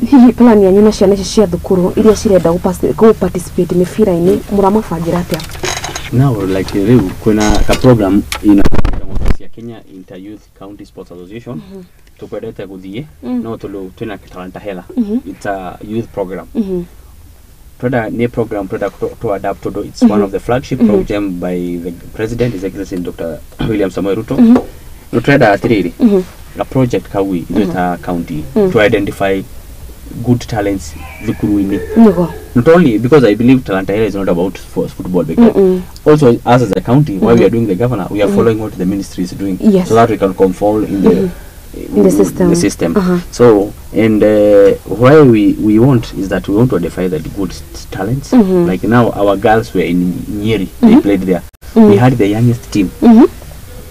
hihi plan yanyu na ciana cia thukuru iria cirenda go participate mifira-ini muramabangira atia? Now, like kuna ka program in Kenya Inter Youth County Sports Association tupelete guthie no tuna talanta hela. It's a youth program. Product ne program product to adapt to. It's one of the flagship program by the President, His Excellency Dr. William Samoei Ruto. No trada atiriri a project kawi in county to identify good talents Dhukuruini. Not only because I believe Talanta Hela is not about football, also us as a county, while we are doing the governor, we are following what the ministry is doing, so that we can conform in the system. So, and why we want is that we want to identify the good talents. Like now, our girls were in Nyeri, they played there. We had the youngest team,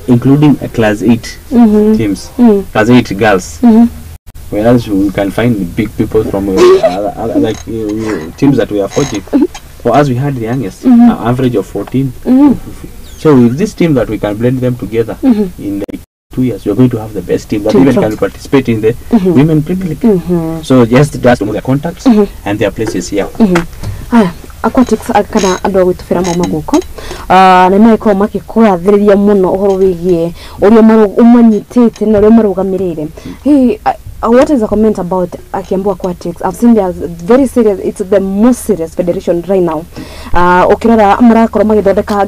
including a class 8 teams, class 8 girls. Whereas we can find big people from like teams that we are 40. For us, we had the youngest, average of 14. So with this team that we can blend them together in like 2 years, we are going to have the best team that even can participate in the Women Premier League. So just to know their contacts and their places here. Aquatics kana andå agwä tå bä ra mauma gå ko nä magäkorwo makä kå rathä muno å horo wä giä å rä a umanyitä te na å rä a marå gamä rä re. What is the comment about Kiambu Aquatics? I've seen they are very serious. It's the most serious federation right now. Okirara marakorwo magithondeka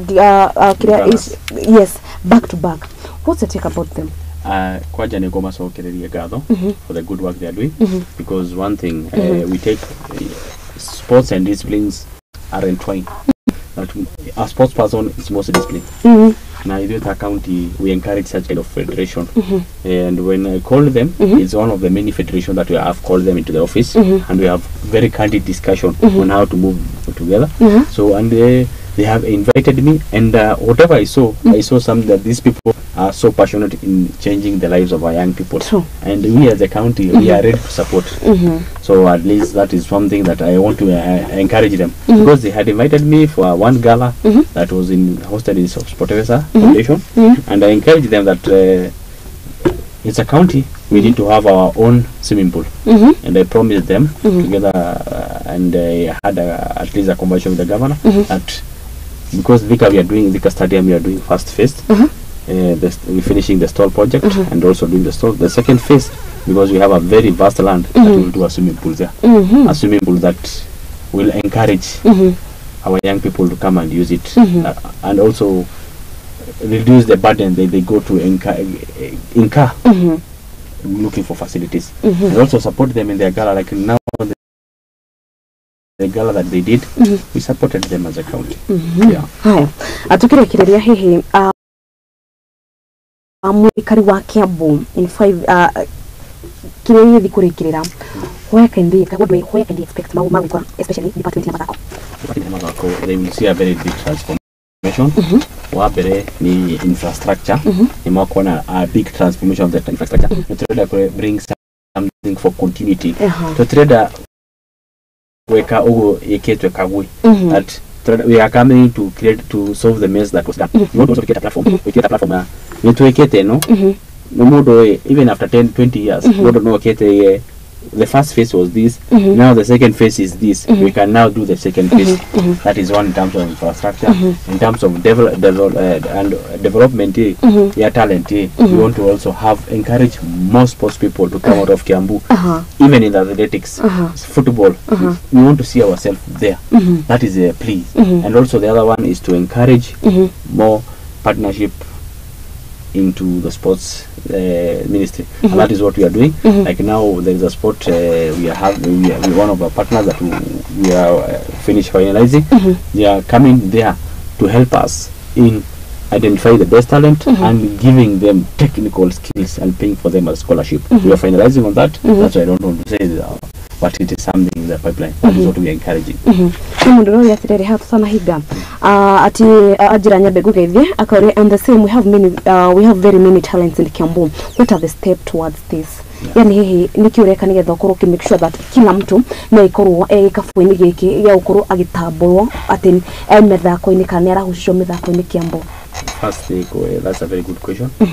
yes, back to back. What's your take about them? Kwaja niko macokereria ngatho for the good work they are doing, because one thing we take sports and disciplines are entwined. A sports person is most disciplined. Now, in the county, we encourage such kind of federation. And when I call them, it's one of the many federations that we have called them into the office, and we have very candid discussion on how to move together. So, and they have invited me, and whatever I saw some that these people are so passionate in changing the lives of our young people. And we as a county, we are ready to support. So at least that is something that I want to encourage them, because they had invited me for one gala that was hosted in Sportevesa Foundation, and I encouraged them that it's a county, we need to have our own swimming pool, and I promised them together, and I had at least a conversation with the governor that because Vika Stadium, we are doing first phase. We're finishing the stall project and also doing the stall. The second phase, because we have a very vast land that we will do a swimming pool there. A swimming pool that will encourage our young people to come and use it, and also reduce the burden they go to incur looking for facilities. And also support them in their gala, like now the gala that they did, we supported them as a county. Haya, atukirekereria hihi mwikari wa Kiambu in 5 kire thi kurikirira where can they expect magwikwa, especially department ya mathako? They will see a very big transformation. Wabere ni infrastructure, ni mwakona a big transformation of the infrastructure. To bring something for continuity. To trade weka ugo eketwe kagwe that we are coming to solve the mess that was done. We want to get a platform. We get a platform. We to ekete no modo even after 10-20 years. We don't know ekete the first phase was this. Now the second phase is this. We can now do the second phase. That is one in terms of infrastructure. In terms of development, talent. We want to also encourage more sports people to come out of Kiambu, even in the athletics, football. We want to see ourselves there. That is a plea. And also the other one is to encourage more partnership into the sports ministry, and that is what we are doing. Like now there is a sport we are one of our partners that we are finished finalizing. They are coming there to help us in identify the best talent and giving them technical skills and paying for them a scholarship. We are finalizing on that. That's why I don't want to say but it is something in the pipeline. That is what we are encouraging. Mundu yatirere hatu sana higa ati ajira nyabe gugeithie akore, and the same we have very many talents in Kiambu. What are the steps towards this? Yani hihi nikiureka nigetha ukorwo ki make sure that kila mtu no ikorwo kafuini giki ya ukorwo agitamburwo ati methako-ini kana arahucishwo methako-ini Kiambu. First, that's a very good question. For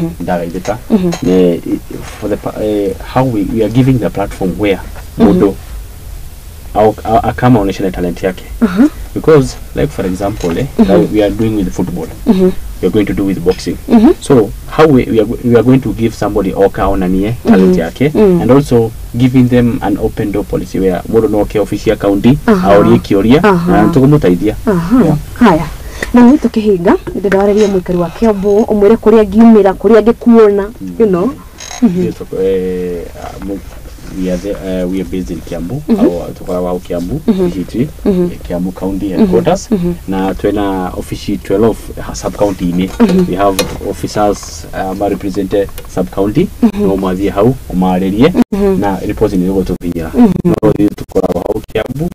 the how we are giving the platform where Modo akama onesha talent yake, because like for example we are doing with football, we are going to do with boxing. So how we are going to give somebody oka onanie talent yake, and also giving them an open door policy where Modo no ke official county aorie kioria na tukumutaithia. Haya na nĩ tukihinga ndĩrareria mũikari wa Kiambu umwire kuria ngiumira kuria ngikuona, you know. We are based in Kiambu, au Kiambu, Kiambu County headquarters. Na tuena office 12 sub county ini. We have officers represented sub county. No mazi hau umarerie na reporting ni goto pinya. No tukora hau Kiambu.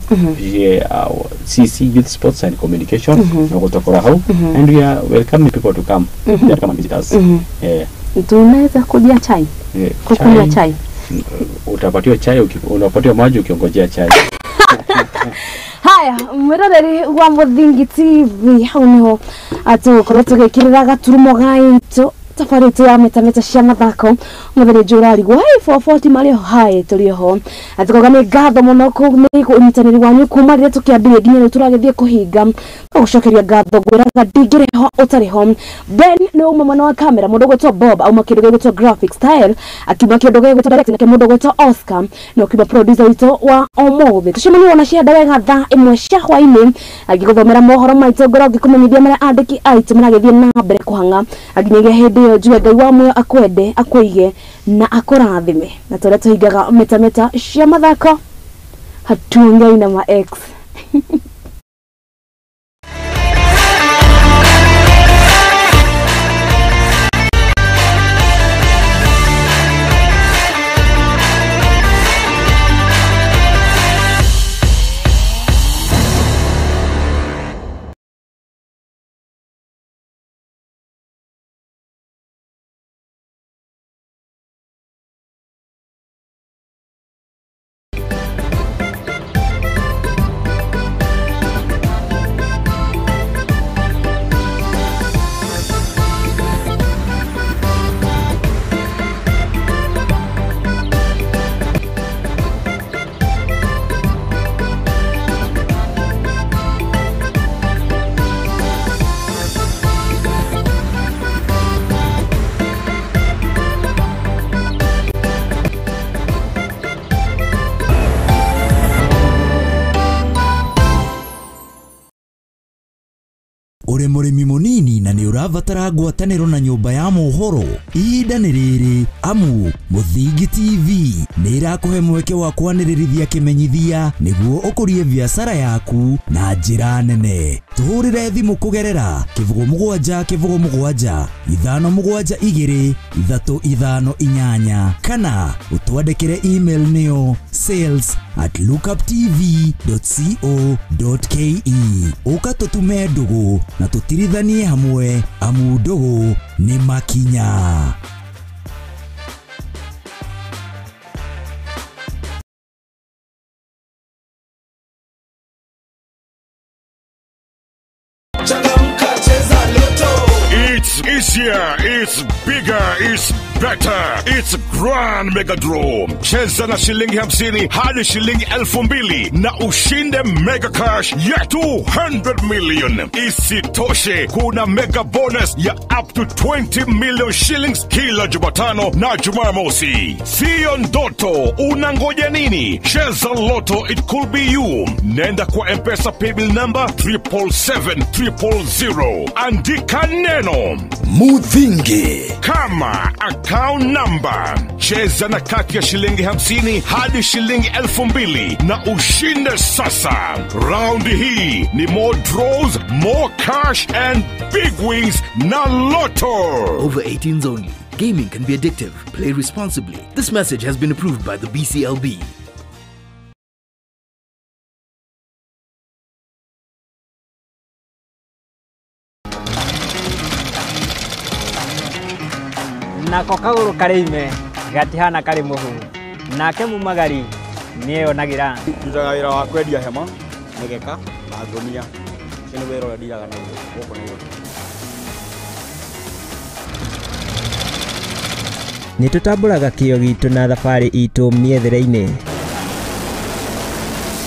CC Youth Sports and Communication. No goto kora hau, and we are welcoming people to come. They are come and visit us. Tunaweza kuja chai. Kukunywa chai. Utapatiwa chai, unapatiwa maji ukiongojea chai. Haya, mweroreri wa Muthingi TV hau niho atukorwo tugikirira gaturumo gaitu safari tu ya metameta cia mathako muthenya njurari gwa 440 mario hai turiho atukogame ngatho muno ku ni unyitaniri wanyu kuma rire tukiambire nginya riu turagithie kuhinga gucokeria ngatho gwiraga ndingiriho utariho. Ben no mwana wa kamera mundu gwetwo Bob au makindu gwetwo graphic style akiuma kindu gwetwo directing ke mundu gwetwo Oscar no kiba producer wito wa Omothi tucemani wona cia wega thaa imwe cia hwaini agiguthomera mohoro maitu ngoro ngikumenyithia mara andiki aitu maragithie na mbere kuhanga aginyagia hindi jua Ngai wa muoyo akwende akuige na akurathime na tore tuhingaga metameta cia mathako hatuongei na ma ex. Ure murimi munini na ni uravatara ngwataniro na nyumba ya mohoro ihinda ni riri amu Muthingi TV ni irakuhe mweke wa kwanirithia kimenyithia niguo ukurie biashara yaku na njira nene. Tuhurire thimu kugerera kivugo mugwanja 572 kana utwandikire email niyo sales@lookuptv.co.ke ukatutume ndugu na tutirithanie hamwe amu ndugu ni makinya. easier, it's bigger, it's better. It's Grand Mega Draw. Cheza na shilingi 50 hadi shilingi 2,000 na ushinde mega cash ya 200 million. Isitoshe, kuna mega bonus ya up to 20 million shillings kila Jumatano na Jumamosi. Sio ndoto, unangoja nini? Cheza Lotto, it could be you. Nenda kwa M-Pesa paybill number 777-000. Andika neno Mudhingi kama account number. Cheza na kati ya shilingi 50 hadi shilingi 2,000 na ushinde sasa. Round hii ni more draws, more cash and big wins na Lotto. Over 18s only. Gaming can be addictive. Play responsibly. This message has been approved by the BCLB. Nako kaguru karime gatihana kari muhu nake mumagari niyo nagira ndutaga wira wa kwendia hema migeka na ngonia kene wira wa ndiaga na goko na nitutamburaga kĩyo gitu na thabarĩ itũ mĩethere-inĩ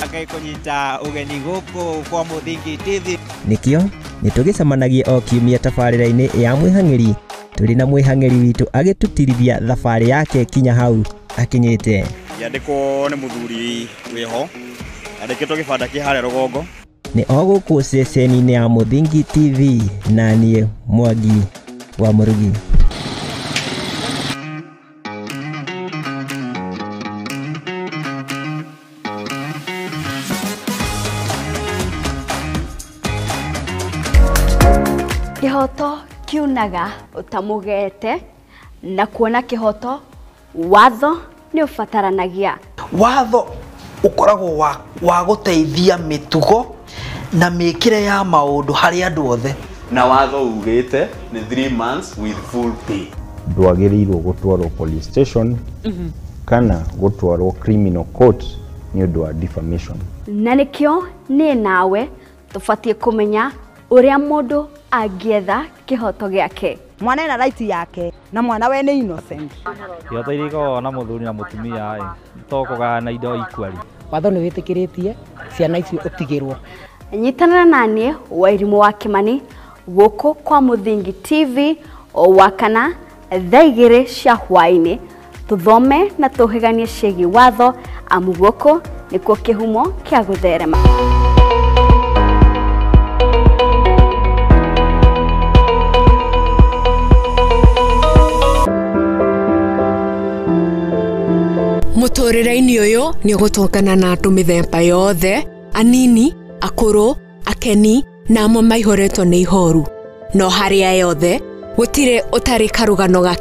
akai kunyita ugeni gũkũ kwa Muthingi TV nĩkĩo nĩtũgĩcemanagia o kiumia tabarĩra-inĩ ya mwĩhang'ĩri tũrĩ na mwĩhang'ĩri witũ agĩtũtirithia thabarĩ yake kinya hau akinyĩte. Yandĩkwo nĩ mũthuri wĩho yandĩkĩtwo gĩbanda kĩ harĩa rũgongo nĩ o gũkũ ceceni-inĩ ya Muthingi TV na niĩ Mwangi wa Mũrugi. Kihoto kiunaga utamugete na kuona kihoto watho ni ufataranagia. Watho ukoragwo wa guteithia mitugo na mikire ya maundu hari andu othe. Na watho ugite ni 3 months with full pay. Ndwagĩrĩirwo gũtwarwo police station kana gũtwarwo criminal court ni ũndũ wa defamation. Na nikio ni nawe tufatie kumenya uria mundu agietha kihoto giake. Mwana ena right yake na mwana we ni innocent. Kihoto iriko na muthuri na mutumia tokoga na indo equally. Watho ni witikiritie ciana icio utigirwo. Nyitanana nanie Wairimu wa Kimani guku kwa Muthingi TV o wakana thaa 2 cia hwaini tuthome na tuhiganie ciĩgiĩ watho amu guku nikuo kihumo kia gutherema. Mutorĩra-inĩ ũyũ nĩ gũtũngana na andũ mĩthemba yothe, anini, akũrũ, akeni na amwe maihoretwo nĩ ihoru. No harĩa yothe gũtirĩ ũtarĩ karũgano ga